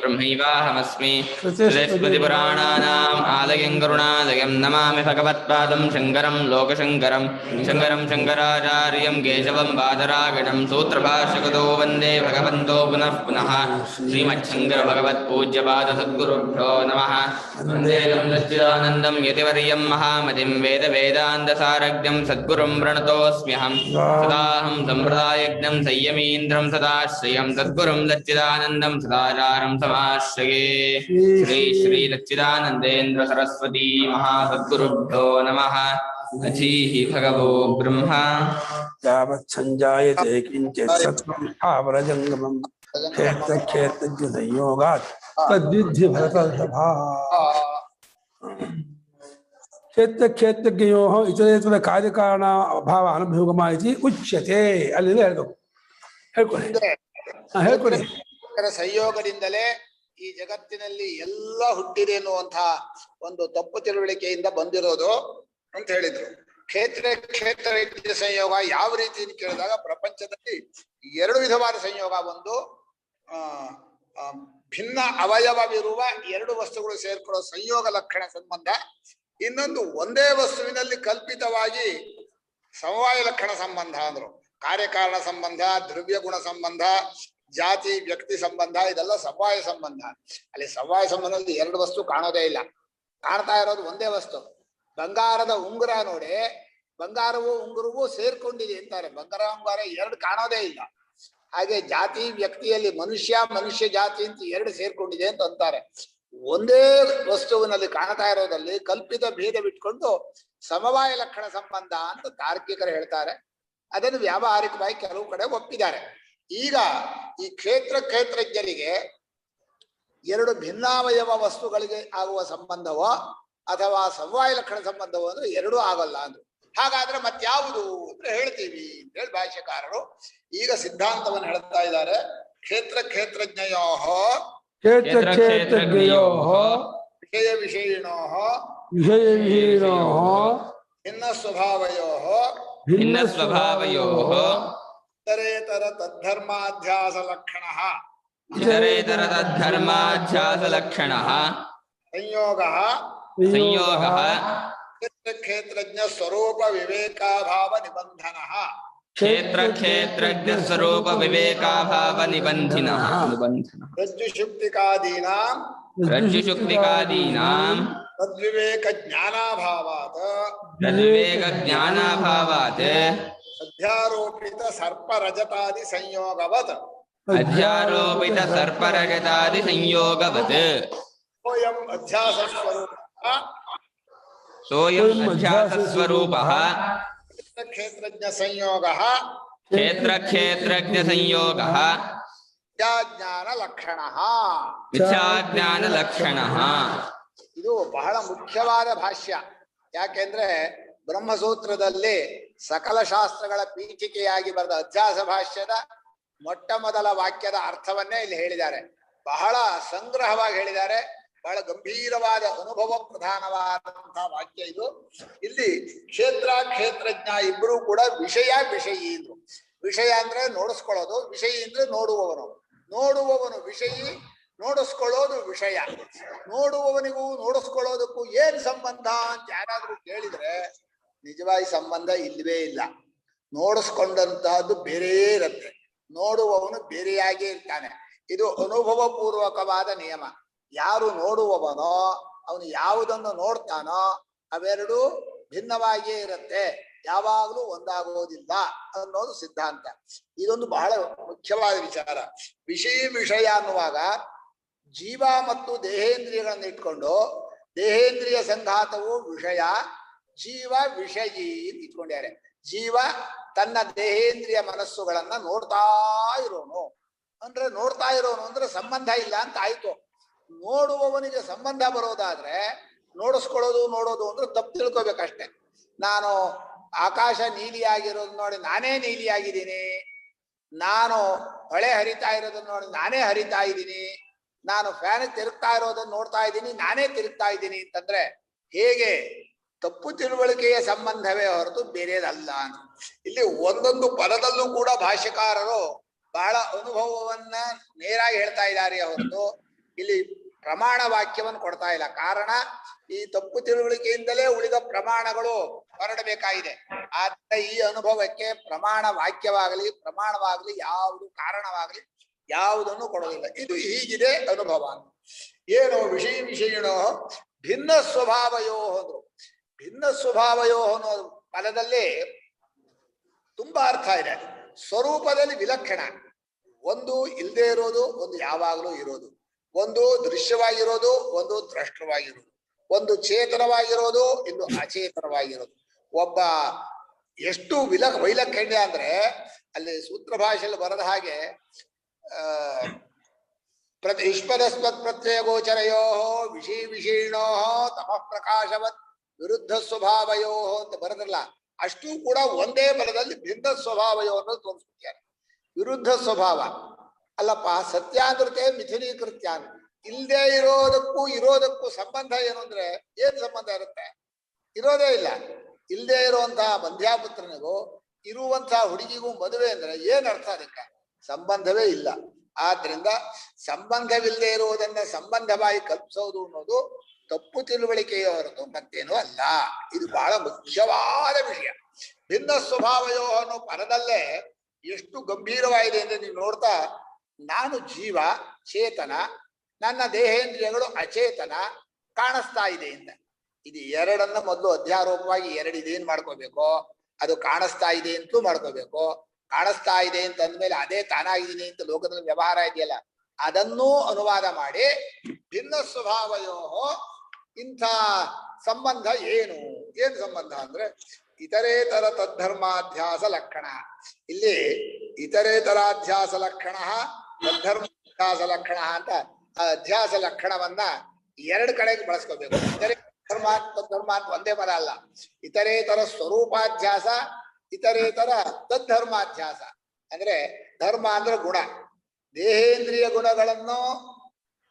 ब्रह्मैवाहमस्मि श्रुतिस्मृतिपुराणानाम् आलयं करुणालयं नमामि भगवत्पादं शङ्करं लोकशङ्करं शङ्कराचार्यं केशवं बादरायणं सूत्रभाष्यकृतो वन्दे भगवन्तो पुनः पुनः श्रीमच्छङ्करभगवत्पूज्यपादसद्गुरुभ्यो नमः। वन्दे सच्चिदानन्दं यतिवर्यं महामतिं वेदवेदान्तसारज्ञं सद्गुरुं प्रणतोऽस्म्यहं सदाहं सम्प्रदायज्ञं संयमीन्द्रं सदाश्रयं सद्गुरुं सच्चिदानन्दं सदाचारं समाश्रये। श्री श्री सच्चिदानन्देन्द्र सरस्वती महासद्गुरुभ्यो नमः। अधीः भगवो ब्रह्मा यावत् संजायते किञ्चित् सत्त्वम् आवरजङ्गमम् क्षेत्रक्षेत्रज्ञसंयोगात् तद्विद्धि भरतर्षभा। क्षेत्रक्षेत्रज्ञयोः इतरेತರ ಕಾರ್ಯಕಾರಣ ಅಭಾವ ಅನುಭೋಗಮ ಇತಿ ಉಚ್ಯತೆ. ಅಲ್ಲಿಂದ ಹೇಳ್ಕೊಳ್ಳಿ. ಸಂಯೋಗದಿಂದಲೇ ಈ ಜಗತ್ತಿನಲ್ಲಿ ಎಲ್ಲ ಹುಟ್ಟಿದೆ ಎನ್ನುವಂತಹ ಒಂದು ತಪ್ಪು ತಿಳುವಳಿಕೆಯಿಂದ ಬಂದಿರೋದು ಅಂತ ಹೇಳಿದ್ರು. ಕ್ಷೇತ್ರ ಸಂಯೋಗ ಯಾವ ರೀತಿ ಅಂತ ಕೇಳಿದಾಗ ಪ್ರಪಂಚದಲ್ಲಿ ಎರಡು ವಿಧವಾದ ಸಂಯೋಗ. ಒಂದು ಭಿನ್ನ ಅವಯವವಿರುವ ಎರಡು ವಸ್ತುಗಳು ಸೇರ್ಕೊಳ್ಳೋ ಸಂಯೋಗ ಲಕ್ಷಣ ಸಂಬಂಧ. ಇನ್ನೊಂದು ಒಂದೇ ವಸ್ತುವಿನಲ್ಲಿ ಕಲ್ಪಿತವಾಗಿ ಸಮವಾಯ ಲಕ್ಷಣ ಸಂಬಂಧ ಅಂದ್ರು. ಕಾರ್ಯಕಾರಣ ಸಂಬಂಧ, ದ್ರವ್ಯ ಗುಣ ಸಂಬಂಧ, ಜಾತಿ ವ್ಯಕ್ತಿ ಸಂಬಂಧ, ಇದೆಲ್ಲ ಸಮವಾಯ ಸಂಬಂಧ. ಅಲ್ಲಿ ಸಮವಾಯ ಸಂಬಂಧದಲ್ಲಿ ಎರಡು ವಸ್ತು ಕಾಣೋದೇ ಇಲ್ಲ, ಕಾಣ್ತಾ ಇರೋದು ಒಂದೇ ವಸ್ತು. ಬಂಗಾರದ ಉಂಗುರ ನೋಡಿ, ಬಂಗಾರವು ಉಂಗುರವು ಸೇರ್ಕೊಂಡಿದೆ ಅಂತಾರೆ. ಬಂಗಾರ ಉಂಗುರ ಎರಡು ಕಾಣೋದೇ ಇಲ್ಲ. ಹಾಗೆ ಜಾತಿ ವ್ಯಕ್ತಿಯಲ್ಲಿ ಮನುಷ್ಯ ಜಾತಿ ಅಂತ ಎರಡು ಸೇರ್ಕೊಂಡಿದೆ ಅಂತ ಅಂತಾರೆ. ಒಂದೇ ವಸ್ತುವಿನಲ್ಲಿ ಕಾಣ್ತಾ ಇರೋದಲ್ಲಿ ಕಲ್ಪಿತ ಭೇದವಿಟ್ಕೊಂಡು ಸಮವಾಯ ಲಕ್ಷಣ ಸಂಬಂಧ ಅಂತ ತಾರ್ಕಿಕರು ಹೇಳ್ತಾರೆ. ಅದನ್ನು ವ್ಯಾವಹಾರಿಕವಾಗಿ ಕೆಲವು ಕಡೆ ಒಪ್ಪಿದ್ದಾರೆ. ಈಗ ಈ ಕ್ಷೇತ್ರಜ್ಞರಿಗೆ ಎರಡು ಭಿನ್ನಾವಯವ ವಸ್ತುಗಳಿಗೆ ಆಗುವ ಸಂಬಂಧವೋ ಅಥವಾ ಸಮವಾಯ ಲಕ್ಷಣ ಸಂಬಂಧವೋ ಅಂದ್ರೆ ಎರಡೂ ಆಗಲ್ಲ ಅಂದ್ರು. ಹಾಗಾದ್ರೆ ಮತ್ಯಾವುದು ಅಂದ್ರೆ ಹೇಳ್ತೀವಿ ಅಂತ ಹೇಳಿ ಭಾಷ್ಯಕಾರರು ಈಗ ಸಿದ್ಧಾಂತವನ್ನು ಹೇಳ್ತಾ ಇದ್ದಾರೆ. ಕ್ಷೇತ್ರಜ್ಞಯೋಃ ವಿಷಯ ವಿಷಯಿಣೋಃ ಭಿನ್ನ ಸ್ವಭಾವಯೋಃ ಇತರೇತರ ತದ್ಧರ್ಮಾಧ್ಯಾಸ ಲಕ್ಷಣಃ ಸಂಯೋಗಃ ಕ್ಷೇತ್ರಜ್ಞ ಸ್ವರೂಪ ವಿವೇಕಾಭಾವ ನಿಬಂಧನಃ. ಕ್ಷೇತ್ರಜ್ಞ ಸ್ವರೂಪ ವಿವೇಕಾಭಾವ ನಿಬಂಧಿನಃ. ರಜ್ಜುಶುಕ್ತಿಕಾದೀನಾಂ ತದ್ವಿವೇಕ ಜ್ಞಾನಾಭಾವಾತ್ ಅಧ್ಯಾರೋಪಿತ ಸರ್ಪರಜತಾದಿ ಸಂಯೋಗವತ್ ಸೋಯಂ ಅಧ್ಯಾಸ ಸ್ವರೂಪಃ ಕ್ಷೇತ್ರಜ್ಞ ಸಂಯೋಗಃ ಮಿಥ್ಯಾಜ್ಞಾನ ಲಕ್ಷಣಃ. ಇದು ಬಹಳ ಮುಖ್ಯವಾದ ಭಾಷ್ಯ. ಯಾಕೆಂದ್ರೆ ಬ್ರಹ್ಮಸೂತ್ರದಲ್ಲಿ ಸಕಲ ಶಾಸ್ತ್ರಗಳ ಪೀಠಿಕೆಯಾಗಿ ಬರೆದ ಅಧ್ಯಾಸ ಭಾಷ್ಯದ ಮೊಟ್ಟ ಮೊದಲ ವಾಕ್ಯದ ಅರ್ಥವನ್ನೇ ಇಲ್ಲಿ ಹೇಳಿದ್ದಾರೆ. ಬಹಳ ಸಂಗ್ರಹವಾಗಿ ಹೇಳಿದ್ದಾರೆ. ಬಹಳ ಗಂಭೀರವಾದ ಅನುಭವ ಪ್ರಧಾನವಾದಂತಹ ವಾಕ್ಯ ಇದು. ಇಲ್ಲಿ ಕ್ಷೇತ್ರಜ್ಞ ಇಬ್ಬರು ಕೂಡ ವಿಷಯಿ ಇದ್ರು. ವಿಷಯ ಅಂದ್ರೆ ನೋಡಿಸ್ಕೊಳ್ಳೋದು, ವಿಷಯಿ ಅಂದ್ರೆ ನೋಡುವವನು ವಿಷಯಿ, ನೋಡಿಸ್ಕೊಳ್ಳೋದು ವಿಷಯ. ನೋಡುವವನಿಗೂ ನೋಡಿಸ್ಕೊಳ್ಳೋದಕ್ಕೂ ಏನ್ ಸಂಬಂಧ ಅಂತ ಯಾರಾದ್ರೂ ಕೇಳಿದ್ರೆ ನಿಜವಾಗಿ ಸಂಬಂಧ ಇಲ್ಲವೇ ಇಲ್ಲ. ನೋಡಿಸ್ಕೊಂಡಂತಹದ್ದು ಬೇರೆ ಇರುತ್ತೆ, ನೋಡುವವನು ಬೇರೆಯಾಗೇ ಇರ್ತಾನೆ. ಇದು ಅನುಭವ ಪೂರ್ವಕವಾದ ನಿಯಮ. ಯಾರು ನೋಡುವವನೋ ಅವನು ಯಾವುದನ್ನು ನೋಡ್ತಾನೋ ಅವೆರಡು ಭಿನ್ನವಾಗಿಯೇ ಇರುತ್ತೆ, ಯಾವಾಗಲೂ ಒಂದಾಗುವುದಿಲ್ಲ ಅನ್ನೋದು ಸಿದ್ಧಾಂತ. ಇದೊಂದು ಬಹಳ ಮುಖ್ಯವಾದ ವಿಚಾರ. ವಿಷಯ ಅನ್ನುವಾಗ ಜೀವ ಮತ್ತು ದೇಹೇಂದ್ರಿಯಗಳನ್ನು ಇಟ್ಕೊಂಡು ದೇಹೇಂದ್ರಿಯ ಸಂಘಾತವು ವಿಷಯ, ಜೀವ ವಿಷಯಿ ಅಂತ ಇಟ್ಕೊಂಡಿದ್ದಾರೆ. ಜೀವ ತನ್ನ ದೇಹೇಂದ್ರಿಯ ಮನಸ್ಸುಗಳನ್ನ ನೋಡ್ತಾ ಇರೋನು ಅಂದ್ರೆ ಸಂಬಂಧ ಇಲ್ಲ ಅಂತ ಆಯ್ತು. ನೋಡುವವನಿಗೆ ಸಂಬಂಧ ಬರೋದಾದ್ರೆ ನೋಡೋದು ಅಂದ್ರೆ ತಪ್ಪು ತಿಳ್ಕೊಬೇಕಷ್ಟೆ. ನಾನು ಆಕಾಶ ನೀಲಿಯಾಗಿರೋದು ನೋಡಿ ನಾನೇ ನೀಲಿಯಾಗಿದ್ದೀನಿ, ನಾನು ಹೊಳೆ ಹರಿತಾ ಇರೋದನ್ನ ನೋಡಿ ನಾನೇ ಹರಿತಾ ಇದ್ದೀನಿ, ನಾನು ಫ್ಯಾನ್ ತಿರುಗ್ತಾ ಇರೋದನ್ನ ನೋಡ್ತಾ ಇದ್ದೀನಿ ನಾನೇ ತಿರುಗ್ತಾ ಇದ್ದೀನಿ ಅಂತಂದ್ರೆ ಹೇಗೆ? ತಪ್ಪು ತಿಳುವಳಿಕೆಯ ಸಂಬಂಧವೇ ಹೊರತು ಬೇರೆದಲ್ಲ. ಇಲ್ಲಿ ಒಂದೊಂದು ಪದದಲ್ಲೂ ಕೂಡ ಭಾಷ್ಯಕಾರರು ಬಹಳ ಅನುಭವವನ್ನ ನೇರಾಗಿ ಹೇಳ್ತಾ ಇದ್ದಾರೆ ಹೊರತು ಇಲ್ಲಿ ಪ್ರಮಾಣ ವಾಕ್ಯವನ್ನು ಕೊಡ್ತಾ ಇಲ್ಲ. ಕಾರಣ ಈ ತಪ್ಪು ತಿಳುವಳಿಕೆಯಿಂದಲೇ ಉಳಿದ ಪ್ರಮಾಣಗಳು ಹೊರಡಬೇಕಾಗಿದೆ. ಆದ್ರೆ ಈ ಅನುಭವಕ್ಕೆ ಪ್ರಮಾಣ ವಾಕ್ಯವಾಗಲಿ ಪ್ರಮಾಣವಾಗಲಿ ಯಾವುದು ಕಾರಣವಾಗಲಿ ಯಾವುದನ್ನು ಕೊಡೋದಿಲ್ಲ. ಇದು ಹೀಗಿದೆ ಅನುಭವ. ಏನು ವಿಷಯಣೋ ಭಿನ್ನ ಸ್ವಭಾವಯೋ ಅಂದ್ರು. ಭಿನ್ನ ಸ್ವಭಾವಯೋ ಅನ್ನೋ ಪದದಲ್ಲಿ ತುಂಬಾ ಅರ್ಥ ಇದೆ. ಸ್ವರೂಪದಲ್ಲಿ ವಿಲಕ್ಷಣ, ಒಂದು ಇಲ್ಲದೆ ಇರೋದು, ಒಂದು ಯಾವಾಗಲೂ ಇರೋದು, ಒಂದು ದೃಶ್ಯವಾಗಿರೋದು, ಒಂದು ದ್ರಷ್ಟವಾಗಿರೋದು, ಒಂದು ಚೇತನವಾಗಿರೋದು, ಇನ್ನು ಅಚೇತನವಾಗಿರೋದು. ಒಬ್ಬ ಎಷ್ಟು ವೈಲಕ್ಷಣ್ಯ ಅಂದ್ರೆ ಅಲ್ಲಿ ಸೂತ್ರ ಭಾಷೆಯಲ್ಲಿ ಬರದ ಹಾಗೆ ಯುಷ್ಮದಸ್ಮತ್ ಪ್ರತ್ಯಯ ಗೋಚರಯೋ ವಿಷೀಣೋ ತಮಃ ಪ್ರಕಾಶವತ್ ವಿರುದ್ಧ ಸ್ವಭಾವಯೋ ಅಂತ ಬರದ್ರಲ್ಲ, ಅಷ್ಟೂ ಕೂಡ ಒಂದೇ ಬಲದಲ್ಲಿ ಭಿನ್ನ ಸ್ವಭಾವಯೋ ಅನ್ನೋದು ತೋರಿಸ್ಬಿಡ್ತಾರೆ. ವಿರುದ್ಧ ಸ್ವಭಾವ ಅಲ್ಲಪ್ಪ, ಸತ್ಯಾನೃತೆ ಮಿಥುನೀಕೃತ್ಯ. ಇಲ್ಲದೆ ಇರೋದಕ್ಕೂ ಸಂಬಂಧ ಏನು ಅಂದ್ರೆ ಏನ್ ಸಂಬಂಧ ಇರುತ್ತೆ? ಇರೋದೇ ಇಲ್ಲ. ಇಲ್ಲದೆ ಇರುವಂತಹ ಬಂಧ್ಯಾಪುತ್ರನಿಗೂ ಇರುವಂತಹ ಹುಡುಗಿಗೂ ಮದುವೆ ಅಂದ್ರೆ ಏನ್ ಅರ್ಥ? ಅದಕ್ಕೆ ಸಂಬಂಧವೇ ಇಲ್ಲ. ಆದ್ರಿಂದ ಸಂಬಂಧವಿಲ್ಲದೆ ಇರುವುದನ್ನ ಸಂಬಂಧವಾಗಿ ಕಲ್ಪಿಸೋದು ಅನ್ನೋದು ತಪ್ಪು ತಿಳುವಳಿಕೆಯ ಹೊರತು ಮತ್ತೇನೂ ಅಲ್ಲ. ಇದು ಬಹಳ ಮುಖ್ಯವಾದ ವಿಷಯ. ಭಿನ್ನ ಸ್ವಭಾವಯೋ ಅನ್ನೋ ಪದದಲ್ಲೇ ಎಷ್ಟು ಗಂಭೀರವಾಗಿದೆ ಅಂದ್ರೆ ನೀವು ನೋಡ್ತಾ, ನಾನು ಜೀವ ಚೇತನ, ನನ್ನ ದೇಹೇಂದ್ರಿಯಗಳು ಅಚೇತನ ಕಾಣಿಸ್ತಾ ಇದೆ ಅಂತ. ಇದು ಎರಡನ್ನ ಮೊದಲು ಅಧ್ಯಾರೋಪವಾಗಿ ಇದೇನ್ ಮಾಡ್ಕೋಬೇಕು, ಅದು ಕಾಣಿಸ್ತಾ ಇದೆ ಅಂತಲೂ ಮಾಡ್ಕೋಬೇಕು. ಕಾಣಿಸ್ತಾ ಇದೆ ಅಂತ ಅಂದ್ಮೇಲೆ ಅದೇ ತಾನಾಗಿದ್ದೀನಿ ಅಂತ ಲೋಕದಲ್ಲಿ ವ್ಯವಹಾರ ಇದೆಯಲ್ಲ, ಅದನ್ನೂ ಅನುವಾದ ಮಾಡಿ ಭಿನ್ನ ಸ್ವಭಾವಯೋ ಇಂಥ ಸಂಬಂಧ ಏನು ಸಂಬಂಧ ಅಂದ್ರೆ ಇತರೇತರ ತದ್ಧರ್ಮಾಧ್ಯಾಸ ಲಕ್ಷಣ. ಇಲ್ಲಿ ಇತರೇತರಾಧ್ಯಾಸ ಲಕ್ಷಣ ತದ್ಧರ್ಮಾಧ್ಯಾಸ ಲಕ್ಷಣ ಅಂತ ಆ ಅಧ್ಯಾಸ ಲಕ್ಷಣವನ್ನ ಎರಡು ಕಡೆಗೆ ಬಳಸ್ಕೋಬೇಕು. ಇತರೇ ತದ್ಧರ್ಮ ಅಂತ ಒಂದೇ ಪದ ಅಲ್ಲ. ಇತರೇತರ ಸ್ವರೂಪಾಧ್ಯಾಸ, ಇತರೇತರ ತದ್ಧರ್ಮಾಧ್ಯಾಸ. ಅಂದ್ರೆ ಧರ್ಮ ಅಂದ್ರೆ ಗುಣ, ದೇಹೇಂದ್ರಿಯ ಗುಣಗಳನ್ನು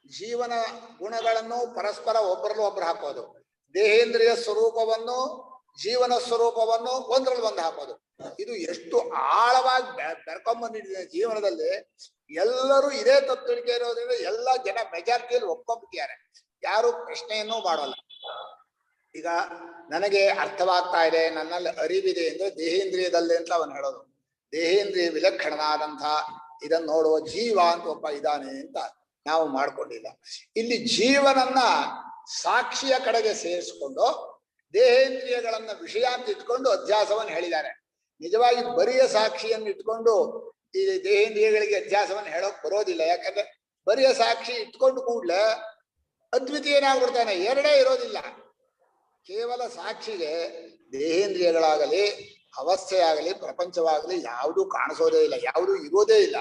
ಜೀವನ ಗುಣಗಳನ್ನು ಪರಸ್ಪರ ಒಬ್ಬರಲ್ಲೂ ಒಬ್ಬರು ಹಾಕೋದು, ದೇಹೇಂದ್ರಿಯ ಸ್ವರೂಪವನ್ನು ಜೀವನ ಸ್ವರೂಪವನ್ನು ಒಂದರಲ್ಲಿ ಒಂದು ಹಾಕೋದು. ಇದು ಎಷ್ಟು ಆಳವಾಗಿ ಬೆರ್ಕೊಂಡ್ಬಂದಿದೆ ಜೀವನದಲ್ಲಿ. ಎಲ್ಲರೂ ಇದೇ ತತ್ವಳಿಕೆ ಇರೋದ್ರಿಂದ ಎಲ್ಲ ಜನ ಮೆಜಾರಿಟಿಯಲ್ಲಿ ಒಪ್ಕೊಂಡ್ಬಿಟ್ಟಿದ್ದಾರೆ, ಯಾರು ಪ್ರಶ್ನೆಯನ್ನೂ ಮಾಡೋಲ್ಲ. ಈಗ ನನಗೆ ಅರ್ಥವಾಗ್ತಾ ಇದೆ, ನನ್ನಲ್ಲಿ ಅರಿವಿದೆ ಅಂದ್ರೆ ದೇಹೇಂದ್ರಿಯದಲ್ಲಿ ಅಂತ ಅವನು ಹೇಳೋದು. ದೇಹೇಂದ್ರಿಯ ವಿಲಕ್ಷಣನಾದಂಥ ಇದನ್ನು ನೋಡುವ ಜೀವ ಅಂತ ಒಬ್ಬ ಇದ್ದಾನೆ ಅಂತ ನಾವು ಮಾಡ್ಕೊಂಡಿಲ್ಲ. ಇಲ್ಲಿ ಜೀವನನ್ನ ಸಾಕ್ಷಿಯ ಕಡೆಗೆ ಸೇರಿಸ್ಕೊಂಡು ದೇಹೇಂದ್ರಿಯಗಳನ್ನ ವಿಷಯ ಅಂತ ಇಟ್ಕೊಂಡು ಅಧ್ಯಾಸವನ್ನು ಹೇಳಿದ್ದಾರೆ. ನಿಜವಾಗಿ ಬರಿಯ ಸಾಕ್ಷಿಯನ್ನು ಇಟ್ಕೊಂಡು ಈ ದೇಹೇಂದ್ರಿಯಗಳಿಗೆ ಅಧ್ಯಾಸವನ್ನು ಹೇಳೋಕ್ ಬರೋದಿಲ್ಲ. ಯಾಕಂದ್ರೆ ಬರಿಯ ಸಾಕ್ಷಿ ಇಟ್ಕೊಂಡು ಕೂಡ್ಲೆ ಅದ್ವಿತೀಯನಾಗ್ಬಿಡ್ತಾನೆ, ಎರಡೇ ಇರೋದಿಲ್ಲ. ಕೇವಲ ಸಾಕ್ಷಿಗೆ ದೇಹೇಂದ್ರಿಯಗಳಾಗಲಿ ಅವಸ್ಥೆಯಾಗಲಿ ಪ್ರಪಂಚವಾಗಲಿ ಯಾವುದೂ ಕಾಣಿಸೋದೇ ಇಲ್ಲ, ಯಾವುದೂ ಇರೋದೇ ಇಲ್ಲ.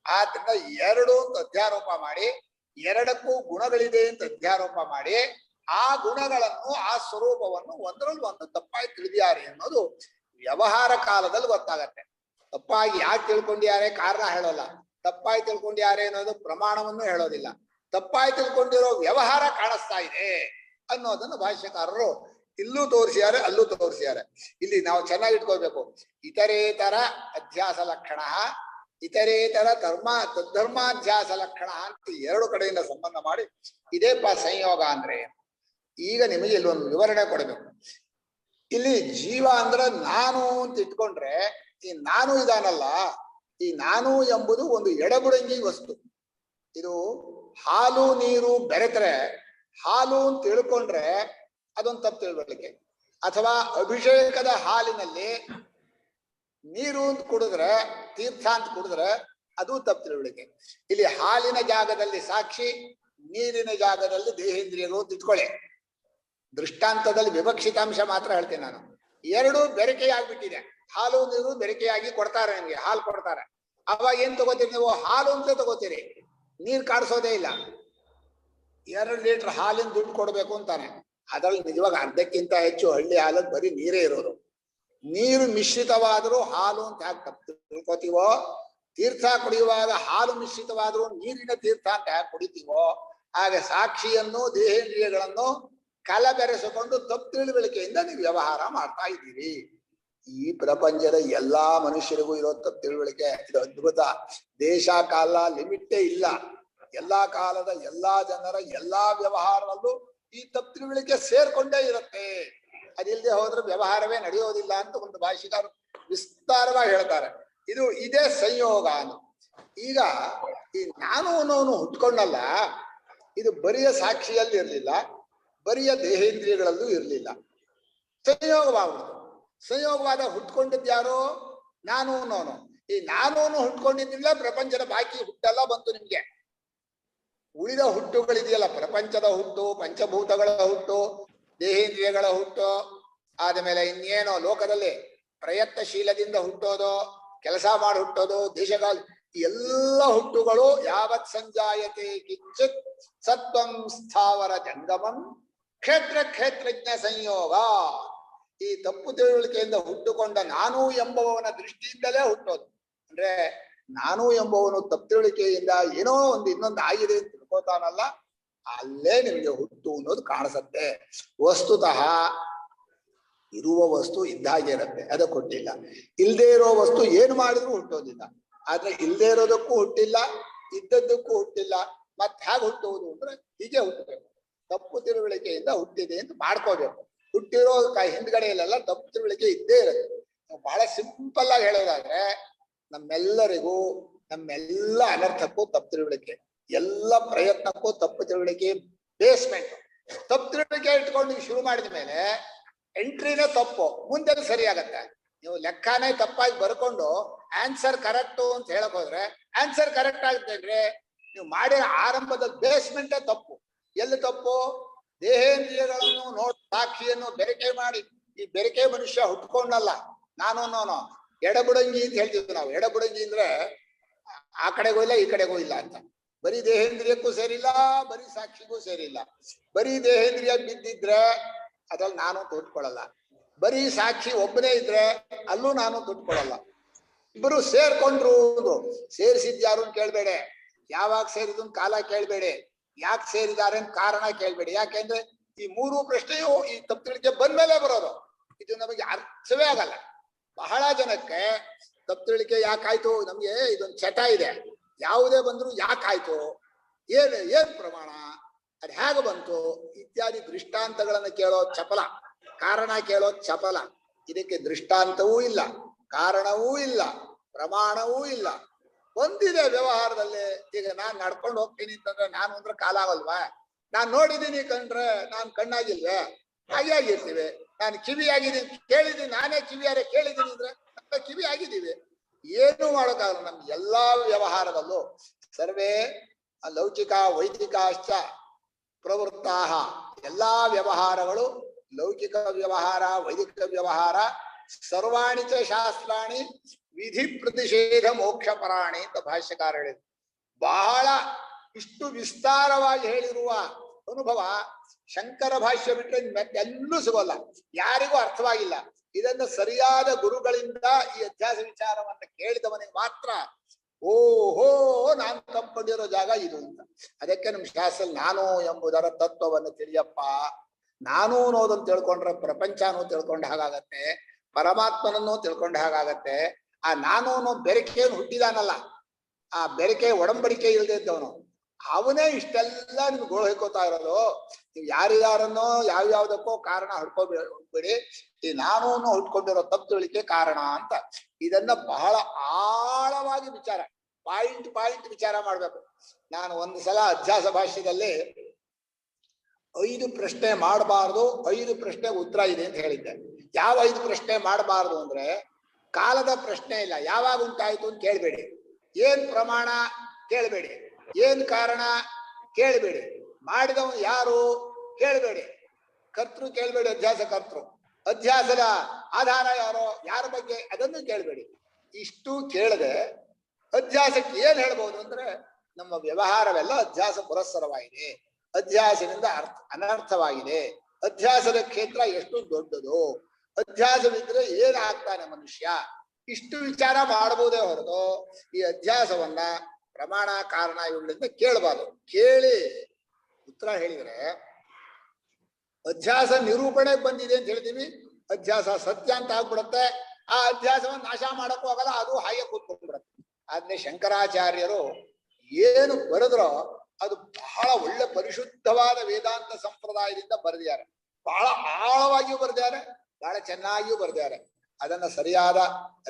ಆದ್ರಿಂದ ಎರಡು ಅಂತ ಅಧ್ಯಾರೋಪ ಮಾಡಿ, ಎರಡಕ್ಕೂ ಗುಣಗಳಿದೆ ಅಂತ ಅಧ್ಯಾರೋಪ ಮಾಡಿ, ಆ ಗುಣಗಳನ್ನು ಆ ಸ್ವರೂಪವನ್ನು ಒಂದರಲ್ಲಿ ಒಂದು ತಪ್ಪಾಗಿ ತಿಳಿದಿದ್ದಾರೆ ಅನ್ನೋದು ವ್ಯವಹಾರ ಕಾಲದಲ್ಲಿ ಗೊತ್ತಾಗತ್ತೆ. ತಪ್ಪಾಗಿ ಯಾಕೆ ತಿಳ್ಕೊಂಡಿದ್ದಾರೆ ಕಾರಣ ಹೇಳೋಲ್ಲ, ತಪ್ಪಾಗಿ ತಿಳ್ಕೊಂಡಿದ್ದಾರೆ ಅನ್ನೋದು ಪ್ರಮಾಣವನ್ನು ಹೇಳೋದಿಲ್ಲ. ತಪ್ಪಾಗಿ ತಿಳ್ಕೊಂಡಿರೋ ವ್ಯವಹಾರ ಕಾಣಿಸ್ತಾ ಇದೆ ಅನ್ನೋದನ್ನು ಭಾಷ್ಯಕಾರರು ಇಲ್ಲೂ ತೋರಿಸಿದ್ದಾರೆ, ಅಲ್ಲೂ ತೋರಿಸಿದ್ದಾರೆ. ಇಲ್ಲಿ ನಾವು ಚೆನ್ನಾಗಿ ಇಟ್ಕೋಬೇಕು. ಇತರೇತರ ಅಧ್ಯಾಸ ಲಕ್ಷಣ, ಇತರೇತರ ತದ್ಧರ್ಮಾಧ್ಯಾಸ ಲಕ್ಷಣ ಅಂತ ಎರಡು ಕಡೆಯಿಂದ ಸಂಬಂಧ ಮಾಡಿ ಇದೇ ಸಂಯೋಗ ಅಂದ್ರೆ. ಈಗ ನಿಮಗೆ ಇಲ್ಲಿ ಒಂದು ವಿವರಣೆ ಕೊಡಬೇಕು. ಇಲ್ಲಿ ಜೀವ ಅಂದ್ರೆ ನಾನು ಅಂತ ಇಟ್ಕೊಂಡ್ರೆ, ಈ ನಾನು ಇದಾನಲ್ಲ, ಈ ನಾನು ಎಂಬುದು ಒಂದು ಎಡಬುಡಂಗಿ ವಸ್ತು. ಇದು ಹಾಲು ನೀರು ಬೆರೆತ್ರೆ ಹಾಲು ಅಂತ ತಿಳ್ಕೊಂಡ್ರೆ ಅದೊಂದು ತಪ್ಪು ತಿಳ್ಕೊಳ್ಳಿಕ್ಕೆ. ಅಥವಾ ಅಭಿಷೇಕದ ಹಾಲಿನಲ್ಲಿ ನೀರು ಅಂತ ಕುಡಿದ್ರೆ, ತೀರ್ಥ ಅಂತ ಕುಡಿದ್ರೆ ಅದು ತಪ್ಪು ತಿಳುವಳಿಕೆ. ಇಲ್ಲಿ ಹಾಲಿನ ಜಾಗದಲ್ಲಿ ಸಾಕ್ಷಿ, ನೀರಿನ ಜಾಗದಲ್ಲಿ ದೇಹೇಂದ್ರಿಯಗಳು ಅಂತ ಇಟ್ಕೊಳ್ಳಿ. ದೃಷ್ಟಾಂತದಲ್ಲಿ ವಿವಕ್ಷಿತಾಂಶ ಮಾತ್ರ ಹೇಳ್ತೀನಿ ನಾನು. ಎರಡು ಬೆರಕೆಯಾಗ್ಬಿಟ್ಟಿದೆ. ಹಾಲು ನೀರು ಬೆರಕೆಯಾಗಿ ಕೊಡ್ತಾರೆ, ನಿಮ್ಗೆ ಹಾಲು ಕೊಡ್ತಾರೆ. ಅವಾಗ ಏನ್ ತಗೋತೀರಿ ನೀವು? ಹಾಲು ಅಂತ ತಗೋತೀರಿ, ನೀರ್ ಕಾಡಿಸೋದೇ ಇಲ್ಲ. 2 ಲೀಟರ್ ಹಾಲಿನ ದುಡ್ಡು ಕೊಡ್ಬೇಕು ಅಂತಾನೆ, ಅದ್ರಲ್ಲಿ ನಿಜವಾಗ ಅರ್ಧಕ್ಕಿಂತ ಹೆಚ್ಚು ಹಳ್ಳಿ ಹಾಲಲ್ಲಿ ಬರೀ ನೀರೇ ಇರೋದು. ನೀರು ಮಿಶ್ರಿತವಾದರೂ ಹಾಲು ಅಂತ ಯಾಕೆ ತಿಳ್ಕೊತೀವೋ, ತೀರ್ಥ ಕುಡಿಯುವಾಗ ಹಾಲು ಮಿಶ್ರಿತವಾದರೂ ನೀರಿನ ತೀರ್ಥ ಅಂತ ಯಾಕೆ ಕುಡಿತೀವೋ, ಹಾಗೆ ಸಾಕ್ಷಿಯನ್ನು ದೇಹೇಂದ್ರಿಯಗಳನ್ನು ಕಲಬೆರೆಸಿಕೊಂಡು ತಪ್ಪು ತಿಳುವಳಿಕೆಯಿಂದ ನೀವು ವ್ಯವಹಾರ ಮಾಡ್ತಾ ಇದ್ದೀರಿ. ಈ ಪ್ರಪಂಚದ ಎಲ್ಲಾ ಮನುಷ್ಯರಿಗೂ ಇರೋ ತಪ್ಪು ತಿಳುವಳಿಕೆ ಇದು ಅದ್ಭುತ. ದೇಶ ಕಾಲ ಲಿಮಿಟೇ ಇಲ್ಲ. ಎಲ್ಲಾ ಕಾಲದ ಎಲ್ಲಾ ಜನರ ಎಲ್ಲಾ ವ್ಯವಹಾರದಲ್ಲೂ ಈ ತಪ್ಪು ತಿಳುವಳಿಕೆ ಸೇರ್ಕೊಂಡೇ ಇರುತ್ತೆ. ಅದಿಲ್ಲದೆ ಹೋದ್ರೆ ವ್ಯವಹಾರವೇ ನಡೆಯೋದಿಲ್ಲ ಅಂತ ಒಂದು ಭಾಷಿಕರು ವಿಸ್ತಾರವಾಗಿ ಹೇಳ್ತಾರೆ. ಇದೇ ಸಂಯೋಗ ಅಂತ. ಈಗ ಈ ನಾನು ಅನ್ನೋನು ಹುಟ್ಕೊಂಡಲ್ಲ, ಇದು ಬರಿಯ ಸಾಕ್ಷಿಯಲ್ಲಿ ಇರ್ಲಿಲ್ಲ, ಬರಿಯ ದೇಹೇಂದ್ರಿಯಗಳಲ್ಲೂ ಇರ್ಲಿಲ್ಲ, ಸಂಯೋಗವಾಗುವುದು. ಸಂಯೋಗವಾದ ಹುಟ್ಕೊಂಡಿದ್ ಯಾರು? ನಾನು ಅನ್ನೋನು. ಈ ನಾನು ಹುಟ್ಕೊಂಡಿದ್ದಿಲ್ಲ, ಪ್ರಪಂಚದ ಬಾಕಿ ಹುಟ್ಟೆಲ್ಲ ಬಂತು ನಿಮ್ಗೆ. ಉಳಿದ ಹುಟ್ಟುಗಳಿದೆಯಲ್ಲ, ಪ್ರಪಂಚದ ಹುಟ್ಟು, ಪಂಚಭೂತಗಳ ಹುಟ್ಟು, ದೇಹೇಂದ್ರಿಯಗಳ ಹುಟ್ಟು, ಆದ್ಮೇಲೆ ಇನ್ನೇನೋ ಲೋಕದಲ್ಲಿ ಪ್ರಯತ್ನಶೀಲದಿಂದ ಹುಟ್ಟೋದು, ಕೆಲಸ ಮಾಡಿ ಹುಟ್ಟೋದು, ದೇಶಗಳ ಎಲ್ಲ ಹುಟ್ಟುಗಳು ಯಾವತ್ ಸಂಜಾಯತೆ ಕಿಂಚಿತ್ ಸತ್ವಂ ಸ್ಥಾವರ ಜಂಗಮಂ ಕ್ಷೇತ್ರ ಕ್ಷೇತ್ರಜ್ಞ ಸಂಯೋಗ. ಈ ತಪ್ಪು ತಿಳುವಳಿಕೆಯಿಂದ ಹುಟ್ಟುಕೊಂಡ ನಾನು ಎಂಬುವವನ ದೃಷ್ಟಿಯಿಂದಲೇ ಹುಟ್ಟೋದು. ಅಂದ್ರೆ ನಾನು ಎಂಬುವನು ತಪ್ಪು ತಿಳುವಳಿಕೆಯಿಂದ ಏನೋ ಇನ್ನೊಂದು ಆಗಿದೆ ಅಂತ ತಿಳ್ಕೋತಾನಲ್ಲ, ಅಲ್ಲೇ ನಿಮಗೆ ಹುಟ್ಟು ಅನ್ನೋದು ಕಾಣಿಸತ್ತೆ. ವಸ್ತುತಃ ಇರುವ ವಸ್ತು ಇದ್ದಾಗೆ ಇರುತ್ತೆ, ಅದು ಕೊಟ್ಟಿಲ್ಲ. ಇಲ್ದೇ ಇರೋ ವಸ್ತು ಏನು ಮಾಡಿದ್ರು ಹುಟ್ಟೋದಿಲ್ಲ. ಆದ್ರೆ ಇಲ್ದೇ ಇರೋದಕ್ಕೂ ಹುಟ್ಟಿಲ್ಲ, ಇದ್ದದ್ದಕ್ಕೂ ಹುಟ್ಟಿಲ್ಲ. ಮತ್ತೆ ಹೇಗೆ ಹುಟ್ಟುವುದು ಅಂದ್ರೆ ಹೀಗೆ ಹುಟ್ಟಬೇಕು. ತಪ್ಪು ತಿಳುವಳಿಕೆಯಿಂದ ಹುಟ್ಟಿದೆ ಅಂತ ಮಾಡ್ಕೋಬೇಕು. ಹುಟ್ಟಿರೋ ಹಿಂದ್ಗಡೆಯಲ್ಲೆಲ್ಲ ತಪ್ಪು ತಿಳುವಳಿಕೆ ಇದ್ದೇ ಇರುತ್ತೆ. ಬಹಳ ಸಿಂಪಲ್ ಆಗಿ ಹೇಳೋದಾದ್ರೆ, ನಮ್ಮೆಲ್ಲರಿಗೂ ನಮ್ಮೆಲ್ಲ ಅನರ್ಥಕ್ಕೂ ತಪ್ಪು ತಿಳುವಳಿಕೆ, ಎಲ್ಲ ಪ್ರಯತ್ನಕ್ಕೂ ತಪ್ಪು ತಿಳುವಳಿಕೆ ಬೇಸ್ಮೆಂಟ್. ತಪ್ಪು ತಿಳುವಳಿಕೆ ಇಟ್ಕೊಂಡು ನೀವು ಶುರು ಮಾಡಿದ ಮೇಲೆ ಎಂಟ್ರಿನೇ ತಪ್ಪು, ಮುಂದೆ ಸರಿಯಾಗತ್ತೆ. ನೀವು ಲೆಕ್ಕನೇ ತಪ್ಪಾಗಿ ಬರ್ಕೊಂಡು ಆನ್ಸರ್ ಕರೆಕ್ಟು ಅಂತ ಹೇಳಕ್ ಹೋದ್ರೆ ಆನ್ಸರ್ ಕರೆಕ್ಟ್ ಆಗುತ್ತೆ. ನೀವು ಮಾಡಿರೋ ಆರಂಭದ ಬೇಸ್ಮೆಂಟೇ ತಪ್ಪು. ಎಲ್ಲಿ ತಪ್ಪು? ದೇಹೇಂದ್ರಿಯಗಳನ್ನು ನೋಡಿ ಸಾಕ್ಷಿಯನ್ನು ಬೆರಕೆ ಮಾಡಿ. ಈ ಬೆರಕೆ ಮನುಷ್ಯ ಹುಟ್ಕೊಂಡಲ್ಲ. ನಾನು ಎಡಬುಡಂಗಿ ಅಂತ ಹೇಳ್ತಿದ್ವಿ ನಾವು. ಎಡಬುಡಂಗಿ ಅಂದ್ರೆ ಆ ಕಡೆಗೂ ಇಲ್ಲ ಈ ಕಡೆಗೂ ಇಲ್ಲ ಅಂತ. ಬರೀ ದೇಹೇಂದ್ರಿಯಕ್ಕೂ ಸೇರಿಲ್ಲ, ಬರೀ ಸಾಕ್ಷಿಗೂ ಸೇರಿಲ್ಲ. ಬರೀ ದೇಹೇಂದ್ರಿಯ ಬಿದ್ದಿದ್ರೆ ಅದ್ರಲ್ಲಿ ನಾನು ತುಟ್ಕೊಳ್ಳಲ್ಲ. ಬರೀ ಸಾಕ್ಷಿ ಒಬ್ಬನೇ ಇದ್ರೆ ಅಲ್ಲೂ ನಾನು ತುಟ್ಕೊಳ್ಳಲ್ಲ. ಇಬ್ಬರು ಸೇರ್ಕೊಂಡ್ರು. ಸೇರಿಸಿದ್ಯಾರು ಅಂತ ಕೇಳ್ಬೇಡಿ, ಯಾವಾಗ ಸೇರಿದ ಕಾಲ ಕೇಳ್ಬೇಡಿ, ಯಾಕೆ ಸೇರಿದ್ದಾರೆ ಅಂತ ಕಾರಣ ಕೇಳ್ಬೇಡಿ. ಯಾಕೆಂದ್ರೆ ಈ ಮೂರು ಪ್ರಶ್ನೆಯು ಈ ತಪ್ಪು ತಿಳುವಳಿಕೆ ಬಂದ್ಮೇಲೆ ಬರೋದು. ಇದು ನಮಗೆ ಅರ್ಥವೇ ಆಗಲ್ಲ. ಬಹಳ ಜನಕ್ಕೆ ತಪ್ಪು ತಿಳುವಳಿಕೆ ಯಾಕಾಯ್ತು, ನಮ್ಗೆ ಇದೊಂದು ಚಟ ಇದೆ. ಯಾವುದೇ ಬಂದ್ರು ಯಾಕಾಯ್ತು, ಏನ್ ಪ್ರಮಾಣ, ಅದ್ ಹೇಗೆ ಬಂತು ಇತ್ಯಾದಿ ದೃಷ್ಟಾಂತಗಳನ್ನ ಕೇಳೋ ಚಪಲ, ಕಾರಣ ಕೇಳೋ ಚಪಲ. ಇದಕ್ಕೆ ದೃಷ್ಟಾಂತವೂ ಇಲ್ಲ, ಕಾರಣವೂ ಇಲ್ಲ, ಪ್ರಮಾಣವೂ ಇಲ್ಲ. ಒಂದಿದೆ ವ್ಯವಹಾರದಲ್ಲಿ. ಈಗ ನಾನ್ ನಡ್ಕೊಂಡು ಹೋಗ್ತೀನಿ ಅಂತಂದ್ರೆ ನಾನು ಅಂದ್ರೆ ಕಾಲ ಆಗಲ್ವಾ? ನಾನ್ ನೋಡಿದೀನಿ ಕಂಡ್ರೆ ನಾನ್ ಕಣ್ಣಾಗಿಲ್ವೇ? ಹಾಗಿರ್ತೀವಿ. ನಾನು ಕಿವಿ ಆಗಿದ್ದೀನಿ, ಕೇಳಿದೀನಿ, ನಾನೇ ಕಿವಿಯಾರೆ ಕೇಳಿದೀನಿ ಅಂದ್ರೆ ಕಿವಿ ಆಗಿದ್ದೀವಿ. ಏನು ಮಾಡೋಕ್ಕಾಗಲ್ಲ. ನಮ್ಗೆ ಎಲ್ಲಾ ವ್ಯವಹಾರದಲ್ಲೂ ಸರ್ವೇ ಲೌಕಿಕ ವೈದಿಕಾಶ್ಚ ಪ್ರವೃತ್ತಾಹ. ಎಲ್ಲಾ ವ್ಯವಹಾರಗಳು, ಲೌಕಿಕ ವ್ಯವಹಾರ, ವೈದಿಕ ವ್ಯವಹಾರ, ಸರ್ವಾಣಿ ಚ ಶಾಸ್ತ್ರಾಣಿ ವಿಧಿ ಪ್ರತಿಷೇಧ ಮೋಕ್ಷ ಪರಾಣಿ ಅಂತ ಭಾಷ್ಯಕಾರ ಹೇಳಿದ್ರು. ಬಹಳ ಇಷ್ಟು ವಿಸ್ತಾರವಾಗಿ ಹೇಳಿರುವ ಅನುಭವ ಶಂಕರ ಭಾಷ್ಯ ಬಿಟ್ಟರೆ ಎಲ್ಲೂ ಸಿಗೋಲ್ಲ, ಯಾರಿಗೂ ಅರ್ಥವಾಗಿಲ್ಲ. ಇದನ್ನು ಸರಿಯಾದ ಗುರುಗಳಿಂದ ಈ ಅಧ್ಯಾಸ ವಿಚಾರವನ್ನ ಕೇಳಿದವನಿಗೆ ಮಾತ್ರ ಓಹೋ ನಾನು ತಂದ್ಕೊಂಡಿರೋ ಜಾಗ ಇದು ಅಂತ. ಅದಕ್ಕೆ ನಮ್ಮ ಶಾಸ್ತ್ರ ನಾನು ಎಂಬುದರ ತತ್ವವನ್ನು ತಿಳಿಯಪ್ಪ. ನಾನು ಅನ್ನೋದನ್ನು ತಿಳ್ಕೊಂಡ್ರೆ ಪ್ರಪಂಚನೂ ತಿಳ್ಕೊಂಡ ಹಾಗಾಗತ್ತೆ, ಪರಮಾತ್ಮನನ್ನು ತಿಳ್ಕೊಂಡ ಹಾಗಾಗತ್ತೆ. ಆ ನಾನು ಅನ್ನೋ ಬೆರಕೆಯನ್ನು ಹುಟ್ಟಿದಾನಲ್ಲ, ಆ ಬೆರಕೆ ಒಡಂಬಡಿಕೆ ಇಲ್ಲದೆ ಇದ್ದವನು, ಅವನೇ ಇಷ್ಟೆಲ್ಲ ನಿಮ್ಗೆ ಗೋಳು ಹೊಯ್ಕೋತಾ ಇರೋದು. ನೀವು ಯಾರ್ಯಾರನ್ನೋ ಯಾವ್ಯಾವ್ದಕ್ಕೋ ಕಾರಣ ಹುಡ್ಕೋಬೇಡಿ. ಈ ನಾನು ಹುಟ್ಕೊಂಡಿರೋ ತಪ್ಪು ತಿಳುವಳಿಕೆ ಕಾರಣ ಅಂತ. ಇದನ್ನ ಬಹಳ ಆಳವಾಗಿ ವಿಚಾರ, ಪಾಯಿಂಟ್ ವಿಚಾರ ಮಾಡ್ಬೇಕು. ನಾನು ಒಂದು ಸಲ ಅಧ್ಯಾಸ ಭಾಷ್ಯದಲ್ಲಿ 5 ಪ್ರಶ್ನೆ ಮಾಡಬಾರ್ದು, 5 ಪ್ರಶ್ನೆಗೆ ಉತ್ತರ ಇದೆ ಅಂತ ಹೇಳಿದ್ದೆ. ಯಾವ 5 ಪ್ರಶ್ನೆ ಮಾಡಬಾರ್ದು ಅಂದ್ರೆ, ಕಾಲದ ಪ್ರಶ್ನೆ ಇಲ್ಲ, ಯಾವಾಗ ಉಂಟಾಯ್ತು ಅಂತ ಕೇಳ್ಬೇಡಿ. ಏನ್ ಪ್ರಮಾಣ ಕೇಳ್ಬೇಡಿ, ಏನ್ ಕಾರಣ ಕೇಳ್ಬೇಡಿ, ಮಾಡಿದವನು ಯಾರು ಕೇಳ್ಬೇಡಿ, ಕರ್ತೃ ಕೇಳ್ಬೇಡಿ, ಅಧ್ಯಾಸ ಕರ್ತೃ, ಅಧ್ಯಾಸದ ಆಧಾರ ಯಾರೋ, ಯಾರ ಬಗ್ಗೆ ಅದನ್ನು ಕೇಳ್ಬೇಡಿ. ಇಷ್ಟು ಕೇಳದೆ ಅಧ್ಯಾಸಕ್ಕೆ ಏನ್ ಹೇಳ್ಬೋದು ಅಂದ್ರೆ, ನಮ್ಮ ವ್ಯವಹಾರವೆಲ್ಲ ಅಧ್ಯಾಸ ಪುರಸ್ಸರವಾಗಿದೆ, ಅಧ್ಯಾಸದಿಂದ ಅನರ್ಥವಾಗಿದೆ, ಅಧ್ಯಾಸದ ಕ್ಷೇತ್ರ ಎಷ್ಟು ದೊಡ್ಡದು, ಅಧ್ಯಾಸವಿದ್ರೆ ಏನಾಗ್ತಾನೆ ಮನುಷ್ಯ, ಇಷ್ಟು ವಿಚಾರ ಮಾಡಬಹುದೇ ಹೊರತು ಈ ಅಧ್ಯಾಸವನ್ನ ಪ್ರಮಾಣ ಕಾರಣ ಇವುಗಳಿಂದ ಕೇಳಬಾರ್ದು. ಕೇಳಿ ಉತ್ತರ ಹೇಳಿದ್ರೆ ಅಧ್ಯಾಸ ನಿರೂಪಣೆಗೆ ಬಂದಿದೆ ಅಂತ ಹೇಳ್ತೀವಿ, ಅಧ್ಯಾಸ ಸತ್ಯ ಅಂತ ಆಗ್ಬಿಡುತ್ತೆ. ಆ ಅಧ್ಯಾಸವನ್ನು ನಾಶ ಮಾಡಕ್ಕೂ ಹೋಗಲ್ಲ, ಅದು ಹಾಗೆ ಕೂತ್ಕೊಂಡ್ಬಿಡುತ್ತೆ. ಆದ್ರೆ ಶಂಕರಾಚಾರ್ಯರು ಏನು ಬರೆದ್ರೋ ಅದು ಬಹಳ ಒಳ್ಳೆ ಪರಿಶುದ್ಧವಾದ ವೇದಾಂತ ಸಂಪ್ರದಾಯದಿಂದ ಬರೆದಿದ್ದಾರೆ. ಬಹಳ ಆಳವಾಗಿಯೂ ಬರೆದಿದ್ದಾರೆ, ಬಹಳ ಚೆನ್ನಾಗಿಯೂ ಬರೆದಿದ್ದಾರೆ. ಅದನ್ನ ಸರಿಯಾದ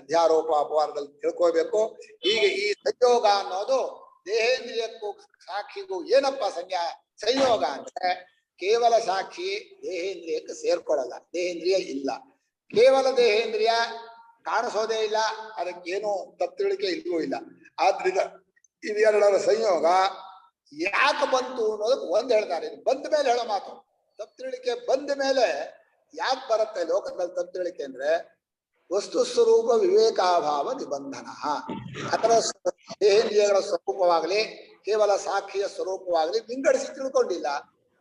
ಅಧ್ಯಾರೋಪ ಅಪವಾದದಲ್ಲಿ ತಿಳ್ಕೋಬೇಕು. ಹೀಗೆ ಈ ಸಂಯೋಗ ಅನ್ನೋದು ದೇಹೇಂದ್ರಿಯಕ್ಕೂ ಸಾಕ್ಷಿಗೂ ಏನಪ್ಪ ಸಂಯೋಗ ಅಂದ್ರೆ ಕೇವಲ ಸಾಕ್ಷಿ ದೇಹೇಂದ್ರಿಯಕ್ಕೆ ಸೇರ್ಕೊಳ್ಳಲ್ಲ, ದೇಹೇಂದ್ರಿಯ ಇಲ್ಲ. ಕೇವಲ ದೇಹೇಂದ್ರಿಯ ಕಾಣಿಸೋದೇ ಇಲ್ಲ, ಅದಕ್ಕೇನು ತಪ್ಪಿಳಿಕೆ ಇಲ್ಲವೂ ಇಲ್ಲ. ಆದ್ರಿಂದ ಇವೆರಡರ ಸಂಯೋಗ ಯಾಕೆ ಬಂತು ಅನ್ನೋದಕ್ಕೆ ಒಂದ್ ಹೇಳ್ತಾರೆ. ಇದು ಬಂದ ಮೇಲೆ ಹೇಳೋ ಮಾತು. ತಪ್ಪಿಳಿಕೆ ಬಂದ ಮೇಲೆ ಯಾಕೆ ಬರುತ್ತೆ ಲೋಕದಲ್ಲಿ ತಪ್ಪಿಳಿಕೆ ಅಂದ್ರೆ ವಸ್ತು ಸ್ವರೂಪ ವಿವೇಕಾಭಾವ ನಿಬಂಧನ. ಅಥವಾ ದೇಹೇಂದ್ರಿಯಗಳ ಸ್ವರೂಪವಾಗಲಿ ಕೇವಲ ಸಾಕ್ಷಿಯ ಸ್ವರೂಪವಾಗಲಿ ವಿಂಗಡಿಸಿ ತಿಳ್ಕೊಂಡಿಲ್ಲ.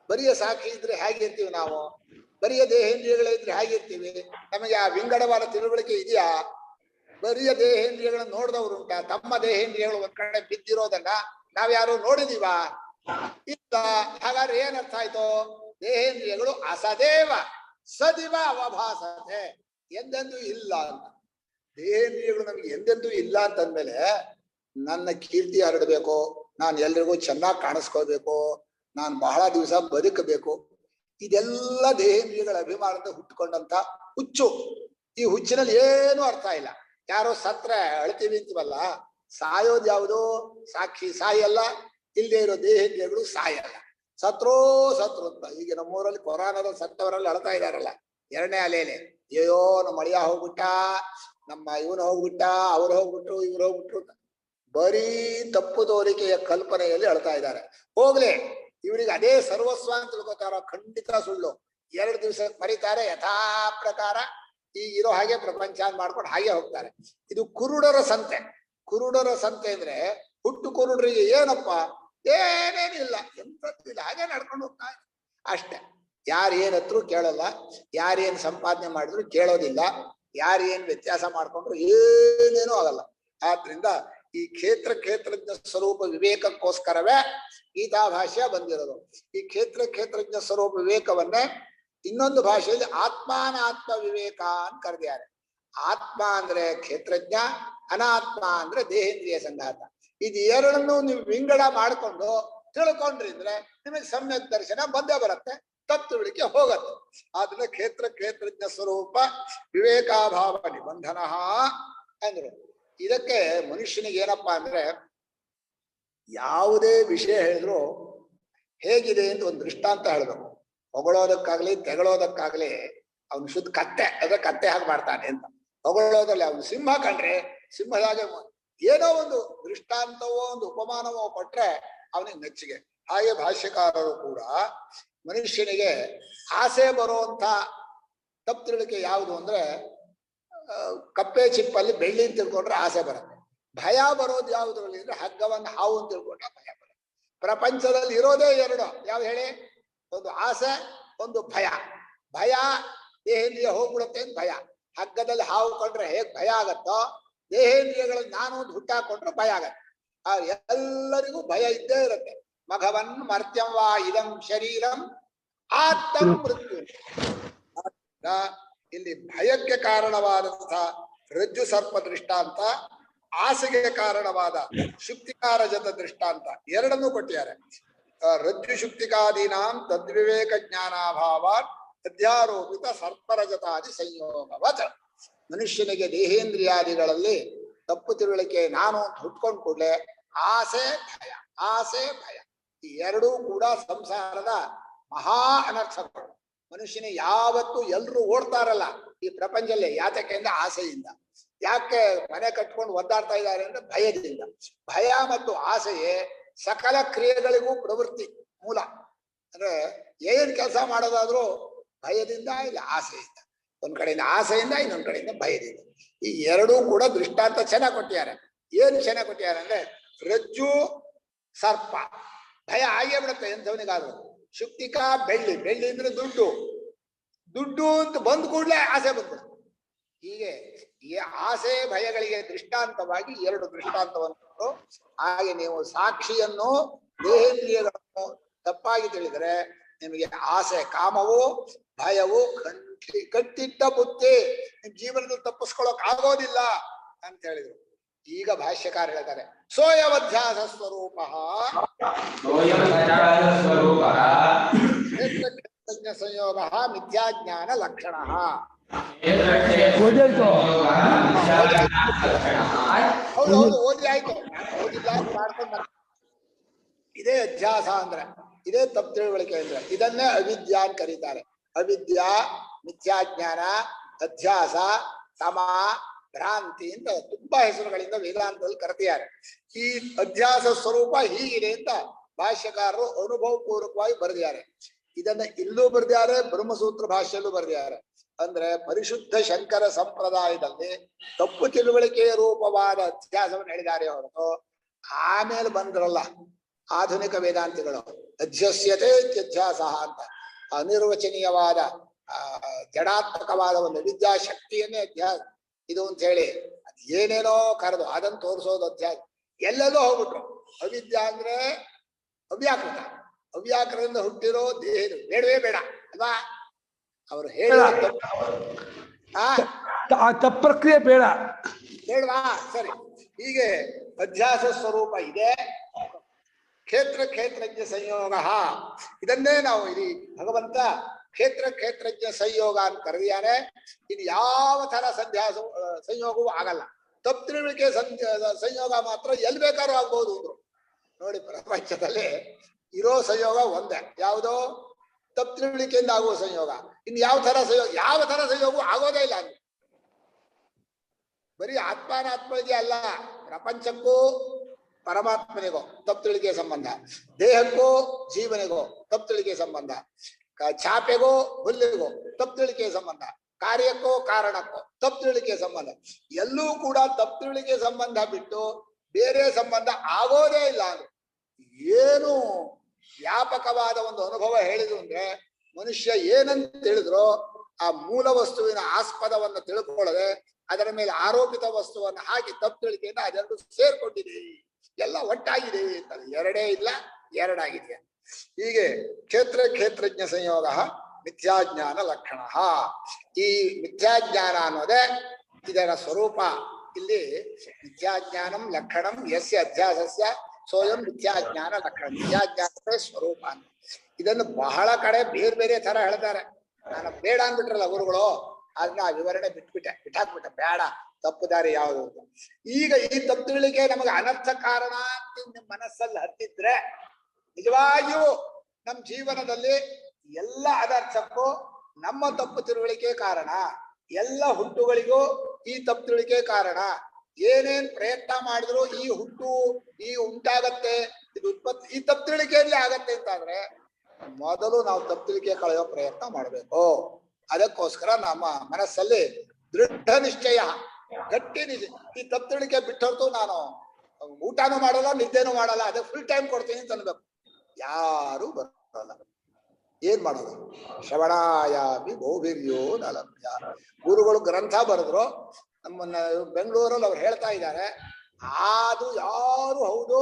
ಬರಿಯ ಸಾಕ್ಷಿ ಇದ್ರೆ ಹೇಗಿರ್ತೀವಿ ನಾವು, ಬರಿಯ ದೇಹೇಂದ್ರಿಯಗಳಿದ್ರೆ ಹೇಗಿರ್ತೀವಿ? ನಮಗೆ ಆ ವಿಂಗಡವಾದ ತಿಳುವಳಿಕೆ ಇದೆಯಾ? ಬರಿಯ ದೇಹೇಂದ್ರಿಯಗಳನ್ನ ನೋಡಿದವರುಂಟ? ತಮ್ಮ ದೇಹೇಂದ್ರಿಯಗಳು ಒಂದ್ ಕಡೆ ಬಿದ್ದಿರೋದನ್ನ ನಾವ್ಯಾರು ನೋಡಿದೀವ? ಇಲ್ಲ. ಹಾಗಾದ್ರೆ ಏನರ್ಥ ಆಯ್ತು? ದೇಹೇಂದ್ರಿಯಗಳು ಅಸದೇವ ಸದಿವ ಅವಭಾಸತೆ, ಎಂದೆಂದೂ ಇಲ್ಲ ಅಂತ. ದೇಹೇಂದ್ರಿಯಗಳು ನಮ್ಗೆ ಎಂದೆಂದೂ ಇಲ್ಲ ಅಂತಂದ್ಮೇಲೆ ನನ್ನ ಕೀರ್ತಿ ಹರಡಬೇಕು, ನಾನು ಎಲ್ರಿಗೂ ಚೆನ್ನಾಗಿ ಕಾಣಿಸ್ಕೋಬೇಕು, ನಾನು ಬಹಳ ದಿವಸ ಬದುಕಬೇಕು, ಇದೆಲ್ಲ ದೇಹೇಂದ್ರಿಯಗಳ ಅಭಿಮಾನದಿಂದ ಹುಟ್ಟುಕೊಂಡಂತ ಹುಚ್ಚು. ಈ ಹುಚ್ಚಿನಲ್ಲಿ ಏನು ಅರ್ಥ ಇಲ್ಲ. ಯಾರೋ ಸತ್ರ ಅಳ್ತೀವಿ ಅಂತೀವಲ್ಲ, ಸಾಯೋದು ಯಾವುದು? ಸಾಕ್ಷಿ ಸಾಯಲ್ಲ, ಇಲ್ಲದೆ ಇರೋ ದೇಹೇಂದ್ರಿಯಗಳು ಸಾಯಲ್ಲ. ಸತ್ರೋ ಅಂತ. ಈಗ ನಮ್ಮೂರಲ್ಲಿ ಕೊರೋನಾದ ಸತ್ತವರಲ್ಲಿ ಅಳ್ತಾ ಇದಾರಲ್ಲ, 2ನೇ ಅಲೆಯಲ್ಲಿ. ಅಯ್ಯೋ ನಮ್ಮ ಅಳಿಯ ಹೋಗ್ಬಿಟ್ಟ, ನಮ್ಮ ಇವನು ಹೋಗ್ಬಿಟ್ಟ, ಅವ್ರು ಹೋಗ್ಬಿಟ್ರು, ಇವ್ರು ಹೋಗ್ಬಿಟ್ರು. ಬರೀ ತಪ್ಪು ತೋರಿಕೆಯ ಕಲ್ಪನೆಯಲ್ಲಿ ಅಳ್ತಾ ಇದ್ದಾರೆ. ಹೋಗ್ಲಿ, ಇವರಿಗೆ ಅದೇ ಸರ್ವಸ್ವ ಅಂತ ತಿಳ್ಕೊತಾರ, ಖಂಡಿತ ಸುಳ್ಳು. 2 ದಿವಸ ಮರಿತಾರೆ, ಯಥಾ ಪ್ರಕಾರ ಈಗ ಇರೋ ಹಾಗೆ ಪ್ರಪಂಚ ಮಾಡ್ಕೊಂಡು ಹಾಗೆ ಹೋಗ್ತಾರೆ. ಇದು ಕುರುಡರ ಸಂತೆ. ಕುರುಡರ ಸಂತೆ ಅಂದ್ರೆ ಹುಟ್ಟು ಕುರುಡರಿಗೆ ಏನಪ್ಪ ಏನೇನಿಲ್ಲ, ಎಂಥದ್ದು ಇಲ್ಲ, ಹಾಗೆ ನಡ್ಕೊಂಡು ಹೋಗ್ತಾ ಇದೆ ಅಷ್ಟೆ. ಯಾರೇನತ್ರು ಕೇಳಲ್ಲ, ಯಾರೇನ್ ಸಂಪಾದನೆ ಮಾಡಿದ್ರು ಕೇಳೋದಿಲ್ಲ, ಯಾರೇನ್ ವ್ಯತ್ಯಾಸ ಮಾಡ್ಕೊಂಡ್ರು ಏನೇನೂ ಆಗಲ್ಲ. ಆದ್ರಿಂದ ಈ ಕ್ಷೇತ್ರಜ್ಞ ಸ್ವರೂಪ ವಿವೇಕಕ್ಕೋಸ್ಕರವೇ ಗೀತಾ ಭಾಷ್ಯ ಬಂದಿರೋದು. ಈ ಕ್ಷೇತ್ರಜ್ಞ ಸ್ವರೂಪ ವಿವೇಕವನ್ನೇ ಇನ್ನೊಂದು ಭಾಷೆಯಲ್ಲಿ ಆತ್ಮಾನಾತ್ಮ ವಿವೇಕ ಅಂತ ಕರೆದಿದ್ದಾರೆ. ಆತ್ಮ ಅಂದ್ರೆ ಕ್ಷೇತ್ರಜ್ಞ, ಅನಾತ್ಮ ಅಂದ್ರೆ ದೇಹೇಂದ್ರಿಯ ಸಂಘಾತ. ಇದು ಎರಡನ್ನೂ ನೀವು ವಿಂಗಡ ಮಾಡಿಕೊಂಡು ತಿಳ್ಕೊಂಡ್ರಿ ಅಂದ್ರೆ ನಿಮಗೆ ಸಮ್ಯಕ್ ದರ್ಶನ ಬಂದೇ ಬರುತ್ತೆ, ತತ್ವಳಿಕೆ ಹೋಗತ್ತೆ. ಆದ್ರೆ ಕ್ಷೇತ್ರಜ್ಞ ಸ್ವರೂಪ ವಿವೇಕಾಭಾವ ನಿಬಂಧನ ಅಂದ್ರು. ಇದಕ್ಕೆ ಮನುಷ್ಯನಿಗೆ ಏನಪ್ಪಾ ಅಂದ್ರೆ ಯಾವುದೇ ವಿಷಯ ಹೇಳಿದ್ರು ಹೇಗಿದೆ ಅಂತ ಒಂದು ದೃಷ್ಟಾಂತ ಹೇಳ್ಬೇಕು. ಹೊಗಳೋದಕ್ಕಾಗ್ಲಿ ತೆಗಳೋದಕ್ಕಾಗ್ಲಿ ಅವನು ಶುದ್ಧ ಕತ್ತೆ, ಅದ್ರ ಕತ್ತೆ ಹಾಗೆ ಮಾಡ್ತಾನೆ ಅಂತ. ಹೊಗಳೋದಲ್ಲಿ ಅವನು ಸಿಂಹ ಕಂಡ್ರೆ ಸಿಂಹದಾಗೆ ಏನೋ ಒಂದು ದೃಷ್ಟಾಂತವೋ ಒಂದು ಉಪಮಾನವೋ ಕೊಟ್ರೆ ಅವನಿಗೆ ಮೆಚ್ಚುಗೆ. ಹಾಗೆ ಭಾಷ್ಯಕಾರರು ಕೂಡ ಮನುಷ್ಯನಿಗೆ ಆಸೆ ಬರುವಂತ ತಪ್ಪು ತಿಳುವಳಿಕೆ ಯಾವುದು ಅಂದ್ರೆ ಕಪ್ಪೆ ಚಿಪ್ಪಲ್ಲಿ ಬೆಳ್ಳಿ ಅಂತ ತಿಳ್ಕೊಂಡ್ರೆ ಆಸೆ ಬರುತ್ತೆ. ಭಯ ಬರೋದು ಯಾವುದ್ರಲ್ಲಿ ಅಂದ್ರೆ ಹಗ್ಗವನ್ನು ಹಾವು ಅಂತ ತಿಳ್ಕೊಂಡ್ರೆ ಭಯ ಬರುತ್ತೆ. ಪ್ರಪಂಚದಲ್ಲಿ ಇರೋದೇ 2, ಯಾವ ಹೇಳಿ? ಒಂದು ಆಸೆ, ಒಂದು ಭಯ. ಭಯ ದೇಹೇಂದ್ರಿಯ ಹೋಗ್ಬಿಡುತ್ತೆ ಅಂತ ಭಯ. ಹಗ್ಗದಲ್ಲಿ ಹಾವು ಕಂಡ್ರೆ ಹೇಗ್ ಭಯ ಆಗತ್ತೋ, ದೇಹೇಂದ್ರಿಯಗಳಲ್ಲಿ ನಾನು ಒಂದು ಹುಟ್ಟಾಕೊಂಡ್ರೆ ಭಯ ಆಗತ್ತೆ. ಎಲ್ಲರಿಗೂ ಭಯ ಇದ್ದೇ ಇರುತ್ತೆ. ಮಘವನ್ ಮರ್ತ್ಯಂ ವಾ ಇದಂ ಶರೀರಂ ಆತ್ತಂ ಮೃತ್ಯು. ಇಲ್ಲಿ ಭಯಕ್ಕೆ ಕಾರಣವಾದಂತಹ ರಜ್ಜು ಸರ್ಪ ದೃಷ್ಟಾಂತ, ಆಸೆಗೆ ಕಾರಣವಾದ ಶುಕ್ತಿಕಾರ ಜತ ದೃಷ್ಟಾಂತ ಎರಡನ್ನೂ ಕೊಟ್ಟಿದ್ದಾರೆ. ರಜ್ಜು ಶುಕ್ತಿಕಾದೀನಾಂ ತದ್ವಿವೇಕ ಜ್ಞಾನಾಭಾವಾತ್ ಅಧ್ಯಾರೋಪಿತ ಸರ್ಪರಜತಾದಿ ಸಂಯೋಗವತ್. ಮನುಷ್ಯನಿಗೆ ದೇಹೇಂದ್ರಿಯಾದಿಗಳಲ್ಲಿ ತಪ್ಪು ತಿಳುವಳಿಕೆ ನಾನು ಹುಟ್ಕೊಂಡ್ ಕೂಡಲೇ ಆಸೆ ಭಯ ಈ ಎರಡೂ ಕೂಡ ಸಂಸಾರದ ಮಹಾ ಅನರ್ಥಗಳು. ಮನುಷ್ಯನಿಗೆ ಯಾವತ್ತು ಎಲ್ರು ಓಡ್ತಾರಲ್ಲ ಈ ಪ್ರಪಂಚದಲ್ಲಿ, ಯಾತಕ್ಕೆ ಅಂದ್ರೆ ಆಸೆಯಿಂದ. ಯಾಕೆ ಮನೆ ಕಟ್ಕೊಂಡು ಒದ್ದಾಡ್ತಾ ಇದ್ದಾರೆ ಅಂದ್ರೆ ಭಯದಿಂದ. ಭಯ ಮತ್ತು ಆಸೆಯೇ ಸಕಲ ಕ್ರಿಯೆಗಳಿಗೂ ಪ್ರವೃತ್ತಿ ಮೂಲ. ಅಂದ್ರೆ ಏನ್ ಕೆಲಸ ಮಾಡೋದಾದ್ರೂ ಭಯದಿಂದ ಇಲ್ಲ ಆಸೆಯಿಂದ. ಒಂದ್ ಕಡೆಯಿಂದ ಆಸೆಯಿಂದ, ಇನ್ನೊಂದ್ ಕಡೆಯಿಂದ ಭಯದಿಂದ. ಈ ಎರಡೂ ಕೂಡ ದೃಷ್ಟಾಂತ ಚೆನ್ನಾಗಿ ಕೊಟ್ಟಿದ್ದಾರೆ. ಏನ್ ಚೆನ್ನಾಗಿ ಕೊಟ್ಟಿದ್ದಾರೆ ಅಂದ್ರೆ ರಜ್ಜು ಸರ್ಪ ಭಯ ಆಗೇ ಬಿಡುತ್ತೆ ಎಂಥವನಿಗಾದ್ರು. ಶುಕ್ತಿಕಾ ಬೆಳ್ಳಿ ಅಂದ್ರೆ ದುಡ್ಡು ಅಂತ ಬಂದ್ ಕೂಡಲೇ ಆಸೆ ಬಂದ್ಬಿಡುತ್ತೆ. ಹೀಗೆ ಈ ಆಸೆ ಭಯಗಳಿಗೆ ದೃಷ್ಟಾಂತವಾಗಿ 2 ದೃಷ್ಟಾಂತವನ್ನು. ಹಾಗೆ ನೀವು ಸಾಕ್ಷಿಯನ್ನು ದೇಹೇಂದ್ರಿಯಗಳನ್ನು ತಪ್ಪಾಗಿ ತಿಳಿದರೆ ನಿಮಗೆ ಆಸೆ ಕಾಮವು ಭಯವು ಖಂಡಿತ ಕಟ್ಟಿಟ್ಟ ಬುತ್ತಿ, ನಿಮ್ ಜೀವನದಲ್ಲಿ ತಪ್ಪಿಸ್ಕೊಳಕ್ ಆಗೋದಿಲ್ಲ ಅಂತ ಹೇಳಿದ್ರು. ಈಗ ಭಾಷ್ಯಕಾರ ಹೇಳ್ತಾರೆ ಸೋಯವಧ್ಯಾಸ ಸ್ವರೂಪ ಸಂಯೋಗ ಮಿಥ್ಯಾಜ್ಞಾನ ಲಕ್ಷಣ. ಹೌದು ಓದಿ ಆಯ್ತು, ಓದಿಲ್ಲ ಮಾಡ್ಕೊಂಡು ಇದೇ ಅಧ್ಯಾಸ ಅಂದ್ರೆ, ಇದೇ ತಪ್ಪು ತಿಳುವಳಿಕೆ ಅಂದ್ರೆ. ಇದನ್ನೇ ಅವಿದ್ಯಾ ಅಂತ ಕರೀತಾರೆ. ಅವಿದ್ಯಾ, ಮಿಥ್ಯಾಜ್ಞಾನ, ಅಧ್ಯಾಸ, ತಮ, ಭ್ರಾಂತಿ ಅಂತ ತುಂಬಾ ಹೆಸರುಗಳಿಂದ ವೇದಾಂತದಲ್ಲಿ ಕರೆದಿದ್ದಾರೆ. ಈ ಅಧ್ಯಾಸ ಸ್ವರೂಪ ಹೀಗಿದೆ ಅಂತ ಭಾಷ್ಯಕಾರರು ಅನುಭವ ಪೂರ್ವಕವಾಗಿ ಬರೆದಿದ್ದಾರೆ. ಇದನ್ನ ಇಲ್ಲೂ ಬರೆದಿದ್ದಾರೆ, ಬ್ರಹ್ಮಸೂತ್ರ ಭಾಷೆಯಲ್ಲೂ ಬರೆದಿದ್ದಾರೆ. ಅಂದ್ರೆ ಪರಿಶುದ್ಧ ಶಂಕರ ಸಂಪ್ರದಾಯದಲ್ಲಿ ತಪ್ಪು ತಿಳುವಳಿಕೆಯ ರೂಪವಾದ ಅಧ್ಯಾಸವನ್ನು ಹೇಳಿದ್ದಾರೆ ಹೊರತು ಆಮೇಲೆ ಬಂದ್ರಲ್ಲ ಆಧುನಿಕ ವೇದಾಂತಿಗಳು ಅಧ್ಯಸ್ಯತೆ ಇತ್ಯಧ್ಯಾಸ ಅಂತ ಅನಿರ್ವಚನೀಯವಾದ ಜಡಾತ್ಮಕವಾದ ಒಂದು ವಿದ್ಯಾಶಕ್ತಿಯನ್ನೇ ಅಧ್ಯಾಸ ಇದು ಅಂತ ಹೇಳಿ ಅದ್ ಏನೇನೋ ಕರೆದು ಅದನ್ನು ತೋರಿಸೋದು ಅಧ್ಯಾಸ. ಎಲ್ಲೆಲ್ಲೋ ಹೋಗ್ಬಿಟ್ರು. ಅವಿದ್ಯಾ ಅಂದ್ರೆ ಅವ್ಯಾಕೃತ, ಅವ್ಯಾಕೃತದಿಂದ ಹುಟ್ಟಿರೋ ದೇಹ ಬೇಡವೇ ಬೇಡ ಅಲ್ವಾ? ಅವರು ಹೇಳಿ ಆ ತಪ್ರಕ್ರಿಯೆ ಬೇಡ ಬೇಡವಾ? ಸರಿ, ಹೀಗೆ ಅಧ್ಯಾಸ ಸ್ವರೂಪ ಇದೆ. ಕ್ಷೇತ್ರಜ್ಞ ಸಂಯೋಗ, ಇದನ್ನೇ ನಾವು ಇಲ್ಲಿ ಭಗವಂತ ಕ್ಷೇತ್ರಜ್ಞ ಸಂಯೋಗ ಅಂತ ಕರೆದಿಯಾನೆ. ಇದು ಯಾವ ತರ ಸಂಯೋಗವೂ ಆಗಲ್ಲ. ತಪ್ಪು ತಿಳುವಳಿಕೆ ಸಂಯೋಗ ಮಾತ್ರ ಎಲ್ಲಿ ಬೇಕಾದ್ರೂ ಆಗ್ಬಹುದು ಅಂದ್ರು. ನೋಡಿ, ಪ್ರಪಂಚದಲ್ಲಿ ಇರೋ ಸಂಯೋಗ ಒಂದೇ, ಯಾವುದೋ ತಪ್ಪು ತಿಳುವಳಿಕೆಯಿಂದ ಆಗುವ ಸಂಯೋಗ. ಇನ್ನು ಯಾವ ತರ ಸಂಯೋಗವೂ ಆಗೋದೇ ಇಲ್ಲ ಅಂದ್ರೆ. ಬರೀ ಆತ್ಮಾನಾತ್ಮನಿಗೆ ಅಲ್ಲ, ಪ್ರಪಂಚಕ್ಕೂ ಪರಮಾತ್ಮನಿಗೋ ತಪ್ಪು ತಿಳಿಕೆ ಸಂಬಂಧ, ದೇಹಕ್ಕೂ ಜೀವನಿಗೋ ತಪ್ಪು ತಿಳಿಕೆ ಸಂಬಂಧ, ಚಾಪೆಗೋ ಹುಲ್ಲಿಗೋ ತಪ್ಪು ತಿಳಿಕೆ ಸಂಬಂಧ, ಕಾರ್ಯಕ್ಕೋ ಕಾರಣಕ್ಕೋ ತಪ್ಪು ತಿಳಿಕೆ ಸಂಬಂಧ. ಎಲ್ಲೂ ಕೂಡ ತಪ್ಪು ತಿಳಿಕೆ ಸಂಬಂಧ ಬಿಟ್ಟು ಬೇರೆ ಸಂಬಂಧ ಆಗೋದೇ ಇಲ್ಲ. ಅಂದ್ರೆ ಏನು ವ್ಯಾಪಕವಾದ ಒಂದು ಅನುಭವ ಹೇಳಿದ್ರು ಅಂದ್ರೆ, ಮನುಷ್ಯ ಏನಂತ ತಿಳಿದ್ರು ಆ ಮೂಲ ವಸ್ತುವಿನ ಆಸ್ಪದವನ್ನು ತಿಳ್ಕೊಳ್ಳದೆ ಅದರ ಮೇಲೆ ಆರೋಪಿತ ವಸ್ತುವನ್ನು ಹಾಕಿ ತಪ್ಪು ತಿಳಿಕೆಯಿಂದ ಅದೆರಡು ಸೇರ್ಕೊಂಡಿದೆ, ಎಲ್ಲ ಒಟ್ಟಾಗಿದೆ ಅಂತ. ಎರಡೇ ಇಲ್ಲ, ಎರಡಾಗಿದೆ. ಹೀಗೆ ಕ್ಷೇತ್ರಜ್ಞ ಸಂಯೋಗ ಮಿಥ್ಯಾಜ್ಞಾನ ಲಕ್ಷಣ. ಈ ಮಿಥ್ಯಾಜ್ಞಾನ ಅನ್ನೋದೇ ಇದರ ಸ್ವರೂಪ. ಇಲ್ಲಿ ಮಿಥ್ಯಾಜ್ಞಾನಂ ಲಕ್ಷಣಂ ಯಸ್ಯ ಅಧ್ಯಾಸಸ್ಯ ಸ್ವಯಂ ಮಿಥ್ಯಾಜ್ಞಾನ ಲಕ್ಷಣ. ಮಿಥ್ಯಾಜ್ಞಾನವೇ ಸ್ವರೂಪ ಅಂತ. ಇದನ್ನು ಬಹಳ ಕಡೆ ಬೇರೆ ಬೇರೆ ತರ ಹೇಳ್ತಾರೆ. ನಾನು ಬೇಡ ಅಂದ್ಬಿಟ್ರಲ್ಲ ಗುರುಗಳು, ಅದನ್ನ ವಿವರಣೆ ಬಿಟ್ಟಾಕ್ಬಿಟ್ಟೆ, ಬೇಡ, ತಪ್ಪು ದಾರಿ ಯಾವುದು ಅಂತ. ಈಗ ಈ ತಪ್ಪು ತಿಳುವಳಿಕೆ ನಮಗೆ ಅನರ್ಥ ಕಾರಣ ಅಂತ ನಿಮ್ಮ ಮನಸ್ಸಲ್ಲಿ ಹತ್ತಿದ್ರೆ, ನಿಜವಾಗಿಯೂ ನಮ್ಮ ಜೀವನದಲ್ಲಿ ಎಲ್ಲ ಅನರ್ಥಕ್ಕೂ ನಮ್ಮ ತಪ್ಪು ತಿಳುವಳಿಕೆ ಕಾರಣ. ಎಲ್ಲ ಹುಟ್ಟುಗಳಿಗೂ ಈ ತಪ್ಪು ತಿಳುವಳಿಕೆ ಕಾರಣ. ಏನೇನ್ ಪ್ರಯತ್ನ ಮಾಡಿದ್ರು ಈ ಹುಟ್ಟು ಈ ಉಂಟಾಗತ್ತೆ, ಇದು ಉತ್ಪತ್ತಿ ಈ ತಪ್ಪು ತಿಳುವಳಿಕೆಯಲ್ಲಿ ಆಗತ್ತೆ ಅಂತಾದ್ರೆ ಮೊದಲು ನಾವು ತಪ್ಪು ತಿಳುವಳಿಕೆ ಕಳೆಯೋ ಪ್ರಯತ್ನ ಮಾಡಬೇಕು. ಅದಕ್ಕೋಸ್ಕರ ನಮ್ಮ ಮನಸ್ಸಲ್ಲಿ ದೃಢ ನಿಶ್ಚಯ, ಗಟ್ಟಿ ನಿಜ. ಈ ತಪ್ಪು ತಿಳುವಳಿಕೆ ಬಿಟ್ಟೊರ್ತು ನಾನು ಊಟನೂ ಮಾಡಲ್ಲ, ನಿದ್ದೆನೂ ಮಾಡಲ್ಲ, ಅದಕ್ಕೆ ಫುಲ್ ಟೈಮ್ ಕೊಡ್ತೀನಿ ಅಂತ ಅನ್ಬೇಕು. ಯಾರು ಬರಲ್ಲ. ಏನ್ ಮಾಡೋದು? ಶ್ರವಣಾಯಾಮಿ ಗೋಭಿರ್ಯೋ ನಲಭ್ಯ. ಗುರುಗಳು ಗ್ರಂಥ ಬರೆದ್ರು, ನಮ್ಮನ್ನ ಬೆಂಗಳೂರಲ್ಲಿ ಅವ್ರು ಹೇಳ್ತಾ ಇದ್ದಾರೆ, ಅದು ಯಾರು ಹೌದು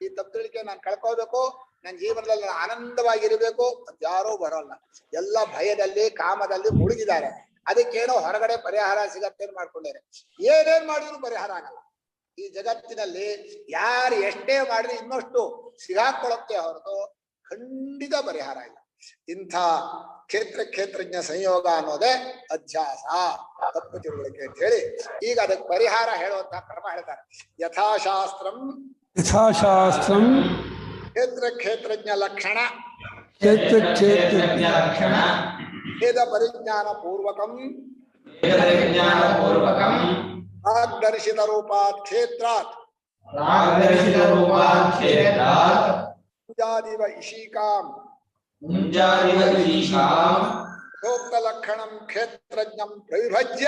ಈ ತಪ್ಪು ತಿಳುವಳಿಕೆ ನಾನು ಕಳ್ಕೋಬೇಕು, ನನ್ನ ಜೀವನದಲ್ಲಿ ನಾನು ಆನಂದವಾಗಿರ್ಬೇಕು ಅಂತ ಯಾರೂ ಬರೋಲ್ಲ. ಎಲ್ಲ ಭಯದಲ್ಲಿ ಕಾಮದಲ್ಲಿ ಮುಳುಗಿದ್ದಾರೆ. ಅದಕ್ಕೇನೋ ಹೊರಗಡೆ ಪರಿಹಾರ ಸಿಗತ್ತೆ ಮಾಡ್ಕೊಂಡಿದ್ದಾರೆ. ಏನೇನ್ ಮಾಡಿದ್ರು ಪರಿಹಾರ ಆಗಲ್ಲ. ಈ ಜಗತ್ತಿನಲ್ಲಿ ಯಾರು ಎಷ್ಟೇ ಮಾಡಿದ್ರೆ ಇನ್ನಷ್ಟು ಸಿಗಾಕೊಳ್ಳುತ್ತೆ ಹೊರತು ಖಂಡಿತ ಪರಿಹಾರ ಇಲ್ಲ. ಇಂಥ ಕ್ಷೇತ್ರಜ್ಞ ಸಂಯೋಗ ಅನ್ನೋದೇ ಅಧ್ಯಾಸ, ತಪ್ಪು ತಿಳುವಳಿಕೆ ಅಂತ ಹೇಳಿ ಈಗ ಅದಕ್ಕೆ ಪರಿಹಾರ ಹೇಳುವಂತಹ ಕ್ರಮ ಹೇಳ್ತಾರೆ. ಯಥಾಶಾಸ್ತ್ರಂ ಕ್ಷೇತ್ರಜ್ಞ ಲಕ್ಷಣ ವೇದ ಪರಿಜ್ಞಾನ ಪೂರ್ವಕಂ ಪ್ರಾಗ್ದರ್ಶಿತ ರೂಪಾತ್ ಕ್ಷೇತ್ರಾತ್ ಮುಂಜಾದಿವ ಇಶೀಕಾಂ ಯಥೋಕ್ತ ಲಕ್ಷಣಂ ಕ್ಷೇತ್ರಜ್ಞಂ ಪ್ರವಿಭಜ್ಯ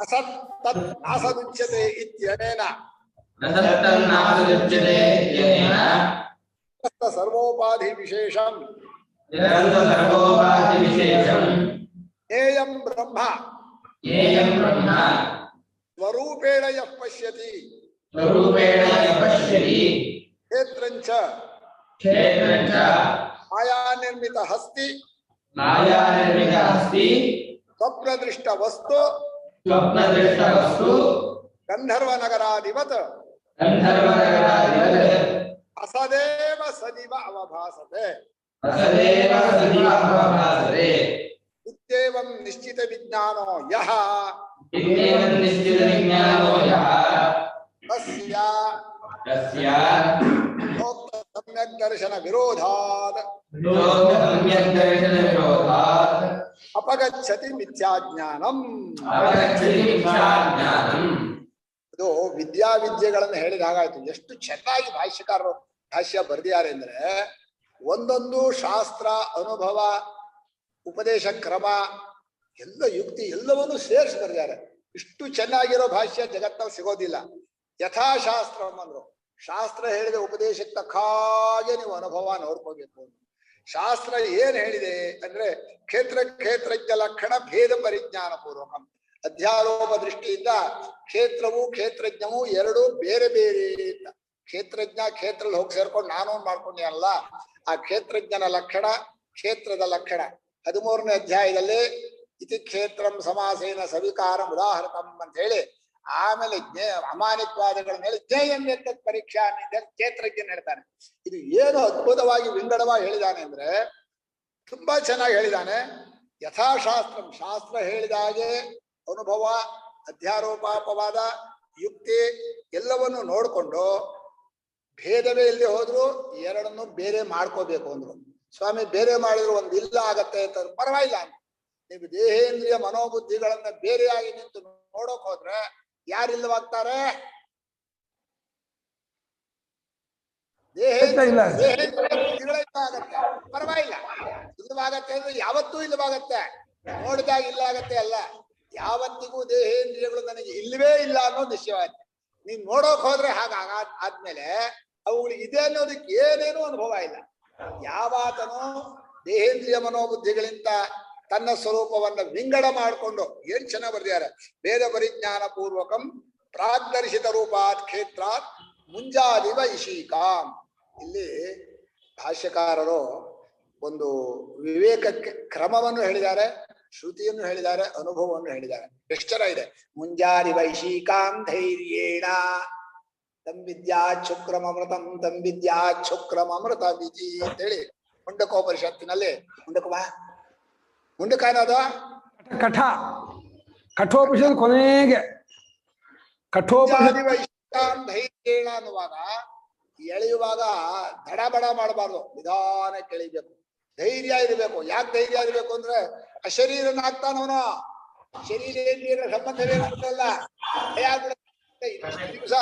ಅಸತ್ ತತ್ ನಾಸದುಚ್ಯತೆ ಇತ್ಯನೇನ ಸರ್ವೋಪಾಧಿ ವಿಶೇಷಂ ಏಯಂ ಬ್ರಹ್ಮ ಸ್ವರೂಪೇಣ ಯಃ ಪಶ್ಯತಿ ಕ್ಷೇತ್ರಂಚ ಮಾಯಾ ನಿರ್ಮಿತ ಹಸ್ತಿ ಮಾಯಾ ನಿರ್ಮಿತ ಹಸ್ತಿ ಸ್ವಪ್ನದೃಷ್ಟ ವಸ್ತು ಸ್ವಪ್ನದೃಷ್ಟ ವಸ್ತು ಗಂಧರ್ವ ನಗರಾಧಿಪತ್ ಗಂಧರ್ವ ನಗರಾಧಿಪತ್ ಅಸದೇವ ಸದಿವ ಅವಭಾಸತೆ ಅಸದೇವ ಸದಿವ ಅವಭಾಸತೆ ಇತ್ಯೇವಂ ನಿಶ್ಚಿತ ವಿಜ್ಞಾನೋ ಯಃ ಇತ್ಯೇವಂ ನಿಶ್ಚಿತ ವಿಜ್ಞಾನೋ ಯಃ ತಸ್ಯ ತಸ್ಯ ಪ್ರೋಕ್ತ ಸಮ್ಯಕ್ ದರ್ಶನ ವಿರೋಧಾತ್ ಪ್ರೋಕ್ತ ಸಮ್ಯಕ್ ದರ್ಶನ ವಿರೋಧಾತ್ ಅಪಗಚ್ಚತಿ ಮಿಥ್ಯಾಜ್ಞಾನಂ. ಅಪಗಚ್ಚತಿ ಮಿಥ್ಯಾಜ್ಞಾನಂ. ಇದು ವಿದ್ಯಾವಿದ್ಯೆಗಳನ್ನು ಹೇಳಿದಾಗಾಯ್ತು. ಎಷ್ಟು ಚೆನ್ನಾಗಿ ಭಾಷ್ಯಕಾರರು ಭಾಷ್ಯ ಬರೆದಿದ್ದಾರೆ ಅಂದ್ರೆ, ಒಂದೊಂದು ಶಾಸ್ತ್ರ, ಅನುಭವ, ಉಪದೇಶ ಕ್ರಮ, ಎಲ್ಲ ಯುಕ್ತಿ ಎಲ್ಲವನ್ನೂ ಸೇರಿಸಿ ಬರೆದಿದ್ದಾರೆ. ಇಷ್ಟು ಚೆನ್ನಾಗಿರೋ ಭಾಷ್ಯ ಜಗತ್ತಲ್ಲಿ ಸಿಗೋದಿಲ್ಲ. ಯಥಾಶಾಸ್ತ್ರ ಅಂದ್ರು, ಶಾಸ್ತ್ರ ಹೇಳಿದ ಉಪದೇಶಕ್ಕೆ ತಕ್ಕಾಗೆ ನೀವು ಅನುಭವ ನೋಡ್ಕೋಬೇಕು. ಶಾಸ್ತ್ರ ಏನ್ ಹೇಳಿದೆ ಅಂದ್ರೆ, ಕ್ಷೇತ್ರಜ್ಞ ಲಕ್ಷಣ ಭೇದ ಪರಿಜ್ಞಾನ ಪೂರ್ವಕಂ. ಅಧ್ಯಾರೋಪ ದೃಷ್ಟಿಯಿಂದ ಕ್ಷೇತ್ರವು ಕ್ಷೇತ್ರಜ್ಞವು ಎರಡು ಬೇರೆ ಬೇರೆ ಅಂತ. ಕ್ಷೇತ್ರಜ್ಞ ಕ್ಷೇತ್ರದಲ್ಲಿ ಹೋಗಿ ಸೇರ್ಕೊಂಡು ನಾನು ಮಾಡ್ಕೊಂಡೆ ಅಲ್ಲ. ಆ ಕ್ಷೇತ್ರಜ್ಞನ ಲಕ್ಷಣ, ಕ್ಷೇತ್ರದ ಲಕ್ಷಣ 13ನೇ ಅಧ್ಯಾಯದಲ್ಲಿ ಇತಿ ಕ್ಷೇತ್ರಂ ಸಮಾಸೇನ ಸವಿಕಾರಂ ಉದಾಹರಣಂ ಅಂತ ಹೇಳಿ, ಆಮೇಲೆ ಅಮಾನಿತ್ವಾದಗಳನ್ನ ಹೇಳಿ ಜ್ಞೇಯನ್ನೆತ್ತ ಪರೀಕ್ಷಾ ಅಂತ ಕ್ಷೇತ್ರಜ್ಞನ್ ಹೇಳ್ತಾನೆ. ಇದು ಏನು ಅದ್ಭುತವಾಗಿ ವಿಂಗಡವಾಗಿ ಹೇಳಿದಾನೆ ಅಂದ್ರೆ, ತುಂಬಾ ಚೆನ್ನಾಗಿ ಹೇಳಿದಾನೆ. ಯಥಾಶಾಸ್ತ್ರ, ಶಾಸ್ತ್ರ ಹೇಳಿದ ಹಾಗೆ ಅನುಭವ, ಅಧ್ಯಾರೋಪಾಪವಾದ, ಯುಕ್ತಿ ಎಲ್ಲವನ್ನು ನೋಡ್ಕೊಂಡು ಭೇದವೇ ಇಲ್ಲದೆ ಹೋದ್ರು ಎರಡನ್ನು ಬೇರೆ ಮಾಡ್ಕೋಬೇಕು ಅಂದ್ರು. ಸ್ವಾಮಿ ಬೇರೆ ಮಾಡಿದ್ರು ಒಂದು ಇಲ್ಲ ಆಗತ್ತೆ ಅಂತ ಪರವಾಗಿಲ್ಲ. ನೀವು ದೇಹೇಂದ್ರಿಯ ಮನೋಬುದ್ಧಿಗಳನ್ನ ಬೇರೆಯಾಗಿ ನಿಂತು ನೋಡೋಕ್ ಹೋದ್ರೆ ಯಾರಿಲ್ಲವಾಗ್ತಾರೆ? ದೇಹೇಂದ್ರಿಯ ಬುದ್ಧಿಗಳೇ ಆಗತ್ತೆ. ಪರವಾಗಿಲ್ಲ, ಇಲ್ಲವಾಗತ್ತೆ ಅಂದ್ರೆ ಯಾವತ್ತೂ ಇಲ್ಲವಾಗತ್ತೆ. ನೋಡಿದಾಗ ಇಲ್ಲ ಆಗತ್ತೆ ಅಲ್ಲ, ಯಾವತ್ತಿಗೂ ದೇಹೇಂದ್ರಿಯಗಳು ನನಗೆ ಇಲ್ಲವೇ ಇಲ್ಲ ಅನ್ನೋದು ನಿಶ್ಚಯವಾಗುತ್ತೆ. ನೀನ್ ನೋಡೋಕ್ ಹೋದ್ರೆ ಆದ್ಮೇಲೆ ಅವುಗಳಿಗೆ ಇದೆ ಅನ್ನೋದಕ್ಕೆ ಏನೇನೂ ಅನುಭವ ಇಲ್ಲ. ಯಾವಾತನೋ ದೇಹೇಂದ್ರಿಯ ಮನೋಬುದ್ಧಿಗಳಿಂದ ತನ್ನ ಸ್ವರೂಪವನ್ನ ವಿಂಗಡ ಮಾಡಿಕೊಂಡು ಏನ್ ಚೆನ್ನಾಗಿ ಬರ್ದಿದ್ದಾರೆ. ವೇದ ಪರಿಜ್ಞಾನ ಪೂರ್ವಕಂ ಪ್ರಾಗ್ದರ್ಶಿತ ರೂಪಾತ್ ಕ್ಷೇತ್ರಾತ್ ಮುಂಜಾದಿವ ಇಶೀಕಾಂ. ಇಲ್ಲಿ ಭಾಷ್ಯಕಾರರು ಒಂದು ವಿವೇಕಕ್ಕೆ ಕ್ರಮವನ್ನು ಹೇಳಿದ್ದಾರೆ, ಶ್ರುತಿಯನ್ನು ಹೇಳಿದ್ದಾರೆ, ಅನುಭವವನ್ನು ಹೇಳಿದ್ದಾರೆ. ಎಷ್ಟರ ಇದೆ. ಮುಂಜಾರಿ ವೈಶೀಕಾಂ ಧೈರ್ಯೇಣ ತಂಬಿದ್ಯಾ ಶುಕ್ರಮೃತಂ ತಂಬಿದ್ಯಾ ಶುಕ್ರಮೃತ ವಿಧಿ ಅಂತೇಳಿ ಮುಂಡಕೋಪನಿಷತ್ತಿನಲ್ಲಿ ಮುಂಡಕ ಅನ್ನೋದು ಕಠೋಪನಿಷತ್ ಕೊನೆಗೆ ವೈಶೀಕಾಂ ಧೈರ್ಯೇಣ ಅನ್ನುವಾಗ ಎಳೆಯುವಾಗ ದಡಬಡ ಮಾಡಬಾರ್ದು, ನಿಧಾನಕ್ಕೆ ಎಳಿಬೇಕು. ಧೈರ್ಯ ಇರಬೇಕು. ಯಾಕೆ ಧೈರ್ಯ ಇರಬೇಕು ಅಂದ್ರೆ, ಅಶರೀರನ ಆಗ್ತಾನವನು. ಶರೀರೇಂದ್ರಿಯರ ಸಂಬಂಧವೇನಲ್ಲ. ದಿವಸ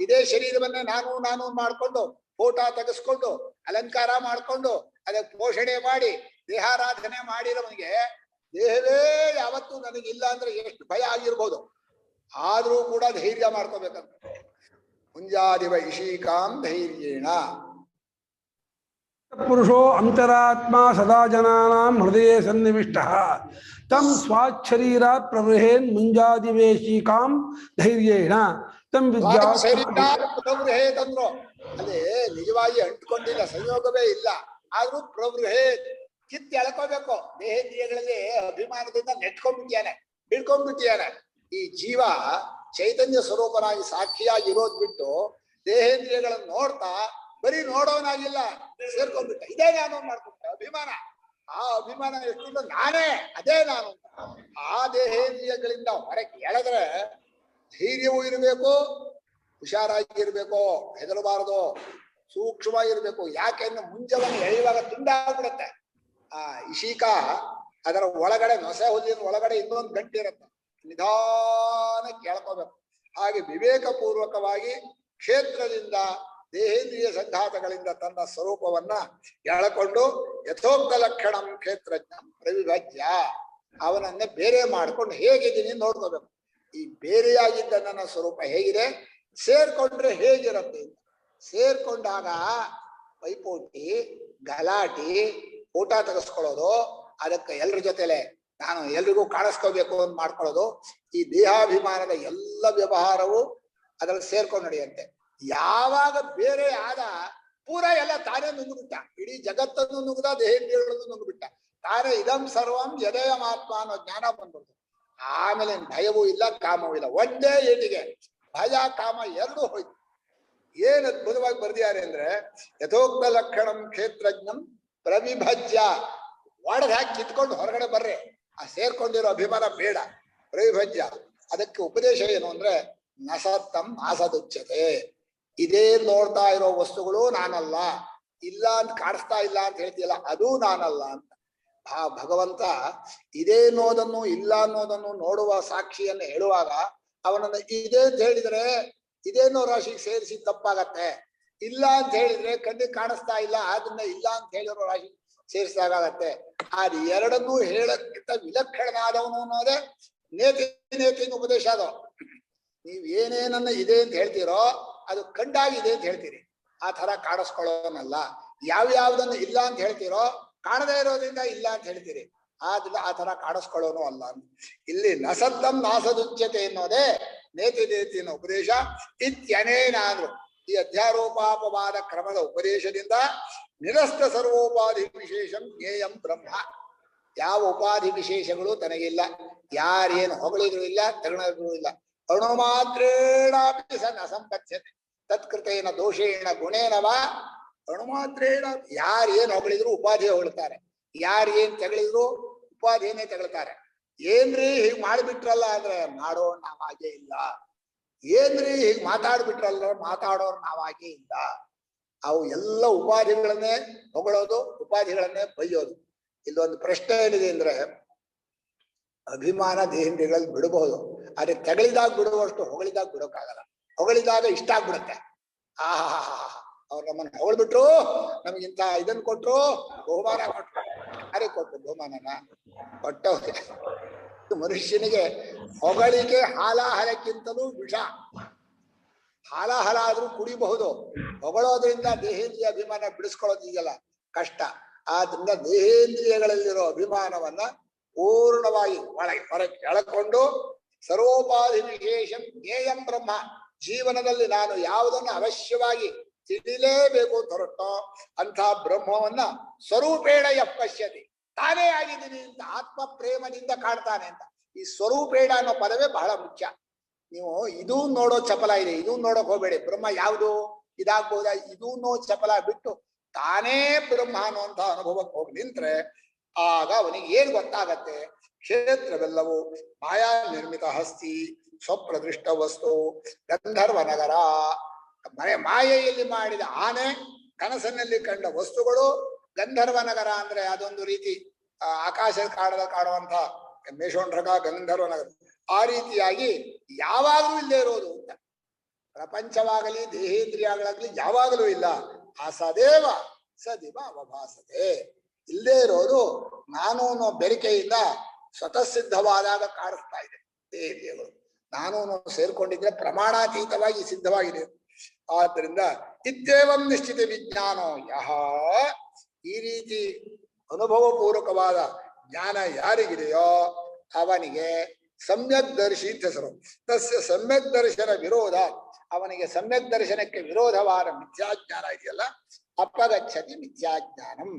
ಇದೇ ಶರೀರವನ್ನೇ ನಾನು ಮಾಡ್ಕೊಂಡು ಫೋಟೋ ತೆಗೆಸ್ಕೊಂಡು ಅಲಂಕಾರ ಮಾಡ್ಕೊಂಡು ಅದಕ್ಕೆ ಪೋಷಣೆ ಮಾಡಿ ದೇಹಾರಾಧನೆ ಮಾಡಿರೋವನಿಗೆ ದೇಹವೇ ಯಾವತ್ತೂ ನನಗಿಲ್ಲ ಅಂದ್ರೆ ಎಷ್ಟು ಭಯ ಆಗಿರ್ಬೋದು. ಆದ್ರೂ ಕೂಡ ಧೈರ್ಯ ಮಾಡ್ಕೋಬೇಕಂತ. ಮುಂಜಾದಿವ ಇಶೀಕಾಂ ಧೈರ್ಯೇಣ. ಪುರುಷೋ ಅಂತರಾತ್ಮ ಸದಾ ಜನಾನಾಂ ಹೃದಯೇ ಸನ್ನಿವಿಷ್ಟಃ ತಂ ಸ್ವಾಚ್ಛರೀರಾತ್ ಪ್ರವೃಹೇನ್ ಮುಂಜಾದಿವೇಶಿಕಾಂ ಧೈರ್ಯೇಣ ತಂ ವಿದ್ಯಾ ಪ್ರವೃಹೇತಂದ್ರು. ಅದೇ ನಿಜವಾಗಿ ಅಂಟ್ಕೊಂಡಿಲ್ಲ, ಸಂಯೋಗವೇ ಇಲ್ಲ. ಆದ್ರೂ ಪ್ರವೃಹೇತ್ ಕಿತ್ತು ಎಳ್ಕೋಬೇಕು. ದೇಹೇಂದ್ರಿಯಗಳಲ್ಲಿ ಅಭಿಮಾನದಿಂದ ನೆಟ್ಕೊಂಡ್ಬಿಟ್ಟಿಯಾನೆ, ಬಿಡ್ಕೊಂಡ್ಬಿಟ್ಟಿಯಾನೆ. ಈ ಜೀವ ಚೈತನ್ಯ ಸ್ವರೂಪನಾಗಿ ಸಾಕ್ಷಿಯಾಗಿ ಇರೋದ್ ಬಿಟ್ಟು ದೇಹೇಂದ್ರಿಯಗಳನ್ನು ನೋಡ್ತಾ ಬರೀ ನೋಡೋನಾಗಿಲ್ಲ, ಸೇರ್ಕೊಂಡ್ಬಿಟ್ಟ. ಇದೇ ನಾನು ಮಾಡ್ಕೊಂಡೆ ಅಭಿಮಾನ. ಆ ಅಭಿಮಾನ ಎಷ್ಟು ನಾನೇ, ಅದೇ ನಾನು. ಆ ದೇಹೇಂದ್ರಿಯಗಳಿಂದ ಹೊರಗೆ ಎಳೆದ್ರೆ ಧೈರ್ಯವೂ ಇರಬೇಕು, ಹುಷಾರಾಗಿರ್ಬೇಕು, ಹೆದರಬಾರದು, ಸೂಕ್ಷ್ಮವಾಗಿರ್ಬೇಕು. ಯಾಕೆಂದ್ರೆ ಮುಂಜಾನೆ ಎಳೆಯುವಾಗ ತುಂಡಾಗ್ಬಿಡುತ್ತೆ. ಆ ಇಶೀಕ ಅದರ ಒಳಗಡೆ ನೊಸೆ ಹುಲ್ಲಿನ ಒಳಗಡೆ ಇನ್ನೊಂದು ಗಂಟೆ ಇರುತ್ತೆ, ನಿಧಾನ ಕೇಳ್ಕೋಬೇಕು. ಹಾಗೆ ವಿವೇಕ ಪೂರ್ವಕವಾಗಿ ಕ್ಷೇತ್ರದಿಂದ ದೇಹೇಂದ್ರಿಯ ಸಂಘಾತಗಳಿಂದ ತನ್ನ ಸ್ವರೂಪವನ್ನ ಎಳಕೊಂಡು ಯಥೋಕ್ತ ಲಕ್ಷಣಂ ಕ್ಷೇತ್ರಜ್ಞ ಪ್ರವಿಭಜ್ಯ ಅವನನ್ನೇ ಬೇರೆ ಮಾಡ್ಕೊಂಡು ಹೇಗಿದ್ದೀನಿ ನೋಡ್ಕೋಬೇಕು. ಈ ಬೇರೆಯಾಗಿದ್ದ ನನ್ನ ಸ್ವರೂಪ ಹೇಗಿದೆ, ಸೇರ್ಕೊಂಡ್ರೆ ಹೇಗಿರುತ್ತೆ. ಸೇರ್ಕೊಂಡಾಗ ಪೈಪೋಟಿ, ಗಲಾಟಿ, ಊಟ ತೆಗೆಸ್ಕೊಳ್ಳೋದು, ಅದಕ್ಕೆ ಎಲ್ರ ಜೊತೆಲೆ ನಾನು ಎಲ್ರಿಗೂ ಕಾಣಿಸ್ಕೋಬೇಕು ಅಂತ ಮಾಡ್ಕೊಳ್ಳೋದು, ಈ ದೇಹಾಭಿಮಾನದ ಎಲ್ಲ ವ್ಯವಹಾರವು ಅದ್ರಲ್ಲಿ ಸೇರ್ಕೊಂಡು ನಡೆಯುತ್ತೆ. ಯಾವಾಗ ಬೇರೆ ಆದ ಪೂರ ಎಲ್ಲ ತಾನೇ ನುಂಗ್ಬಿಟ್ಟ, ಇಡೀ ಜಗತ್ತನ್ನು ನುಗ್ಗದ, ದೇಹೇಂದ್ರಿಯಗಳನ್ನು ನುಂಗ್ಬಿಟ್ಟ. ತಾನೇ ಇದಂ ಸರ್ವಂ ಯದಯಮಾತ್ಮ ಅನ್ನೋ ಜ್ಞಾನ ಬಂದ್ಬಿಡ್ತು. ಆಮೇಲೆ ಭಯವೂ ಇಲ್ಲ, ಕಾಮವೂ ಇಲ್ಲ. ಒಂದೇ ಏಟಿಗೆ ಭಯ ಕಾಮ ಎರಡೂ ಹೋಯ್ತು. ಏನ್ ಅದ್ಭುತವಾಗಿ ಬರ್ದಿದ್ದಾರೆ ಅಂದ್ರೆ, ಯಥೋಕ್ತ ಲಕ್ಷಣಂ ಕ್ಷೇತ್ರಜ್ಞಂ ಪ್ರವಿಭಜ್ಯ, ಒಡೆದು ಹಾಕಿ ಕಿತ್ಕೊಂಡು ಹೊರಗಡೆ ಬರ್ರೆ, ಆ ಸೇರ್ಕೊಂಡಿರೋ ಅಭಿಮಾನ ಬೇಡ, ಪ್ರವಿಭಜ್ಯ. ಅದಕ್ಕೆ ಉಪದೇಶ ಏನು ಅಂದ್ರೆ, ನಸತ್ತಂ ನಾಸದುಚ್ಯತೆ. ಇದೇ ನೋಡ್ತಾ ಇರೋ ವಸ್ತುಗಳು ನಾನಲ್ಲ, ಇಲ್ಲ ಅಂತ ಕಾಣಿಸ್ತಾ ಇಲ್ಲ ಅಂತ ಹೇಳ್ತೀಯಲ್ಲ, ಅದು ನಾನಲ್ಲ ಅಂತ. ಆ ಭಗವಂತ ಇದೇ ಅನ್ನೋದನ್ನು ಇಲ್ಲ ಅನ್ನೋದನ್ನು ನೋಡುವ ಸಾಕ್ಷಿಯನ್ನು ಹೇಳುವಾಗ ಅವನನ್ನ ಇದೇ ಅಂತ ಹೇಳಿದ್ರೆ ಇದೇನೋ ರಾಶಿಗೆ ಸೇರಿಸಿ ತಪ್ಪಾಗತ್ತೆ. ಇಲ್ಲ ಅಂತ ಹೇಳಿದ್ರೆ ಕಣ್ಣಿಗೆ ಕಾಣಿಸ್ತಾ ಇಲ್ಲ, ಅದನ್ನ ಇಲ್ಲ ಅಂತ ಹೇಳಿರೋ ರಾಶಿ ಸೇರಿಸಿದಾಗತ್ತೆ. ಅದು ಎರಡನ್ನೂ ಹೇಳಕ್ಕಿಂತ ವಿಲಕ್ಷಣನಾದವನು ಅನ್ನೋದೇ ನೇತಿನ ಉಪದೇಶ. ಅದು ನೀವ್ ಏನೇನನ್ನ ಇದೆ ಅಂತ ಹೇಳ್ತೀರೋ ಅದು ಕಂಡಾಗಿದೆ ಅಂತ ಹೇಳ್ತೀರಿ, ಆ ತರ ಕಾಣಿಸ್ಕೊಳ್ಳೋನಲ್ಲ. ಯಾವ್ಯಾವ್ದನ್ನು ಇಲ್ಲ ಅಂತ ಹೇಳ್ತೀರೋ ಕಾಣದೇ ಇರೋದ್ರಿಂದ ಇಲ್ಲ ಅಂತ ಹೇಳ್ತೀರಿ, ಆದ್ರಿಂದ ಆ ತರ ಕಾಣಿಸ್ಕೊಳ್ಳೋನು ಅಲ್ಲ. ಇಲ್ಲಿ ನಸದ್ದಂ ನಾಸದುಚ್ಯತೆ ಅನ್ನೋದೇ ನೇತಿನ ಉಪದೇಶ. ಇತ್ಯನೇನ ಅಂದ್ರು, ಈ ಅಧ್ಯಾರೋಪಾಪವಾದ ಕ್ರಮದ ಉಪದೇಶದಿಂದ ನಿರಸ್ತ ಸರ್ವೋಪಾಧಿ ವಿಶೇಷಂ ಜ್ಞೇಯಂ ಬ್ರಹ್ಮ. ಯಾವ ಉಪಾಧಿ ವಿಶೇಷಗಳು ತನಗಿಲ್ಲ, ಯಾರೇನು ಹೊಗಳಿದ್ರು ಇಲ್ಲ, ತಗಣಿದ್ರು ಇಲ್ಲ. ಅಣುಮಾತ್ರೇಣಾಪಿ ಸನ್ ಅಸಂಪತ್ಯತೆ ತತ್ಕೃತೇನ ದೋಷೇಣ ಗುಣೇನವ. ಅಣುಮಾತ್ರೇಣ ಯಾರೇನ್ ಹೊಗಳಿದ್ರು ಉಪಾಧಿ ಹೊಗಳ್ತಾರೆ, ಯಾರೇನ್ ತಗಳಿದ್ರು ಉಪಾಧಿಯನ್ನೇ ತಗೊಳ್ತಾರೆ. ಏನ್ರಿ ಹೀಗ್ ಮಾಡಿಬಿಟ್ರಲ್ಲ ಅಂದ್ರೆ ಮಾಡೋರ್ ನಾವಾಗೇ ಇಲ್ಲ, ಏನ್ರಿ ಹೀಗ್ ಮಾತಾಡ್ಬಿಟ್ರಲ್ಲ ಮಾತಾಡೋರ್ ನಾವಾಗೇ ಇಲ್ಲ. ಅವು ಎಲ್ಲ ಉಪಾಧಿಗಳನ್ನೇ ಹೊಗಳೋದು, ಉಪಾಧಿಗಳನ್ನೇ ಬೈಯೋದು. ಇಲ್ಲೊಂದು ಪ್ರಶ್ನೆ ಏನಿದೆ ಅಂದ್ರೆ, ಅಭಿಮಾನ ದೇಹೇಂದ್ರಿಯಗಳಲ್ಲಿ ಬಿಡಬಹುದು, ಆದ್ರೆ ತಗಳಿದಾಗ ಬಿಡುವಷ್ಟು ಹೊಗಳಿದಾಗ ಬಿಡೋಕ್ಕಾಗಲ್ಲ. ಹೊಗಳಿದಾಗ ಇಷ್ಟ ಆಗ್ಬಿಡುತ್ತೆ. ಆಹಾ, ಅವ್ರು ನಮ್ಮನ್ನ ಹೊಗಳ್ಬಿಟ್ರು, ನಮ್ಗಿಂತ ಇದನ್ ಕೊಟ್ರು, ಬಹುಮಾನ ಕೊಟ್ರು. ಅರೆ ಕೊಟ್ರು ಬಹುಮಾನನ ಕೊಟ್ಟವ್ರೆ. ಮನುಷ್ಯನಿಗೆ ಹೊಗಳಿಕೆ ಹಾಲಾಹಲಕ್ಕಿಂತಲೂ ವಿಷ. ಹಾಲಾಹಲ ಆದ್ರೂ ಕುಡಿಬಹುದು, ಹೊಗಳೋದ್ರಿಂದ ದೇಹೇಂದ್ರಿಯ ಅಭಿಮಾನ ಬಿಡಿಸ್ಕೊಳ್ಳೋದಿದೆಯಲ್ಲ ಕಷ್ಟ. ಆದ್ರಿಂದ ದೇಹೇಂದ್ರಿಯಗಳಲ್ಲಿರೋ ಅಭಿಮಾನವನ್ನ ಪೂರ್ಣವಾಗಿ ಹೊರಗೆ ಎಳಕೊಂಡು ಸರ್ವೋಪಾಧಿ ವಿಶೇಷಂ ಜ್ಞೇಯಂ ಬ್ರಹ್ಮ. ಜೀವನದಲ್ಲಿ ನಾನು ಯಾವುದನ್ನು ಅವಶ್ಯವಾಗಿ ತಿಳಿಲೇಬೇಕು ಅಂತ ಹೊರಟೋ ಅಂಥ ಬ್ರಹ್ಮವನ್ನ ಸ್ವರೂಪೇಣ ಯಪ್ಪಶ್ಯತಿ, ತಾನೇ ಆಗಿದ್ದೀನಿ ಅಂತ ಆತ್ಮ ಪ್ರೇಮದಿಂದ ಕಾಣ್ತಾನೆ ಅಂತ. ಈ ಸ್ವರೂಪೇಣ ಅನ್ನೋ ಪದವೇ ಬಹಳ ಮುಖ್ಯ. ನೀವು ಇದೂ ನೋಡೋ ಚಪಲ ಇದೆ, ಇದೂ ನೋಡಕ್ ಹೋಗ್ಬೇಡಿ. ಬ್ರಹ್ಮ ಯಾವುದು ಇದಾಗ್ಬೋದಾ, ಇದೂ ನೋ ಚಪಲ ಬಿಟ್ಟು ತಾನೇ ಬ್ರಹ್ಮ ಅನ್ನುವಂಥ ಅನುಭವಕ್ಕೆ ಹೋಗಿ ನಿಂತ್ರೆ ಆಗ ಅವನಿಗೆ ಏನ್ ಗೊತ್ತಾಗತ್ತೆ, ಕ್ಷೇತ್ರವೆಲ್ಲವೂ ಮಾಯಾ ನಿರ್ಮಿತ ಹಸ್ತಿ ಸ್ವಪ್ರದೃಷ್ಟ ವಸ್ತು ಗಂಧರ್ವ ನಗರ. ಮಾಯೆಯಲ್ಲಿ ಮಾಡಿದ ಆನೆ, ಕನಸಿನಲ್ಲಿ ಕಂಡ ವಸ್ತುಗಳು ಗಂಧರ್ವ ನಗರ ಅಂದ್ರೆ ಅದೊಂದು ರೀತಿ ಆಕಾಶದ ಕಾಡುವಂತ ಮೇಷೋಂಡ್ರಗ ಗಂಧರ್ವ ನಗರ. ಆ ರೀತಿಯಾಗಿ ಯಾವಾಗಲೂ ಇಲ್ಲೇ ಇರೋದು ಅಂತ. ಪ್ರಪಂಚವಾಗಲಿ ದೇಹೇಂದ್ರಿಯಗಳಾಗ್ಲಿ ಯಾವಾಗಲೂ ಇಲ್ಲ. ಆ ಸದೇವ ಸದಿವ ಅವಭಾಸತೆ, ಇಲ್ಲೇ ಇರೋದು ನಾನು ಅನ್ನೋ ಬೆರಿಕೆಯಿಂದ ಸ್ವತಃ ಸಿದ್ಧವಾದಾಗ ಕಾಣಿಸ್ತಾ ಇದೆ ದೇಹೇಂದ್ರಿಯಗಳು. ನಾನು ಸೇರ್ಕೊಂಡಿದ್ರೆ ಪ್ರಮಾಣಾತೀತವಾಗಿ ಸಿದ್ಧವಾಗಿದೆ. ಆದ್ದರಿಂದ ಇತ್ಯೇವಂ ನಿಶ್ಚಿತ ವಿಜ್ಞಾನೋ ಯಹ, ಈ ರೀತಿ ಅನುಭವ ಪೂರ್ವಕವಾದ ಜ್ಞಾನ ಯಾರಿಗಿದೆಯೋ ಅವನಿಗೆ ಸಮ್ಯಕ್ ದರ್ಶಿ ಅಂತ ಹೆಸರು. ತಸ್ಯ ಸಮ್ಯಕ್ ದರ್ಶನ ವಿರೋಧ, ಅವನಿಗೆ ಸಮ್ಯಕ್ ದರ್ಶನಕ್ಕೆ ವಿರೋಧವಾದ ಮಿಥ್ಯಾಜ್ಞಾನ ಇದೆಯಲ್ಲ, ಅಪಗಚ್ಚತಿ ಮಿಥ್ಯಾಜ್ಞಾನಂ.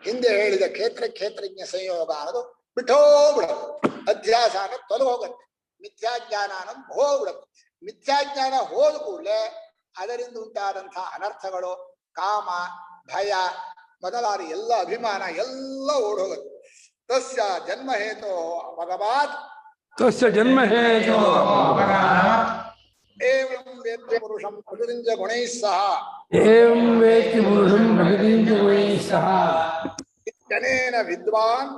ಹಿಂದೆ ಹೇಳಿದ ಕ್ಷೇತ್ರಜ್ಞ ಸಂಯೋಗ ಅನ್ನೋದು ಬಿಟ್ಟೋಗ್ಬಿಡೋದು, ಅಧ್ಯಾಸ ಅನ್ನೋದು ತೊಲಗೋಗತ್ತೆ, ಮಿಥ್ಯಾಜ್ಞಾನ ಅನ್ನೋದು ಹೋಗ್ಬಿಡತ್ತೆ. ಮಿಥ್ಯಾಜ್ಞಾನ ಹೋದ ಕೂಡಲೇ ಅದರಿಂದ ಉಂಟಾದಂತಹ ಅನರ್ಥಗಳು, ಕಾಮ, ಭಯ ಮೊದಲಾದ ಎಲ್ಲ ಅಭಿಮಾನ ಎಲ್ಲ ಓಡೋಗುತ್ತೆ. ತಸ್ಯ ಜನ್ಮ ಹೇತೋ ಭಗವಾತ್, ತಸ್ಯ ಜನ್ಮ ಹೇತೋ ಏವಂ ವೇತ್ತಿ ಪುರುಷಂ ಪ್ರಕೃತಿಂಚ ಗುಣೈಃ ಸಹ, ಏವಂ ವೇತ್ತಿ ಪುರುಷಂ ಪ್ರಕೃತಿಂಚ ಗುಣೈಃ ಸಹ ಇತ್ಯನೇನ ವಿದ್ವಾನ್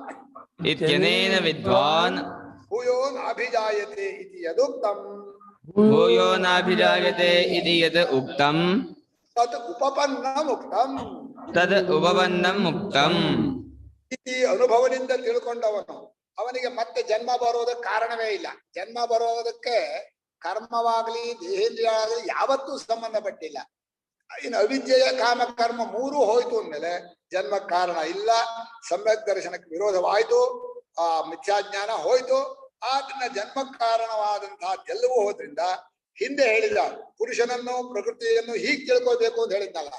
ಇತ್ಯನೇನ ವಿದ್ವಾನ್ ಭೂಯೋ ನಾಭಿಜಾಯತೆ ಇತಿ ಯದುಕ್ತಂ, ಭೂಯೋ ನಾಭಿಜಾಯತೆ ಇತಿ ಯದ್ ಉಕ್ತಂ, ತತ್ ಉಪಪನ್ನಂ ಉಕ್ತಂ. ತದ್ ಉಪಪನ್ನಂ ಉಕ್ತಂ. ಈ ಅನುಭವದಿಂದ ತಿಳ್ಕೊಂಡವನು ಅವನಿಗೆ ಮತ್ತೆ ಜನ್ಮ ಬರೋದಕ್ಕೆ ಕಾರಣವೇ ಇಲ್ಲ. ಜನ್ಮ ಬರೋದಕ್ಕೆ ಕರ್ಮವಾಗ್ಲಿ ದೇಹೇಂದ್ರಿಯ ಆಗಲಿ ಯಾವತ್ತೂ ಸಂಬಂಧಪಟ್ಟಿಲ್ಲ. ಇನ್ನು ಅವಿದ್ಯೆಯ ಕಾಮ ಕರ್ಮ ಮೂರು ಹೋಯ್ತು ಅಂದ್ಮೇಲೆ ಜನ್ಮ ಕಾರಣ ಇಲ್ಲ. ಸಮ್ಯಕ್ ದರ್ಶನಕ್ಕೆ ವಿರೋಧವಾಯ್ತು, ಆ ಮಿಥ್ಯಾಜ್ಞಾನ ಹೋಯ್ತು. ಆದ್ರಿಂದ ಜನ್ಮ ಕಾರಣವಾದಂತಹ ಎಲ್ಲವೂ ಹೋದ್ರಿಂದ ಹಿಂದೆ ಹೇಳಿದ ಪುರುಷನನ್ನು ಪ್ರಕೃತಿಯನ್ನು ಹೀಗೆ ತಿಳ್ಕೋಬೇಕು ಅಂತ ಹೇಳಿದ್ನಲ್ಲ,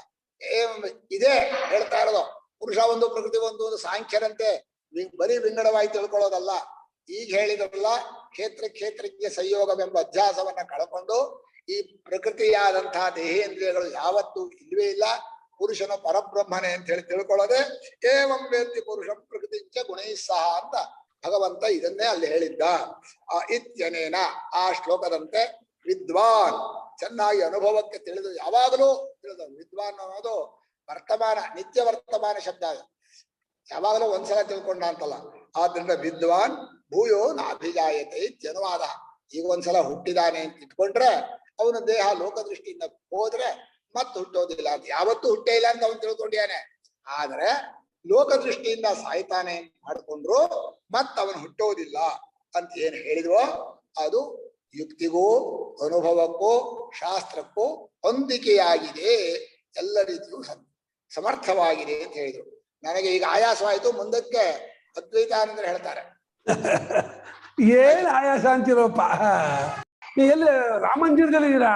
ಇದೇ ಹೇಳ್ತಾ ಇರೋದು. ಪುರುಷ ಒಂದು ಪ್ರಕೃತಿ ಒಂದು ಸಾಂಖ್ಯರಂತೆ ಬರೀ ವಿಂಗಡವಾಗಿ ತಿಳ್ಕೊಳ್ಳೋದಲ್ಲ. ಈಗ ಹೇಳಿದ್ರಲ್ಲ, ಕ್ಷೇತ್ರಕ್ಕೆ ಸಂಯೋಗವೆಂಬ ಅಧ್ಯಾಸವನ್ನ ಕಳ್ಕೊಂಡು ಈ ಪ್ರಕೃತಿಯಾದಂತಹ ದೇಹೇಂದ್ರಿಯಗಳು ಯಾವತ್ತೂ ಇಲ್ವೇ ಇಲ್ಲ, ಪುರುಷನು ಪರಬ್ರಹ್ಮನೇ ಅಂತ ಹೇಳಿ ತಿಳ್ಕೊಳ್ಳೋದೆ ಏವಂ ವೇತ್ತಿ ಪುರುಷಂ ಪ್ರಕೃತಿಂಚ ಗುಣೈ ಸಹ ಅಂತ ಭಗವಂತ ಇದನ್ನೇ ಅಲ್ಲಿ ಹೇಳಿದ್ದ. ಇತ್ಯನೇನ ಆ ಶ್ಲೋಕದಂತೆ ವಿದ್ವಾನ್ ಚೆನ್ನಾಗಿ ಅನುಭವಕ್ಕೆ ತಿಳಿದು ಯಾವಾಗಲೂ ತಿಳಿದು, ವಿದ್ವಾನ್ ಅನ್ನೋದು ವರ್ತಮಾನ ನಿತ್ಯ ವರ್ತಮಾನ ಶಬ್ದ, ಯಾವಾಗಲೂ ಒಂದ್ಸಲ ತಿಳ್ಕೊಂಡ ಅಂತಲ್ಲ. ಆದ್ರಿಂದ ವಿದ್ವಾನ್ ಭೂಯೋ ನಾಭಿಜಾಯತೆ ಇತ್ಯನುವಾದ. ಈಗ ಒಂದ್ಸಲ ಹುಟ್ಟಿದಾನೆ ಅಂತ ಇಟ್ಕೊಂಡ್ರೆ ಅವನ ದೇಹ ಲೋಕದೃಷ್ಟಿಯಿಂದ ಹೋದ್ರೆ ಮತ್ತೆ ಹುಟ್ಟೋದಿಲ್ಲ ಅಂತ, ಯಾವತ್ತೂ ಹುಟ್ಟೇ ಇಲ್ಲ ಅಂತ ಅವನು ತಿಳ್ಕೊಂಡಿಯಾನೆ. ಆದ್ರೆ ಲೋಕದೃಷ್ಟಿಯಿಂದ ಸಾಯ್ತಾನೆ ಅಂತ ಮಾಡ್ಕೊಂಡ್ರು ಮತ್ತ ಅವನು ಹುಟ್ಟೋದಿಲ್ಲ ಅಂತ ಏನ್ ಹೇಳಿದ್ವೋ ಅದು ಯುಕ್ತಿಗೂ ಅನುಭವಕ್ಕೂ ಶಾಸ್ತ್ರಕ್ಕೂ ಹೊಂದಿಕೆಯಾಗಿದೆ, ಎಲ್ಲ ರೀತಿಯೂ ಸಮರ್ಥವಾಗಿದೆ ಅಂತ ಹೇಳಿದ್ರು. ನನಗೆ ಈಗ ಆಯಾಸವಾಯಿತು, ಮುಂದಕ್ಕೆ ಅದ್ವೈತಾನಂದರು ಹೇಳ್ತಾರೆ. ಏನ್ ಆಯಾಸ ಅಂತಿರೋಪ್ಪ, ನೀ ಎಲ್ಲಿ ರಾಮಂದಿರದಲ್ಲಿದ್ದೀರಾ,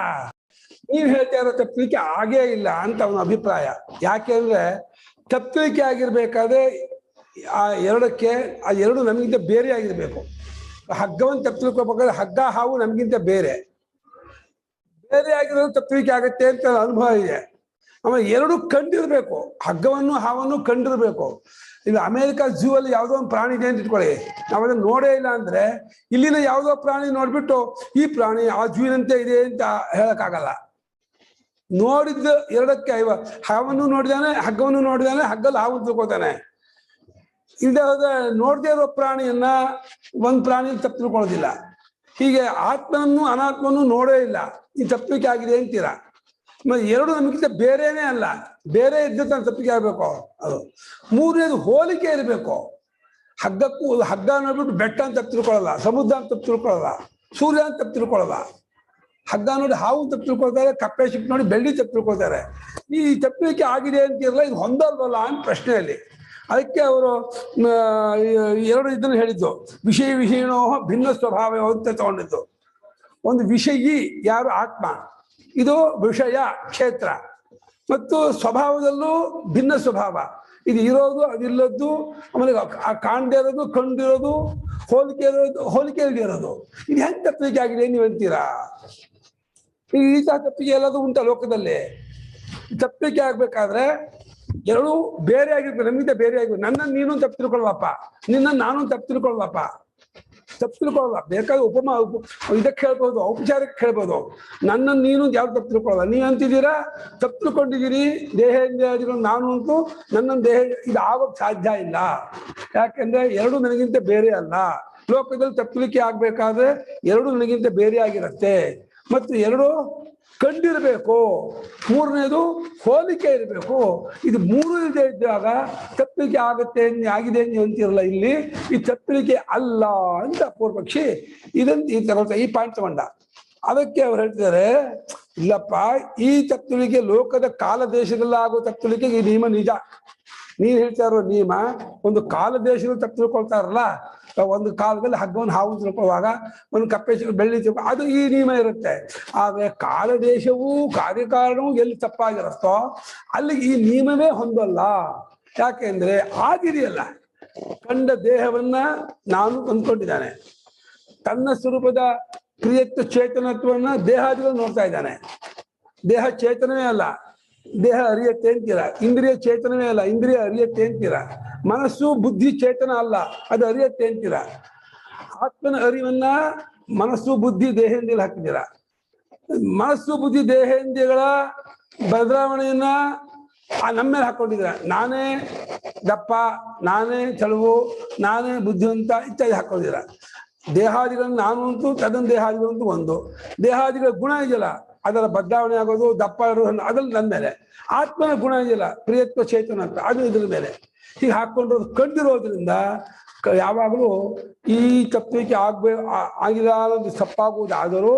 ನೀವ್ ಹೇಳ್ತಾ ಇರೋ ತಪ್ಪಲಿಕ್ಕೆ ಆಗೇ ಇಲ್ಲ ಅಂತ ಅವನ ಅಭಿಪ್ರಾಯ. ಯಾಕೆಂದ್ರೆ ತಪ್ಪಲಿಕ್ಕೆ ಆಗಿರ್ಬೇಕಾದ್ರೆ ಆ ಎರಡು ನಮಗಿಂತ ಬೇರೆ ಆಗಿರ್ಬೇಕು. ಹಗ್ಗವನ್ನು ತಪ್ಪಲಿಕ್ಕೋಬೇಕಾದ್ರೆ ಹಗ್ಗ ಹಾವು ನಮಗಿಂತ ಬೇರೆ ಆಗಿರೋದು ತಪ್ಪಲಿಕ್ಕೆ ಆಗತ್ತೆ ಅಂತ ಅನುಭವ ಇದೆ. ಆಮೇಲೆ ಎರಡು ಕಂಡಿರ್ಬೇಕು, ಹಗ್ಗವನ್ನು ಹಾವನ್ನು ಕಂಡಿರ್ಬೇಕು. ಈಗ ಅಮೆರಿಕ ಝೂ ಅಲ್ಲಿ ಯಾವುದೋ ಒಂದು ಪ್ರಾಣಿ ಇದೆ ಅಂತ ಇಟ್ಕೊಳ್ಳಿ, ನಾವು ಅದನ್ನ ನೋಡೇ ಇಲ್ಲ ಅಂದ್ರೆ ಇಲ್ಲಿನ ಯಾವುದೋ ಪ್ರಾಣಿ ನೋಡ್ಬಿಟ್ಟು ಈ ಪ್ರಾಣಿ ಆ ಝೂವಿನಂತೆ ಇದೆ ಅಂತ ಹೇಳಕ್ಕಾಗಲ್ಲ. ನೋಡಿದ್ದು ಎರಡಕ್ಕೆ ಹಾವನ್ನು ನೋಡಿದಾನೆ, ಹಗ್ಗವನ್ನು ನೋಡಿದಾನೆ, ಹಗ್ಗಲ್ಲಿ ಹಾವು ತಿಳ್ಕೊತಾನೆ. ಇಲ್ಲದೆ ಹೋದ್ರೆ ನೋಡದೇ ಇರೋ ಪ್ರಾಣಿಯನ್ನ ಒಂದ್ ಪ್ರಾಣಿಯಲ್ಲಿ ತಪ್ಪು ತಿಳ್ಕೊಳ್ಳೋದಿಲ್ಲ. ಹೀಗೆ ಆತ್ಮನನ್ನು ಅನಾತ್ಮನ್ನು ನೋಡೇ ಇಲ್ಲ, ಈ ತಪ್ಪಿಕೆ ಆಗಿದೆ ಅಂತೀರ. ಎರಡು ನಮಗಿಂತ ಬೇರೆನೇ ಅಲ್ಲ, ಬೇರೆ ಇದ್ದ ತಪ್ಪಿಗೆ ಆಗ್ಬೇಕು. ಅದು ಮೂರನೇದು ಹೋಲಿಕೆ ಇರಬೇಕು. ಹಗ್ಗ ನೋಡ್ಬಿಟ್ಟು ಬೆಟ್ಟ ಅಂತ ತಪ್ಪು ತಿಳ್ಕೊಳ್ಳಲ್ಲ, ಸಮುದ್ರ ಅಂತ ತಪ್ಪು ತಿಳ್ಕೊಳ್ಳಲ್ಲ, ಸೂರ್ಯ ಅಂತ ತಪ್ಪು ತಿಳ್ಕೊಳ್ಳಲ್ಲ. ಹಗ್ಗ ನೋಡಿ ಹಾವು ತಪ್ಪು ತಿಳ್ಕೊಳ್ತಾರೆ, ಕಪ್ಪೆ ಶಿಪ್ ನೋಡಿ ಬೆಳ್ಳಿ ತಪ್ಪು ತಿಳ್ಕೊಳ್ತಾರೆ. ಈ ತಪ್ಪಿಕೆ ಆಗಿದೆ ಅಂತಿರಲ್ಲ, ಇದು ಹೊಂದಲ್ವಲ್ಲ ಅಂತ ಪ್ರಶ್ನೆಯಲ್ಲಿ. ಅದಕ್ಕೆ ಅವರು ಎರಡು ಇದನ್ನು ಹೇಳಿದ್ದು, ವಿಷಯಣೋ ಭಿನ್ನ ಸ್ವಭಾವ ಅಂತ ತಗೊಂಡಿದ್ದು. ಒಂದು ವಿಷಯಿ ಯಾರು ಆತ್ಮ, ಇದು ವಿಷಯ ಕ್ಷೇತ್ರ, ಮತ್ತು ಸ್ವಭಾವದಲ್ಲೂ ಭಿನ್ನ ಸ್ವಭಾವ. ಇದು ಇರೋದು ಅದಿಲ್ಲದ್ದು, ಆಮೇಲೆ ಕಾಣದೇ ಇರೋದು ಕಂಡಿರೋದು, ಹೋಲಿಕೆ ಇರೋದು. ಇದು ಹೆಂಗೆ ತಪ್ಪಿಗೆ ಆಗಿದೆ ನೀವಂತೀರಾ? ಈ ತಪ್ಪಿಗೆ ಎಲ್ಲದೂ ಉಂಟ ಲೋಕದಲ್ಲಿ. ತಪ್ಪಿಗೆ ಆಗ್ಬೇಕಾದ್ರೆ ಎರಡು ಬೇರೆ ಆಗಿರ್ಬೇಕು, ನಮ್ಗಿಂತ ಬೇರೆ ಆಗಿರ್ಬೇಕು. ನನ್ನನ್ನು ನೀನು ತಪ್ಪು ತಿಳ್ಕೊಳ್ವಪ್ಪ, ನಿನ್ನ ನಾನು ತಪ್ಪು ತಿಳ್ಕೊಳ್ವಪ್ಪ, ತಪ್ಪು ತಿಳ್ಕೊಳ್ಳಲ್ಲ. ಬೇಕಾದ್ರೆ ಇದಕ್ಕೆ ಹೇಳ್ಬೋದು, ಔಪಚಾರಕ್ಕೆ ಹೇಳ್ಬೋದು. ನನ್ನನ್ನು ನೀನು ಯಾವ್ದು ತಪ್ಪು ತಿಳ್ಕೊಳ್ಳಲ್ಲ. ನೀವು ಅಂತಿದ್ದೀರಾ ತಪ್ಪು ತಿಳ್ಕೊಂಡಿದ್ದೀರಿ, ದೇಹೇಂದ್ರಿಯಾದಿಗಳು ನಾನು ಉಂಟು, ನನ್ನನ್ನು ದೇಹ, ಇದು ಆಗೋಕ್ಕೆ ಸಾಧ್ಯ ಇಲ್ಲ. ಯಾಕೆಂದ್ರೆ ಎರಡು ನನಗಿಂತ ಬೇರೆ ಅಲ್ಲ. ಲೋಕದಲ್ಲಿ ತಪ್ಪಲಿಕ್ಕೆ ಆಗ್ಬೇಕಾದ್ರೆ ಎರಡು ನನಗಿಂತ ಬೇರೆ ಆಗಿರತ್ತೆ, ಮತ್ತು ಎರಡು ಕಂಡಿರಬೇಕು, ಮೂರನೇದು ಹೋಲಿಕೆ ಇರಬೇಕು. ಇದು ಮೂರು ಇಲ್ಲದೆ ಇದ್ದಾಗ ತಪ್ಪಲಿಕೆ ಆಗುತ್ತೆ ಆಗಿದೆ ಅಂತಿರಲ್ಲ. ಇಲ್ಲಿ ಈ ತಪ್ಪಲಿಕೆ ಅಲ್ಲ ಅಂತ ಪೂರ್ವಪಕ್ಷಿ ಈ ಪಾಯಿಂಟ್ ತಗೊಂಡ. ಅದಕ್ಕೆ ಅವ್ರು ಹೇಳ್ತಿದ್ದಾರೆ, ಇಲ್ಲಪ್ಪ, ಈ ತಪ್ಪಲಿಕೆ ಲೋಕದ ಕಾಲ ದೇಶದಲ್ಲಾಗೋ ತಪ್ಪಲಿಕೆ ಈ ನಿಯಮ ನಿಜ. ನೀನ್ ಹೇಳ್ತಾ ಇರೋ ನಿಯಮ ಒಂದು ಕಾಲ ದೇಶದಲ್ಲಿ ತಪ್ಪು ತಿಳ್ಕೊಳ್ತಾರಲ್ಲ, ಒಂದು ಕಾಲದಲ್ಲಿ ಹಗ್ಗವನ್ನು ಹಾವು ತಿಳ್ಕೊಳ್ಳುವಾಗ ಒಂದು ಕಪ್ಪೆ ಬೆಳ್ಳಿ ತಿಳ್ಕೊ, ಅದು ಈ ನಿಯಮ ಇರುತ್ತೆ. ಆದ್ರೆ ಕಾಲ ದೇಶವೂ ಕಾರ್ಯಕಾರಣವೂ ಎಲ್ಲಿ ತಪ್ಪಾಗಿರುತ್ತೋ ಅಲ್ಲಿ ಈ ನಿಯಮವೇ ಹೊಂದಲ್ಲ. ಯಾಕೆಂದ್ರೆ ಆಗಿದೆಯಲ್ಲ, ಕಂಡ ದೇಹವನ್ನ ನಾನು ಅಂದ್ಕೊಂಡಿದ್ದಾನೆ, ತನ್ನ ಸ್ವರೂಪದ ಕ್ರಿಯತ್ವ ಚೇತನತ್ವವನ್ನ ದೇಹಾದಿಗಳು ನೋಡ್ತಾ ಇದ್ದಾನೆ. ದೇಹ ಚೇತನವೇ ಅಲ್ಲ, ದೇಹ ಅರಿಯತ್ತೆ ಅಂತೀರ. ಇಂದ್ರಿಯ ಚೇತನವೇ ಅಲ್ಲ, ಇಂದ್ರಿಯ ಅರಿಯತ್ತೆ ಅಂತೀರ. ಮನಸ್ಸು ಬುದ್ಧಿ ಚೇತನ ಅಲ್ಲ, ಅದು ಅರಿಯತ್ತೆ ಅಂತೀರ. ಆತ್ಮನ ಅರಿವನ್ನ ಮನಸ್ಸು ಬುದ್ಧಿ ದೇಹೇಂದ್ರಿಯಲ್ಲಿ ಹಾಕಿದ್ದೀರ. ಮನಸ್ಸು ಬುದ್ಧಿ ದೇಹೇಂದ್ರಿಯಗಳ ಬದಲಾವಣೆಯನ್ನ ನಮ್ಮ ಮೇಲೆ ಹಾಕೊಂಡಿದ್ದೀರ. ನಾನೇ ದಪ್ಪ, ನಾನೇ ಚಳುವು, ನಾನೇ ಬುದ್ಧಿವಂತ ಇತ್ಯಾದಿ ಹಾಕೊಂಡಿದ್ದೀರ. ದೇಹಾದಿಗಳನ್ನು ನಾನು ಅಂತೂ ತದನ್ ದೇಹಾದಿಗಳಂತೂ ಒಂದು. ದೇಹಾದಿಗಳ ಗುಣ ಇದೆಯಲ್ಲ, ಅದರ ಬದಲಾವಣೆ ಆಗೋದು, ದಪ್ಪ ಇರೋದು ಅದ್ರಲ್ಲಿ ನನ್ನ ಮೇಲೆ. ಆತ್ಮನ ಗುಣ ಇದೆಯಲ್ಲ, ಪ್ರಿಯತ್ವ ಚೇತನ ಅಂತ, ಅದು ಇದ್ರ ಮೇಲೆ. ಹೀಗೆ ಹಾಕೊಂಡು ಕಂಡಿರೋದ್ರಿಂದ ಯಾವಾಗಲೂ ಈ ತಪ್ಪಿಕೆ ಆಗಿಲ್ಲ ಅನ್ನೋದು ತಪ್ಪಾಗುವುದಾದರೂ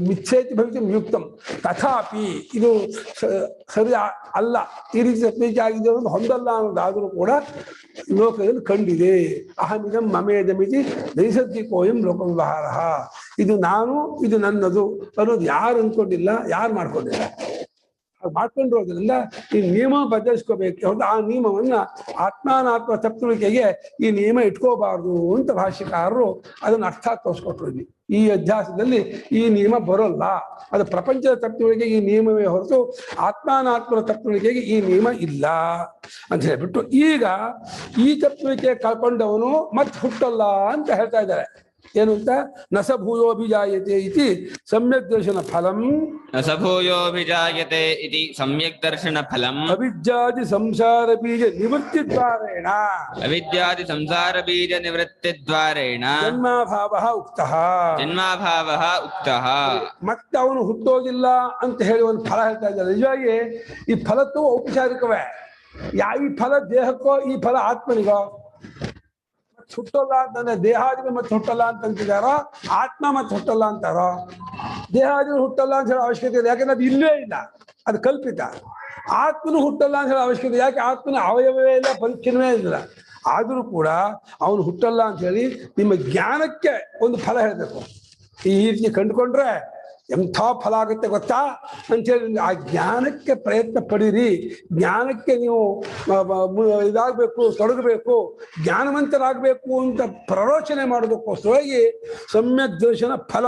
ಮಿಥ್ಯೇತಿ ಭವಿಷ್ಯ ಯುಕ್ತಂ ತಥಾಪಿ ಇದು ಸರಿ ಅಲ್ಲ, ಈ ರೀತಿ ತಪ್ಪಿಕೆ ಆಗಿದೆ ಅನ್ನೋದು ಹೊಂದಲ್ಲ ಅನ್ನೋದಾದರೂ ಕೂಡ ಲೋಕದಲ್ಲಿ ಕಂಡಿದೆ. ಅಹಮಿದಂ ಮಮೇದಮಿತಿ ನೈಸರ್ಗಿಕೋಯಂ ಲೋಕ ವ್ಯವಹಾರ. ಇದು ನಾನು, ಇದು ನನ್ನದು ಅನ್ನೋದು ಯಾರು ಅಂದ್ಕೊಂಡಿಲ್ಲ, ಯಾರು ಮಾಡ್ಕೊಂಡಿಲ್ಲ. ಮಾಡ್ಕೊಂಡಿರೋದ್ರಿಂದ ಈ ನಿಯಮ ಬದಲಿಸ್ಕೋಬೇಕು ಹೊರತು ಆ ನಿಯಮವನ್ನ ಆತ್ಮಾನಾತ್ಮ ತಪ್ಪುಳಿಕೆಗೆ ಈ ನಿಯಮ ಇಟ್ಕೋಬಾರ್ದು ಅಂತ ಭಾಷ್ಯಕಾರರು ಅದನ್ನ ಅರ್ಥ ತೋರಿಸ್ಕೊಟ್ರು ಇಲ್ಲಿ. ಈ ಅಧ್ಯಾಸದಲ್ಲಿ ಈ ನಿಯಮ ಬರೋಲ್ಲ, ಅದು ಪ್ರಪಂಚದ ತಪ್ಪುಳಿಕೆಗೆ ಈ ನಿಯಮವೇ ಹೊರತು ಆತ್ಮಾನಾತ್ಮನ ತಪ್ಪುಳಿಕೆಗೆ ಈ ನಿಯಮ ಇಲ್ಲ ಅಂತ ಹೇಳ್ಬಿಟ್ಟು ಈಗ ಈ ತಪ್ಪುಳಿಕೆ ಕಳ್ಕೊಂಡವನು ಮತ್ತೆ ಹುಟ್ಟಲ್ಲ ಅಂತ ಹೇಳ್ತಾ ಇದ್ದಾರೆ. ಏನು ಅಂತ ನಸಭೂಯೋಭಿಜಾಯತೆ ಇತಿ ಸಮ್ಯಕ್ ದರ್ಶನ ಫಲಂ ನಸಭೂಯೋಭಿಜಾಯತೆ ಇತಿ ಸಮ್ಯಕ್ ದರ್ಶನ ಫಲಂ ಅವಿದ್ಯಾದಿ ಸಂಸಾರ ಬೀಜ ನಿವೃತ್ತಿ ದ್ವಾರೇಣ ಅವಿದ್ಯಾದಿ ಸಂಸಾರ ಬೀಜ ನಿವೃತ್ತಿ ದ್ವಾರೇಣ ಜನ್ಮಾಭಾವ ಉಕ್ತಃ ಜನ್ಮಾಭಾವ ಉಕ್ತಃ. ಮತ್ತೆ ಅವನು ಹುಟ್ಟೋದಿಲ್ಲ ಅಂತ ಹೇಳಿ ಒಂದು ಫಲ ಹೇಳ್ತಾ ಇದ್ದಾರೆ. ನಿಜವಾಗಿ ಈ ಫಲತ್ತು ಔಪಚಾರಿಕವೇ. ಈ ಫಲ ದೇಹಕ್ಕೋ ಈ ಫಲ ಆತ್ಮನಿಗೋ? ಹುಟ್ಟಲ್ಲ ಅಂತಂದ್ರೆ ದೇಹಾದಿಗಳು ಮತ್ತೆ ಹುಟ್ಟಲ್ಲ ಅಂತಂತಿದಾರೋ, ಆತ್ಮ ಮತ್ತೆ ಹುಟ್ಟಲ್ಲ ಅಂತಾರೋ? ದೇಹಾದಿಗಳು ಹುಟ್ಟಲ್ಲ ಅಂತ ಹೇಳೋ ಅವಶ್ಯಕತೆ ಇದೆ, ಯಾಕಂದ್ರೆ ಅದು ಇಲ್ಲೇ ಇಲ್ಲ, ಅದು ಕಲ್ಪಿತ. ಆತ್ಮನು ಹುಟ್ಟಲ್ಲ ಅಂತ ಹೇಳೋ ಅವಶ್ಯಕತೆ, ಯಾಕೆ ಆತ್ಮನ ಅವಯವೇ ಇಲ್ಲ, ಪರಿಚ್ಛಿನ್ನವೇ ಇಲ್ಲ. ಆದರೂ ಕೂಡ ಅವನು ಹುಟ್ಟಲ್ಲ ಅಂತ ಹೇಳಿ ನಿಮ್ಮ ಜ್ಞಾನಕ್ಕೆ ಒಂದು ಫಲ ಹೇಳಬೇಕು. ಈ ರೀತಿ ಕಂಡುಕೊಂಡ್ರೆ ಎಂಥ ಫಲ ಆಗುತ್ತೆ ಗೊತ್ತಾ ಅಂತೇಳಿ ಆ ಜ್ಞಾನಕ್ಕೆ ಪ್ರಯತ್ನ ಪಡೀರಿ. ಜ್ಞಾನಕ್ಕೆ ನೀವು ಇದಾಗಬೇಕು, ತೊಡಗಬೇಕು, ಜ್ಞಾನವಂತರಾಗಬೇಕು ಅಂತ ಪ್ರರೋಚನೆ ಮಾಡೋದಕ್ಕೋಸ್ಕರವಾಗಿ ಸಮ್ಯಕ್ ದರ್ಶನ ಫಲ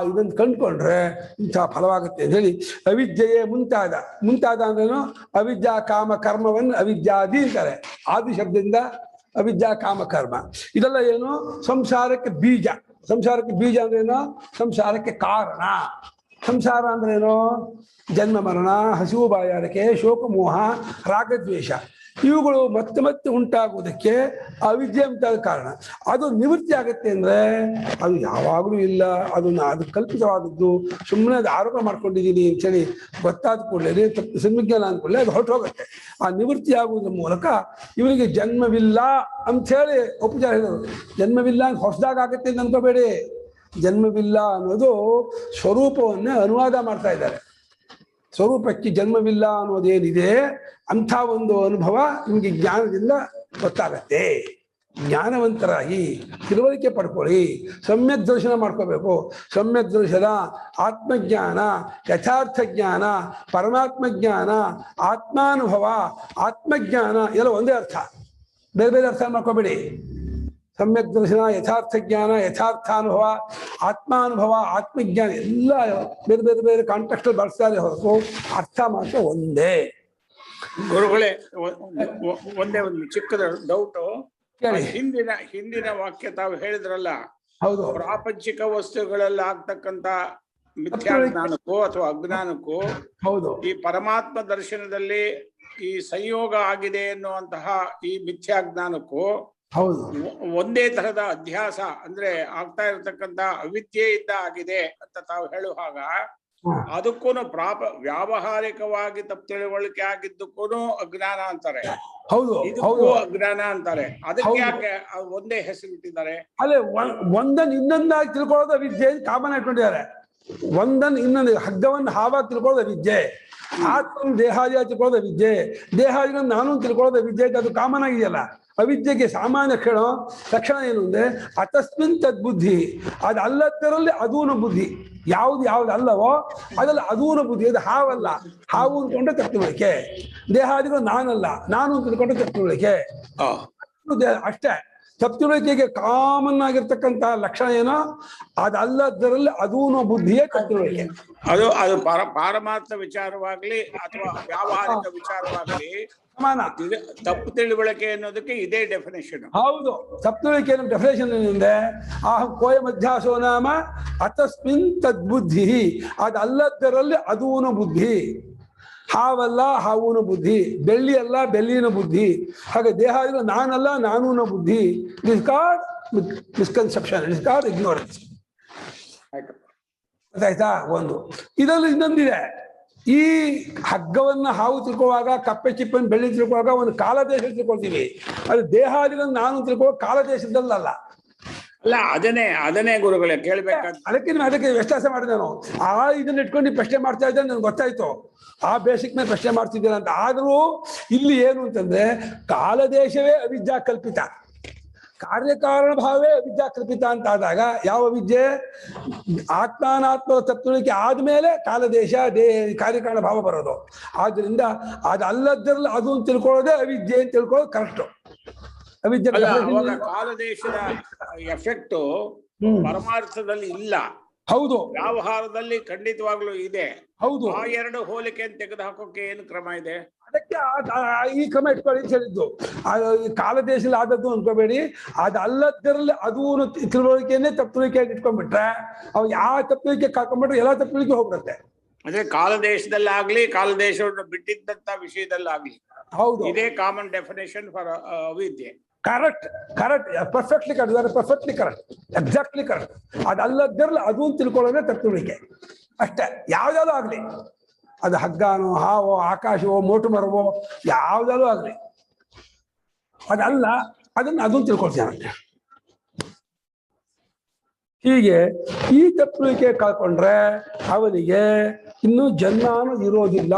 ಇದನ್ನು ಕಂಡುಕೊಂಡ್ರೆ ಇಂಥ ಫಲವಾಗುತ್ತೆ ಅಂತ ಹೇಳಿ ಅವಿದ್ಯೆಯೇ ಮುಂತಾದ ಅಂದ್ರೇನು? ಅವಿದ್ಯಾ ಕಾಮ ಕರ್ಮವನ್ನು ಅವಿದ್ಯಾದಿ ಅಂತಾರೆ. ಆದಿ ಶಬ್ದದಿಂದ ಅವಿದ್ಯಾ ಕಾಮ ಕರ್ಮ ಇದೆಲ್ಲ ಏನು? ಸಂಸಾರಕ್ಕೆ ಬೀಜ. ಸಂಸಾರಕ್ಕೆ ಬೀಜ ಅಂದ್ರೇನು? ಸಂಸಾರಕ್ಕೆ ಕಾರಣ. ಸಂಸಾರ ಅಂದ್ರೇನು? ಜನ್ಮ ಮರಣ, ಹಸಿವು ಬಾಯಾರಿಕೆ, ಶೋಕ ಮೋಹ, ರಾಗದ್ವೇಷ ಇವುಗಳು ಮತ್ತೆ ಮತ್ತೆ ಉಂಟಾಗುವುದಕ್ಕೆ ಅವಿದ್ಯೆ ಮುಂತಾದ ಕಾರಣ. ಅದು ನಿವೃತ್ತಿ ಆಗುತ್ತೆ ಅಂದ್ರೆ ಅದು ಯಾವಾಗಲೂ ಇಲ್ಲ, ಅದು ಕಲ್ಪಿತವಾದದ್ದು, ಸುಮ್ಮನೆ ಅದು ಆರೋಪ ಮಾಡ್ಕೊಂಡಿದ್ದೀನಿ ಅಂತೇಳಿ ಗೊತ್ತಾದ ಕೂಡಲೇ ಸನ್ವಿಜ್ಞಾನ ಅಂದ್ಕೊಳ್ಳಿ ಅದು ಹೊರಟು ಹೋಗುತ್ತೆ. ಆ ನಿವೃತ್ತಿ ಆಗುವುದ್ರ ಮೂಲಕ ಇವನಿಗೆ ಜನ್ಮವಿಲ್ಲ ಅಂಥೇಳಿ ಉಪಚಾರ ಹೇಳಿದರು. ಜನ್ಮವಿಲ್ಲ ಅಂತ ಹೊಸದಾಗ ಆಗುತ್ತೆ ಅಂತ ಅನ್ಕೋಬೇಡಿ. ಜನ್ಮವಿಲ್ಲ ಅನ್ನೋದು ಸ್ವರೂಪವನ್ನೇ ಅನುವಾದ ಮಾಡ್ತಾ ಇದ್ದಾರೆ. ಸ್ವರೂಪಕ್ಕೆ ಜನ್ಮವಿಲ್ಲ ಅನ್ನೋದೇನಿದೆ ಅಂಥ ಒಂದು ಅನುಭವ ನಿಮಗೆ ಜ್ಞಾನದಿಂದ ಗೊತ್ತಾಗತ್ತೆ. ಜ್ಞಾನವಂತರಾಗಿ ತಿಳುವಳಿಕೆ ಪಡ್ಕೊಳ್ಳಿ, ಸಮ್ಯಕ್ ದರ್ಶನ ಮಾಡ್ಕೋಬೇಕು. ಸಮ್ಯಕ್ ದರ್ಶನ, ಆತ್ಮಜ್ಞಾನ, ಯಥಾರ್ಥ ಜ್ಞಾನ, ಪರಮಾತ್ಮ ಜ್ಞಾನ, ಆತ್ಮಾನುಭವ, ಆತ್ಮಜ್ಞಾನ ಎಲ್ಲ ಒಂದೇ ಅರ್ಥ, ಬೇರೆ ಬೇರೆ ಅರ್ಥ ಮಾಡ್ಕೋಬೇಡಿ. ಸಮ್ಯಕ್ ದರ್ಶನ, ಯಥಾರ್ಥ ಜ್ಞಾನ, ಯಥಾರ್ಥಾನುಭವ, ಆತ್ಮಾನುಭವ, ಆತ್ಮಜ್ಞಾನ ಎಲ್ಲ ಬೇರೆ ಬೇರೆ ಬೇರೆ ಕಾಂಟೆಕ್ಸ್ಟ್ ಬಳಸ್ತಾರೆ ಹೊರತು ಅರ್ಥ ಮಾತ್ರ ಒಂದೇ. ಗುರುಗಳೇ, ಒಂದೇ ಒಂದು ಚಿಕ್ಕದ ಡೌಟು. ಹಿಂದಿನ ವಾಕ್ಯ ತಾವು ಹೇಳಿದ್ರಲ್ಲ, ಹೌದು, ಪ್ರಾಪಂಚಿಕ ವಸ್ತುಗಳಲ್ಲಿ ಆಗ್ತಕ್ಕಂತ ಮಿಥ್ಯಾಜ್ಞಾನಕ್ಕೂ ಅಥವಾ ಅಜ್ಞಾನಕ್ಕೂ ಹೌದು, ಈ ಪರಮಾತ್ಮ ದರ್ಶನದಲ್ಲಿ ಈ ಸಂಯೋಗ ಆಗಿದೆ ಎನ್ನುವಂತಹ ಈ ಮಿಥ್ಯಾಜ್ಞಾನಕ್ಕೂ ಹೌದು ಒಂದೇ ತರಹದ ಅಧ್ಯಾಸ ಅಂದ್ರೆ ಆಗ್ತಾ ಇರತಕ್ಕಂತ ಅವಿದ್ಯೆಯಿಂದ ಆಗಿದೆ ಅಂತ ತಾವು ಹೇಳುವಾಗ, ಅದಕ್ಕೂ ವ್ಯಾವಹಾರಿಕವಾಗಿ ತಪ್ಪು ತಿಳುವಳಿಕೆ ಆಗಿದ್ದಕ್ಕೂ ಅಜ್ಞಾನ ಅಂತಾರೆ, ಹೌದು, ಇದಕ್ಕೂ ಅಜ್ಞಾನ ಅಂತಾರೆ. ಅದಕ್ಕೆ ಯಾಕೆ ಒಂದೇ ಹೆಸರಿಟ್ಟಿದ್ದಾರೆ? ಅಲ್ಲೇ ಒಂದನ್ನು ಇನ್ನೊಂದಾಗಿ ತಿಳ್ಕೊಳ್ಳೋದು ಅವಿದ್ಯೆ ಕಾಮನ್ ಇಟ್ಕೊಂಡಿದ್ದಾರೆ. ಒಂದನ್ನು ಇನ್ನೊಂದು ಹಗ್ಗವನ್ನು ಹಾವಾಗಿ ತಿಳ್ಕೊಳ್ಳೋದು ಅವಿದ್ಯೆ, ಆತ್ಮ ದೇಹಾದಿಯಾಗಿ ತಿಳ್ಕೊಳ್ಳೋದು ಅವಿದ್ಯೆ, ದೇಹಾದಿಗಳನ್ನು ನಾನು ತಿಳ್ಕೊಳ್ಳೋದು ಅವಿದ್ಯೆ. ಅದು ಕಾಮನ್ ಆಗಿದೆಯಲ್ಲ. ಅವಿದ್ಯೆಗೆ ಸಾಮಾನ್ಯ ಕ್ಷಣ ತಕ್ಷಣ ಏನು ಅಂದ್ರೆ ಅತಸ್ಮಿನ್ ತದ್ಬುದ್ಧಿ, ಅದು ಅಲ್ಲದರಲ್ಲಿ ಅದೂನ ಬುದ್ಧಿ. ಯಾವ್ದು ಅಲ್ಲವೋ ಅದಲ್ಲ ಅದೂನ ಬುದ್ಧಿ. ಅದು ಹಾವಲ್ಲ, ಹಾವು ಅಂದ್ಕೊಂಡ್ರೆ ತಪ್ಪುಳಿಕೆ. ದೇಹಾದಿಗಳು ನಾನಲ್ಲ, ನಾನು ಅಂತ ತಿಳ್ಕೊಂಡ್ರೆ ತಪ್ಪುಳಿಕೆ ಅಷ್ಟೇ. ತಪ್ಪುಳಿಕೆಗೆ ಕಾಮನ್ ಆಗಿರ್ತಕ್ಕಂಥ ಲಕ್ಷಣ ಏನೋ ಅದಲ್ಲದರಲ್ಲಿ ಅದೂನ ಬುದ್ಧಿಯೇ ತಪ್ಪುಳಿಕೆ. ಅದು ಪಾರಮಾರ್ಥ ವಿಚಾರವಾಗ್ಲಿ ಅಥವಾ ವ್ಯಾವಹಾರಿಕ ವಿಚಾರವಾಗ್ಲಿ ಸಮಾನ. ತಪ್ಪು ತಿಳುವಳಿಕೆ ಅನ್ನೋದಕ್ಕೆ ಇದೇ ಡೆಫಿನೇಷನ್. ಹೌದು, ತಪ್ಪು ತಿಳುವಳಿಕೆ ಡೆಫಿನೇಷನ್ ಏನಿದೆ? ಕೋಯ ಮಧ್ಯಾಸೋ ನಾಮ ಅತಸ್ಮಿನ್ ತದ್ಬುದ್ಧಿ, ಅದಲ್ಲದರಲ್ಲಿ ಅದೂನ ಬುದ್ಧಿ. ಹಾವಲ್ಲ, ಹಾವೂನ ಬುದ್ಧಿ. ಬೆಳ್ಳಿ ಅಲ್ಲ, ಬೆಳ್ಳಿನ ಬುದ್ಧಿ. ಹಾಗೆ ದೇಹಾದಿಗಳು ನಾನಲ್ಲ, ನಾನೂನ ಬುದ್ಧಿ. It is called misconception, it is called ignorance. ಗೊತ್ತಾಯ್ತಾ? ಒಂದು ಇದರಲ್ಲಿ ಇನ್ನೊಂದಿದೆ. ಈ ಹಗ್ಗವನ್ನ ಹಾವು ತಿಳ್ಕೊಳ್ಳುವಾಗ, ಕಪ್ಪೆ ಚಿಪ್ಪನ್ನು ಬೆಳ್ಳಿ ತಿಳ್ಕೊಳ್ಳುವಾಗ ಒಂದು ಕಾಲದೇಶ ತಿಳ್ಕೊಳ್ತೀವಿ. ಅದು ದೇಹಾದಿಗಳನ್ನು ನಾನು ತಿಳ್ಕೊಳ್ಳೋ ಕಾಲದೇಶದಲ್ಲ. ಅಲ್ಲ, ಅದನ್ನೇ ಗುರುಗಳೇ ಕೇಳ್ಬೇಕಾದ. ಅದಕ್ಕೆ ವ್ಯತ್ಯಾಸ ಮಾಡಿದೆ ನಾನು. ಇದನ್ನ ಇಟ್ಕೊಂಡು ಪ್ರಶ್ನೆ ಮಾಡ್ತಾ ಇದ್ದೆ, ನನ್ಗೆ ಗೊತ್ತಾಯ್ತು ಆ ಬೇಸಿಕ್ ಮೇಲೆ ಪ್ರಶ್ನೆ ಮಾಡ್ತಿದ್ದೀರ ಅಂತ. ಆದರೂ ಇಲ್ಲಿ ಏನು ಅಂತಂದ್ರೆ ಕಾಲದೇಶವೇ ಅವಿದ್ಯಾ ಕಲ್ಪಿತ. ಕಾರ್ಯಕಾರಣ ಭಾವೇ ಅವಿದ್ಯಾ ಕಲ್ಪಿತ ಅಂತ ಆದಾಗ ಯಾವ ವಿದ್ಯೆ ಆತ್ಮಾನಾತ್ಮ ತತ್ವಳಿಕೆ ಆದ್ಮೇಲೆ ಕಾಲದೇಶ ಕಾರ್ಯಕಾರಣ ಭಾವ ಬರೋದು. ಆದ್ರಿಂದ ಅದಲ್ಲದ್ರಲ್ಲಿ ಅದು ಅಂತ ತಿಳ್ಕೊಳ್ಳೋದೇ ಅವಿದ್ಯೆ ಅಂತ ತಿಳ್ಕೊಳ್ಳೋದು ಕರೆಕ್ಟ್. ಅವಿದ್ಯೆ ಕಾಲದೇಶದ ಎಫೆಕ್ಟ್ ಪರಮಾರ್ಥದಲ್ಲಿ ಇಲ್ಲ, ಹೌದು, ವ್ಯವಹಾರದಲ್ಲಿ ಖಂಡಿತವಾಗ್ಲೂ ಇದೆ. ಹೌದು. ಆ ಎರಡು ಹೋಲಿಕೆಯನ್ನು ತೆಗೆದು ಹಾಕೋಕೆ ಏನು ಕ್ರಮ ಇದೆ? ಅದಕ್ಕೆ ಈ ಕ್ರಮ ಇಟ್ಕೊಳ್ಳಿ ಅಂತ ಹೇಳಿದ್ದು. ಕಾಲದೇಶದಲ್ಲಿ ಆದದ್ದು ಅನ್ಕೋಬೇಡಿ, ಅದಲ್ಲದರಲ್ಲಿ ಅದು ತಿಳುವಳಿಕೆಯನ್ನೇ ತಪ್ಪುಳಿಕೆಯಾಗಿ ಇಟ್ಕೊಂಡ್ಬಿಟ್ರೆ ಅವ್ ಯಾವ ತಪ್ಪುಳಿಕೆ ಕರ್ಕೊಂಡ್ಬಿಟ್ರೆ ಎಲ್ಲ ತಪ್ಪುಳಿಕೆ ಹೋಗ್ಬಿಡುತ್ತೆ. ಅಂದ್ರೆ ಕಾಲದೇಶದಲ್ಲಾಗ್ಲಿ ಕಾಲದೇಶವನ್ನು ಬಿಟ್ಟಿದ್ದಂತ ವಿಷಯದಲ್ಲಾಗ್ಲಿ ಹೌದು, ಇದೇ ಕಾಮನ್ ಡೆಫಿನೇಷನ್ ಫಾರ್ ಅವಿದ್ಯೆ. Correct, perfectly correct, perfectly correct, exactly correct. ಅದಲ್ಲದರಲ್ಲಿ ಅದು ತಿಳ್ಕೊಳ್ಳೋದೇ ತಪ್ಪುಳಿಕೆ ಅಷ್ಟೇ. ಯಾವ್ದಾದ್ರು ಆಗ್ಲಿ, ಅದು ಹಗ್ಗನೋ ಹಾವೋ ಆಕಾಶವೋ ಮೋಟು ಮರವೋ ಯಾವ್ದಾದ್ರು ಆಗ್ಲಿ, ಅದಲ್ಲ ಅದನ್ನು ತಿಳ್ಕೊಳ್ತೀನಿ. ಹೀಗೆ ಈ ತಪ್ಪುಳಿಕೆ ಕಳ್ಕೊಂಡ್ರೆ ಅವನಿಗೆ ಇನ್ನು ಜನ್ಮ ಅನ್ನೋದು ಇರೋದಿಲ್ಲ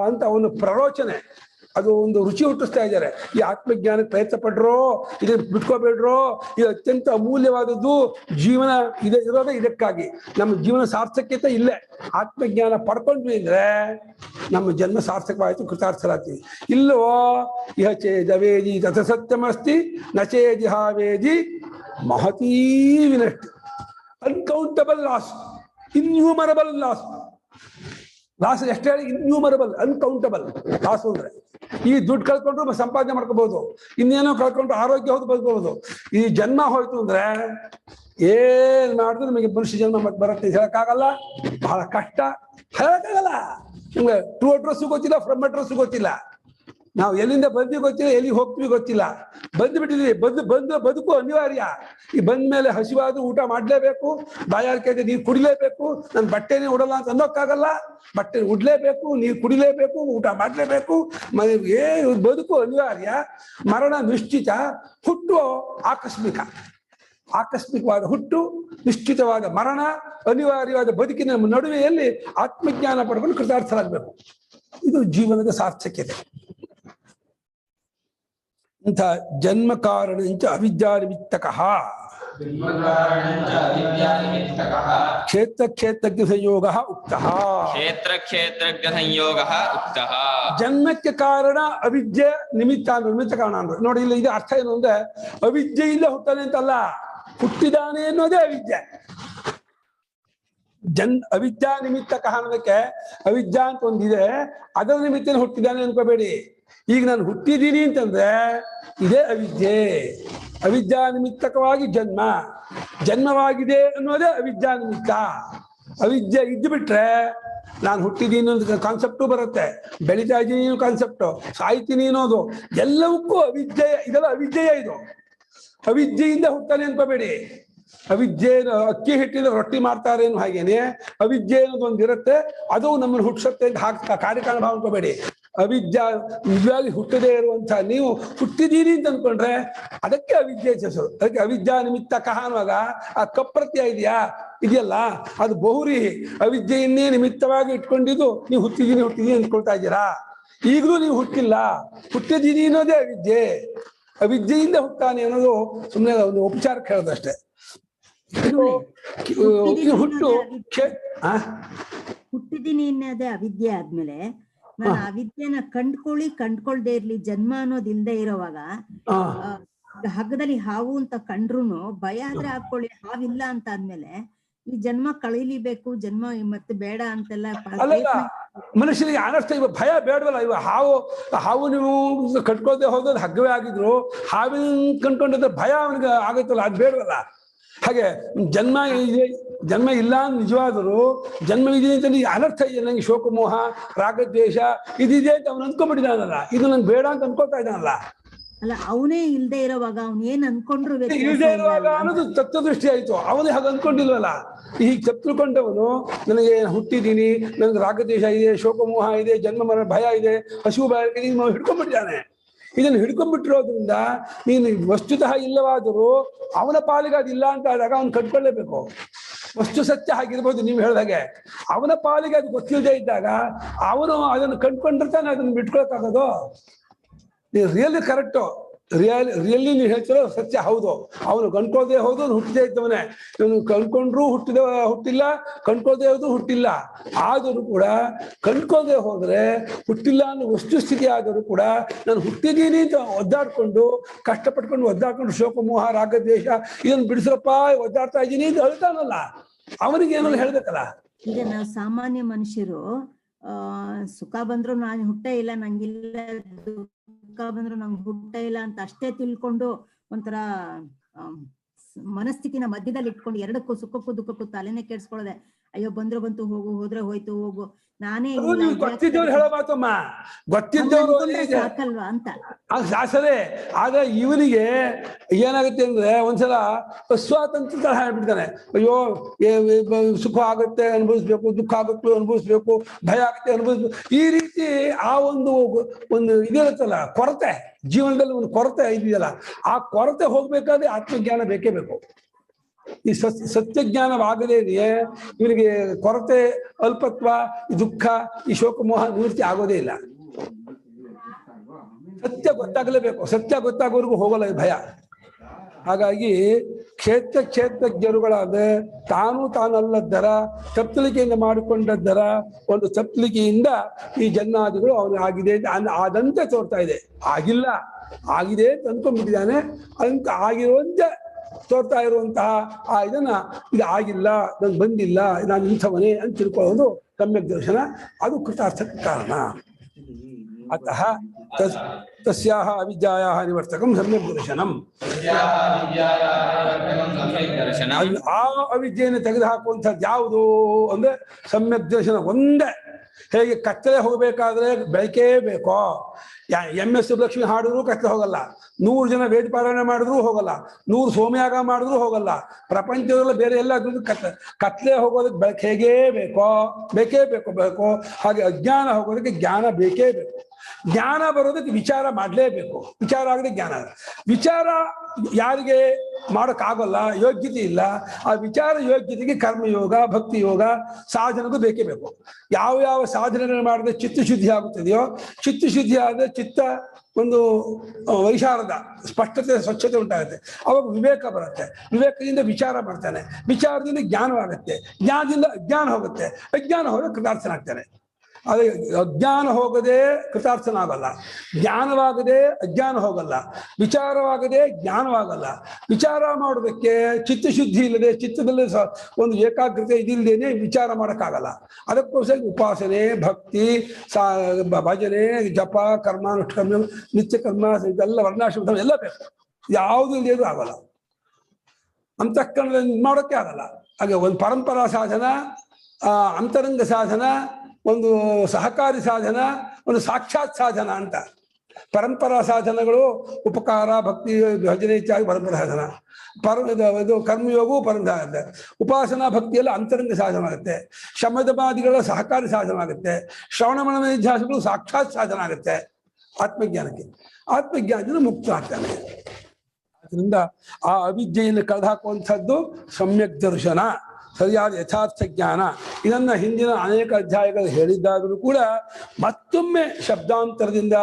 ಅಂತ ಅವನು ಪ್ರರೋಚನೆ, ಅದು ಒಂದು ರುಚಿ ಹುಟ್ಟಿಸ್ತಾ ಇದ್ದಾರೆ. ಈ ಆತ್ಮಜ್ಞಾನಕ್ಕೆ ಪ್ರಯತ್ನ ಪಡ್ರೋ, ಇದನ್ನ ಬಿಟ್ಕೋಬೇಡ್ರೋ, ಇದು ಅತ್ಯಂತ ಅಮೂಲ್ಯವಾದದ್ದು. ಜೀವನ ಇರೋದೇ ಇದಕ್ಕಾಗಿ. ನಮ್ಮ ಜೀವನ ಸಾರ್ಥಕ್ಯತೆ ಇಲ್ಲೇ. ಆತ್ಮಜ್ಞಾನ ಪಡ್ಕೊಂಡ್ವಿ ಅಂದ್ರೆ ನಮ್ಮ ಜನ್ಮ ಸಾರ್ಥಕವಾಯಿತು, ಕೃತಾರ್ಥರಾಗ್ತೀವಿ. ಇಲ್ಲವೋ ಇಹ ಚೇದವೇದಿ ತಥ ಸತ್ಯಮಸ್ತಿ ನಚೇದಿಹಾವೇದಿ ಮಹತೀ ವಿನಷ್ಟಿ. Uncountable loss, innumerable loss. Loss ಎಷ್ಟು ಹೇಳಿ? ಇನ್ಯೂಮರಬಲ್, ಅನ್ಕೌಂಟಬಲ್ ಲಾಸ್ ಅಂದ್ರೆ ಈ ದುಡ್ಡು ಕಳ್ಕೊಂಡ್ರು ಸಂಪಾದನೆ ಮಾಡ್ಕೋಬಹುದು, ಇನ್ನೇನೋ ಕಳ್ಕೊಂಡ್ರು ಆರೋಗ್ಯ ಹೋದ್ ಬದುಕಬಹುದು. ಈ ಜನ್ಮ ಹೋಯ್ತು ಅಂದ್ರೆ ಏನ್ ಮಾಡಿದ್ರು ನಮಗೆ ಮನುಷ್ಯ ಜನ್ಮ ಮತ್ತೆ ಬರುತ್ತೆ ಹೇಳಕ್ಕಾಗಲ್ಲ. ಬಹಳ ಕಷ್ಟ, ಹೇಳಕ್ಕಾಗಲ್ಲ. ನಿಮ್ಗೆ ಟು ಅಡ್ರೆಸ್ ಗೊತ್ತಿಲ್ಲ, ಫ್ರಮ್ ಅಡ್ರೆಸ್ ಗೊತ್ತಿಲ್ಲ. ನಾವು ಎಲ್ಲಿಂದ ಬಂದ್ವಿ ಗೊತ್ತಿಲ್ಲ, ಎಲ್ಲಿಗೆ ಹೋಗ್ತೀವಿ ಗೊತ್ತಿಲ್ಲ. ಬಂದು ಬಿಟ್ಟಿದ್ವಿ, ಬದುಕು ಅನಿವಾರ್ಯ. ಈ ಬಂದ ಮೇಲೆ ಹಸಿವಾದ್ರೂ ಊಟ ಮಾಡ್ಲೇಬೇಕು, ಬಾಯಾರಿಕೆ ನೀರು ಕುಡಿಲೇಬೇಕು. ನನ್ನ ಬಟ್ಟೆನೇ ಉಡಲ್ಲ ಅಂತ ಅನ್ನೋಕ್ಕಾಗಲ್ಲ. ಬಟ್ಟೆ ಉಡ್ಲೇಬೇಕು, ನೀರು ಕುಡಿಲೇಬೇಕು, ಊಟ ಮಾಡ್ಲೇಬೇಕು. ಬದುಕು ಅನಿವಾರ್ಯ, ಮರಣ ನಿಶ್ಚಿತ, ಹುಟ್ಟು ಆಕಸ್ಮಿಕವಾದ ಹುಟ್ಟು, ನಿಶ್ಚಿತವಾದ ಮರಣ, ಅನಿವಾರ್ಯವಾದ ಬದುಕಿನ ನಡುವೆಯಲ್ಲಿ ಆತ್ಮಜ್ಞಾನ ಪಡ್ಕೊಂಡು ಕೃತಾರ್ಥರಾಗಬೇಕು. ಇದು ಜೀವನದ ಸಾರ್ಥಕ್ಯತೆ. ಇಂಥ ಜನ್ಮ ಕಾರಣ ಅವಿದ್ಯಾ ನಿಮಿತ್ತಕಃ ಕ್ಷೇತ್ರ ಕ್ಷೇತ್ರಜ್ಞ ಸಂಯೋಗ ಉಕ್ತಃ. ಜನ್ಮಕ್ಕೆ ಕಾರಣ ಅವಿದ್ಯೆ, ನಿಮಿತ್ತ ಕಾರಣ ಅಂದ್ರೆ ನೋಡಿ. ಇಲ್ಲಿ ಇದು ಅರ್ಥ ಏನು ಅಂದ್ರೆ, ಅವಿದ್ಯೆಯಿಂದ ಹುಟ್ಟಾನೆ ಅಂತಲ್ಲ, ಹುಟ್ಟಿದಾನೆ ಅನ್ನೋದೇ ಅವಿದ್ಯೆ. ಅವಿದ್ಯಾ ನಿಮಿತ್ತಕಃ ಅನ್ನೋದಕ್ಕೆ ಅವಿದ್ಯಾ ಅಂತ ಒಂದಿದೆ, ಅದರ ನಿಮಿತ್ತ ಹುಟ್ಟಿದಾನೆ ಅನ್ಕೋಬೇಡಿ. ಈಗ ನಾನು ಹುಟ್ಟಿದ್ದೀನಿ ಅಂತಂದ್ರೆ ಇದೇ ಅವಿದ್ಯೆ. ಅವಿದ್ಯಾ ನಿಮಿತ್ತಕವಾಗಿ ಜನ್ಮವಾಗಿದೆ ಅನ್ನೋದೇ ಅವಿದ್ಯಾ ನಿಮಿತ್ತ. ಅವಿದ್ಯೆ ಇದ್ದು ಬಿಟ್ರೆ ನಾನು ಹುಟ್ಟಿದ್ದೀನಿ ಅನ್ನೋ ಕಾನ್ಸೆಪ್ಟು ಬರುತ್ತೆ, ಬೆಳಿತಾ ಇದ್ದೀನಿ ಕಾನ್ಸೆಪ್ಟು, ಸಾಯ್ತೀನಿ ಅನ್ನೋದು ಎಲ್ಲವಕ್ಕೂ ಅವಿದ್ಯೆ. ಇದೆಲ್ಲ ಅವಿದ್ಯೆಯೇ. ಇದು ಅವಿದ್ಯೆಯಿಂದ ಹುಟ್ಟಾನೆ ಅನ್ಕೋಬೇಡಿ. ಅವಿದ್ಯೆ ಅಕ್ಕಿ ಹಿಟ್ಟಿನ ರೊಟ್ಟಿ ಮಾಡ್ತಾರೆ ಅನ್ನೋ ಹಾಗೇನೆ ಅವಿದ್ಯೆ ಅನ್ನೋದು ಒಂದಿರುತ್ತೆ, ಅದು ನಮ್ಮನ್ನು ಹುಟ್ಟಿಸುತ್ತೆ ಅಂತ ಕಾರ್ಯಕಾರಣ ಭಾವ ಅನ್ಕೋಬೇಡಿ. ಅವಿದ್ಯಾ ನಿಜವಾಗಿ ಹುಟ್ಟದೇ ಇರುವಂತಹ ನೀವು ಹುಟ್ಟಿದೀರಿ ಅಂತ ಅನ್ಕೊಂಡ್ರೆ ಅದಕ್ಕೆ ಅವಿದ್ಯೆ ಹೆಸರು. ಅದಕ್ಕೆ ಅವಿದ್ಯಾ ನಿಮಿತ್ತಕಃ ಅನ್ನುವಾಗ ಆ ಕಪ್ರತ್ಯಯ ಇದೆಯಲ್ಲ, ಅದು ಬಹುರಿ. ಅವಿದ್ಯೆಯನ್ನೇ ನಿಮಿತ್ತವಾಗಿ ಇಟ್ಕೊಂಡಿದ್ದು ನೀವು ಹುಟ್ಟಿದೀನಿ ಅಂದ್ಕೊಳ್ತಾ ಇದ್ದೀರಾ. ಈಗಲೂ ನೀವು ಹುಟ್ಟಿಲ್ಲ, ಹುಟ್ಟಿದೀನಿ ಅನ್ನೋದೇ ಅವಿದ್ಯೆ. ಅವಿದ್ಯೆಯಿಂದ ಹುಟ್ಟಾನೆ ಅನ್ನೋದು ಸುಮ್ಮನೆ ಒಂದು ಉಪಚಾರಕ್ಕೆ ಹೇಳೋದಷ್ಟೇ. ಹುಟ್ಟಿದೀನಿ ಅನ್ನೋದೇ ಅವಿದ್ಯೆ ಆದ್ಮೇಲೆ ನಾನು ಅವಿದ್ಯೆನ ಕಂಡ್ಕೊಳ್ದೇ ಇರ್ಲಿ, ಜನ್ಮ ಅನ್ನೋದು ಇಲ್ದೇ ಇರೋವಾಗ ಹಗ್ಗದಲ್ಲಿ ಹಾವು ಅಂತ ಕಂಡ್ರುನು ಭಯ ಆದ್ರೆ ಹಾಕೊಳ್ಳಿ, ಹಾವಿಲ್ಲ ಅಂತ ಆದ್ಮೇಲೆ ಈ ಜನ್ಮ ಕಳೀಲಿಬೇಕು, ಜನ್ಮ ಮತ್ತೆ ಬೇಡ ಅಂತೆಲ್ಲ ಮನುಷ್ಯನಿಗೆ ಅನರ್ಥ. ಇವ ಭಯ ಬೇಡವಲ್ಲ. ಇವ ಹಾವು ನೀವು ಕಟ್ಕೊಳ್ದೆ ಹೋಗೋದು ಹಗ್ಗವೇ ಆಗಿದ್ರು, ಹಾವಿನ ಕಂಡ್ಕೊಂಡಿದ್ರೆ ಭಯ ಅವನಿಗೆ ಆಗತ್ತಲ್ಲ, ಅದು ಬೇಡವಲ್ಲ. ಹಾಗೆ ಜನ್ಮ ಇಲ್ಲ ನಿಜವಾದರೂ ಜನ್ಮ ಇದೆ ಅಂತ ಅನರ್ಥ ಇದೆ. ನಂಗೆ ಶೋಕಮೋಹ ರಾಗದ್ವೇಷ ಇದಿದೆ ಅಂತ ಅವನು ಅನ್ಕೊಂಡ್ಬಿಟ್ಟಿದ್ದಾನಲ್ಲ, ಇದು ನಂಗೆ ಬೇಡ ಅಂತ ಅನ್ಕೊಳ್ತಾ ಇದ್ದಾನಲ್ಲ. ಅಲ್ಲ, ಅವನೇ ಇಲ್ದೇ ಇರೋವಾಗ ಅವ್ನು ಏನ್ ಅನ್ಕೊಂಡ್ರು ಇಲ್ದೇ ಇರುವಾಗ ಅನ್ನೋದು ತತ್ವದೃಷ್ಟಿ ಆಯ್ತು. ಅವನೇ ಹಾಗೆ ಅನ್ಕೊಂಡಿಲ್ವಲ್ಲ. ಈಗ ತಪ್ಪಿಕೊಂಡವನು ನನಗೆ ಹುಟ್ಟಿದ್ದೀನಿ, ನನಗೆ ರಾಗದ್ವೇಷ ಇದೆ, ಶೋಕಮೋಹ ಇದೆ, ಜನ್ಮ ಮರಣ ಭಯ ಇದೆ, ಹಸಿವು ಭಯ ಹಿಡ್ಕೊಂಡ್ಬಿಟ್ಟಿದ್ದಾನೆ. ಇದನ್ನು ಹಿಡ್ಕೊಂಡ್ಬಿಟ್ಟಿರೋದ್ರಿಂದ ನೀನು ವಸ್ತುತಃ ಇಲ್ಲವಾದರೂ ಅವನ ಪಾಲಿಗೆ ಅದಿಲ್ಲ ಅಂತ ಆದಾಗ ಅವನು ಕಟ್ಕೊಳ್ಳೇಬೇಕು. ವಸ್ತು ಸತ್ಯ ಆಗಿರ್ಬೋದು ನೀವು ಹೇಳಿದಾಗೆ, ಅವನ ಪಾಲಿಗೆ ಅದು ಗೊತ್ತಿಲ್ಲದೆ ಇದ್ದಾಗ ಅವನು ಅದನ್ನು ಕಂಡ್ಕೊಂಡಿರ್ತಾನೆ, ಅದನ್ನು ಬಿಟ್ಕೊಳಕ್ಕಾಗೋದು. ನೀವು ರಿಯಲಿ ಕರೆಕ್ಟು. ರಿಯಲಿ ನೀವು ಹೇಳ್ತಿರೋ ಸತ್ಯ ಹೌದು. ಅವನು ಕಂಡ್ಕೊಳ್ಳದೆ ಹೌದು, ಅವನು ಹುಟ್ಟದೇ ಇದ್ದವನೇ. ಇವನು ಕಂಡ್ಕೊಂಡ್ರು ಹುಟ್ಟಿಲ್ಲ, ಕಂಡ್ಕೊಳ್ಳದೆ ಹೋದ್ರು ಹುಟ್ಟಿಲ್ಲ. ಆದರೂ ಕೂಡ ಕಂಡ್ಕೊಳ್ಳದೆ ಹೋದ್ರೆ ಹುಟ್ಟಿಲ್ಲ ಅನ್ನೋ ವಸ್ತುಸ್ಥಿತಿ ಆದರೂ ಕೂಡ ನಾನು ಹುಟ್ಟಿದ್ದೀನಿ ಅಂತ ಒದ್ದಾಡ್ಕೊಂಡು ಕಷ್ಟಪಟ್ಕೊಂಡು ಒದ್ದಾಡ್ಕೊಂಡು ಶೋಕ ಮೋಹ ರಾಗ ದ್ವೇಷ ಇದನ್ನು ಬಿಡಿಸ್ರಪ್ಪ ಒದ್ದಾಡ್ತಾ ಇದ್ದೀನಿ ಅಂತ ಹೇಳ್ತಾನಲ್ಲ, ಅವನಿಗೆ ಏನೋ ಹೇಳ್ಬೇಕಲ್ಲ. ಈಗ ನಾವು ಸಾಮಾನ್ಯ ಮನುಷ್ಯರು ಸುಖ ಬಂದ್ರು ನಾನು ಹುಟ್ಟ ಇಲ್ಲ, ನಂಗಿಲ್ಲ, ದುಃಖ ಬಂದ್ರು ನಂಗೆ ಹುಟ್ಟ ಇಲ್ಲ ಅಂತ ಅಷ್ಟೇ ತಿಳ್ಕೊಂಡು ಒಂಥರ ಮನಸ್ಥಿತಿನ ಮಧ್ಯದಲ್ಲಿ ಇಟ್ಕೊಂಡು ಎರಡಕ್ಕೂ ಸುಖಕ್ಕೂ ದುಃಖಕ್ಕೂ ತಲೆನೇ ಕೆಡ್ಸ್ಕೊಳ್ಳದೆ ಅಯ್ಯೋ ಬಂದ್ರು ಬಂತು, ಹೋಗು ಹೋದ್ರೆ ಹೋಯ್ತು, ಹೋಗು ನಾನೇ ಗೊತ್ತಿದ್ದವ್ರು ಹೇಳೋ ಮಾತಮ್ಮ, ಗೊತ್ತಿದ್ದವ್ರು ಸಾಕಲ್ವಾ ಅಂತ ಶಾಸನೆ. ಆಗ ಇವನಿಗೆ ಏನಾಗುತ್ತೆ ಅಂದ್ರೆ ಒಂದ್ಸಲ ಸ್ವಾತಂತ್ರ್ಯ ಹೇಳ್ಬಿಡ್ತಾನೆ. ಅಯ್ಯೋ ಸುಖ ಆಗುತ್ತೆ ಅನುಭವಿಸ್ಬೇಕು, ದುಃಖ ಆಗುತ್ತೆ ಅನುಭವಿಸ್ಬೇಕು, ಭಯ ಆಗುತ್ತೆ ಅನುಭವಿಸ್ಬೇಕು. ಈ ರೀತಿ ಆ ಒಂದು ಇದಿರುತ್ತಲ್ಲ ಕೊರತೆ, ಜೀವನದಲ್ಲಿ ಒಂದು ಕೊರತೆ ಇದೆಯಲ್ಲ, ಆ ಕೊರತೆ ಹೋಗ್ಬೇಕಾದ್ರೆ ಆತ್ಮಜ್ಞಾನ ಬೇಕೇ ಬೇಕು. ಈ ಸತ್ಯಜ್ಞಾನವಾಗದೇ ಇವನಿಗೆ ಕೊರತೆ, ಅಲ್ಪತ್ವ, ಈ ದುಃಖ, ಈ ಶೋಕಮೋಹ ನಿವೃತ್ತಿ ಆಗೋದೇ ಇಲ್ಲ. ಸತ್ಯ ಗೊತ್ತಾಗಲೇಬೇಕು. ಸತ್ಯ ಗೊತ್ತಾಗೋವರೆಗೂ ಹೋಗಲ್ಲ ಈ ಭಯ. ಹಾಗಾಗಿ ಕ್ಷೇತ್ರಜ್ಞರುಗಳಾದ ತಾನಲ್ಲದ್ದರ ತಪ್ಪಲಿಕೆಯಿಂದ ಮಾಡಿಕೊಂಡದ್ದರ ಒಂದು ತಪ್ಪಲಿಕೆಯಿಂದ ಈ ಜನ್ಮಾದಿಗಳು ಅವನು ಆಗಿದೆ ಆದಂತೆ ತೋರ್ತಾ ಇದೆ. ಆಗಿಲ್ಲ, ಆಗಿದೆ ಅಂತ ಅಂದ್ಕೊಂಡ್ಬಿಟ್ಟಿದ್ದಾನೆ. ಅಂತ ಆಗಿರುವಂತೆ ತೋರ್ತಾ ಇರುವಂತಹ ಆ ಇದನ್ನ ಇದು ಆಗಿಲ್ಲ, ನನ್ಗೆ ಬಂದಿಲ್ಲ, ನಾನು ಇಂಥವನೇ ಅಂತ ತಿಳ್ಕೊಳ್ಳೋದು ಸಮ್ಯಕ್ ದರ್ಶನ. ಅದು ಕೃತಾರ್ಥಕ್ಕೆ ಕಾರಣ. ಅತಃ ತಸ್ಯಾಹ ಅವಿದ್ಯಾಯಾಹ ನಿವರ್ತಕಂ ಸಮ್ಯಕ್ ದರ್ಶನಂ. ಆ ಅವಿದ್ಯೆಯನ್ನು ತೆಗೆದುಹಾಕುವಂಥದ್ದು ಯಾವುದು ಅಂದ್ರೆ ಸಮ್ಯಕ್ ದರ್ಶನ ಒಂದೇ. ಹೇಗೆ ಕತ್ತಲೆ ಹೋಗಬೇಕಾದ್ರೆ ಬೆಳಕೇ ಬೇಕೋ, MS ಲಕ್ಷ್ಮಿ ಹಾಡಿದ್ರು ಕತ್ತಲೆ ಹೋಗಲ್ಲ, 100 ಜನ ವೇದ ಪಾರಾಯಣ ಮಾಡಿದ್ರು ಹೋಗಲ್ಲ, 100 ಸೋಮಯಾಗ ಮಾಡಿದ್ರು ಹೋಗಲ್ಲ. ಪ್ರಪಂಚದಲ್ಲ ಬೇರೆ ಎಲ್ಲ ಕತ್ತಲೆ ಹೋಗೋದಕ್ಕೆ ಬೆಳಕು ಹೇಗೇ ಬೇಕೋ ಹಾಗೆ ಅಜ್ಞಾನ ಹೋಗೋದಕ್ಕೆ ಜ್ಞಾನ ಬೇಕೇ ಬೇಕು. ಜ್ಞಾನ ಬರೋದಕ್ಕೆ ವಿಚಾರ ಮಾಡಲೇಬೇಕು. ವಿಚಾರ ಆಗದೆ ಜ್ಞಾನ. ವಿಚಾರ ಯಾರಿಗೆ ಮಾಡೋಕ್ಕಾಗಲ್ಲ, ಯೋಗ್ಯತೆ ಇಲ್ಲ. ಆ ವಿಚಾರ ಯೋಗ್ಯತೆಗೆ ಕರ್ಮಯೋಗ, ಭಕ್ತಿ ಯೋಗ, ಸಾಧನೆಗೂ ಬೇಕೇ ಬೇಕು. ಯಾವ ಸಾಧನೆಗಳು ಮಾಡಿದ್ರೆ ಚಿತ್ತಶುದ್ಧಿ ಆಗುತ್ತದೆಯೋ, ಚಿತ್ತಶುದ್ಧಿ ಆದರೆ ಚಿತ್ತ ಒಂದು ವೈಶಾರದ ಸ್ಪಷ್ಟತೆ, ಸ್ವಚ್ಛತೆ ಉಂಟಾಗುತ್ತೆ. ಅವಾಗ ವಿವೇಕ ಬರುತ್ತೆ. ವಿವೇಕದಿಂದ ವಿಚಾರ ಮಾಡ್ತಾನೆ, ವಿಚಾರದಿಂದ ಜ್ಞಾನವಾಗುತ್ತೆ, ಜ್ಞಾನದಿಂದ ಅಜ್ಞಾನ ಹೋಗುತ್ತೆ, ಅಜ್ಞಾನ ಹೋದರೆ ಕೃತಾರ್ಥನಾಗ್ತಾನೆ. ಅದೇ ಅಜ್ಞಾನ ಹೋಗದೆ ಕೃತಾರ್ಥನಾಗಲ್ಲ, ಜ್ಞಾನವಾಗದೆ ಅಜ್ಞಾನ ಹೋಗಲ್ಲ, ವಿಚಾರವಾಗದೆ ಜ್ಞಾನವಾಗಲ್ಲ. ವಿಚಾರ ಮಾಡೋದಕ್ಕೆ ಚಿತ್ತಶುದ್ಧಿ ಇಲ್ಲದೆ, ಚಿತ್ತದಲ್ಲಿ ಒಂದು ಏಕಾಗ್ರತೆ ಇದಿಲ್ಲದೇನೆ ವಿಚಾರ ಮಾಡೋಕ್ಕಾಗಲ್ಲ. ಅದಕ್ಕೋಸ್ಕರ ಉಪಾಸನೆ, ಭಕ್ತಿ, ಭಜನೆ, ಜಪ, ಕರ್ಮಾನುಷ್ಠಾನ, ನಿತ್ಯ ಕರ್ಮ, ಇದೆಲ್ಲ ವರ್ಣಾಶ್ರಮ ಎಲ್ಲ ಬೇಕು. ಯಾವುದು ಇಲ್ಲದೇನು ಆಗಲ್ಲ. ಅಂತಃಕರಣದಲ್ಲಿ ಮಾಡೋಕ್ಕೆ ಆಗಲ್ಲ. ಹಾಗೆ ಒಂದು ಪರಂಪರಾ ಸಾಧನ, ಅಂತರಂಗ ಸಾಧನ, ಒಂದು ಸಹಕಾರಿ ಸಾಧನ, ಒಂದು ಸಾಕ್ಷಾತ್ ಸಾಧನ ಅಂತ. ಪರಂಪರಾ ಸಾಧನಗಳು ಉಪಕಾರ, ಭಕ್ತಿ, ಭಜನೆ ಇತ್ಯಾದಿ ಪರಂಪರಾ ಸಾಧನ. ಇದು ಕರ್ಮಯೋಗವು ಪರಂಪರಾ ಆಗುತ್ತೆ. ಉಪಾಸನಾ ಭಕ್ತಿಯೆಲ್ಲ ಅಂತರಂಗ ಸಾಧನ ಆಗುತ್ತೆ. ಶಮದಮಾದಿಗಳ ಸಹಕಾರಿ ಸಾಧನ ಆಗುತ್ತೆ. ಶ್ರವಣ ಮನನ ನಿಧ್ಯಾಸಗಳು ಸಾಕ್ಷಾತ್ ಸಾಧನ ಆಗುತ್ತೆ ಆತ್ಮಜ್ಞಾನಕ್ಕೆ. ಆತ್ಮಜ್ಞಾನದಿಂದ ಮುಕ್ತ ಆಗ್ತಾನೆ. ಅದರಿಂದ ಆ ಅವಿದ್ಯೆಯನ್ನು ಕಳೆದುಹಾಕುವಂಥದ್ದು ಸಮ್ಯಕ್ ದರ್ಶನ, ಸರಿಯಾದ ಯಥಾರ್ಥ ಜ್ಞಾನ. ಇದನ್ನ ಹಿಂದಿನ ಅನೇಕ ಅಧ್ಯಾಯಗಳು ಹೇಳಿದ್ದಾದರೂ ಕೂಡ ಮತ್ತೊಮ್ಮೆ ಶಬ್ದಾಂತರದಿಂದ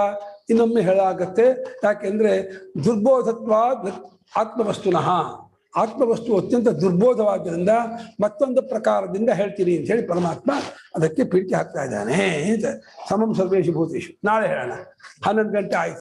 ಇನ್ನೊಮ್ಮೆ ಹೇಳಾಗತ್ತೆ. ಯಾಕೆಂದ್ರೆ ದುರ್ಬೋಧತ್ವ ಆತ್ಮವಸ್ತುನಃ, ಆತ್ಮವಸ್ತು ಅತ್ಯಂತ ದುರ್ಬೋಧವಾದ್ದರಿಂದ ಮತ್ತೊಂದು ಪ್ರಕಾರದಿಂದ ಹೇಳ್ತೀನಿ ಅಂತ ಹೇಳಿ ಪರಮಾತ್ಮ ಅದಕ್ಕೆ ಪ್ರೀತಿ ಹಾಕ್ತಾ ಇದ್ದಾನೆ. ಸಮಂ ಸರ್ವೇಷು ಭೂತೇಷು. ನಾಳೆ ಹೇಳೋಣ. 11 ಗಂಟೆ ಆಯ್ತು.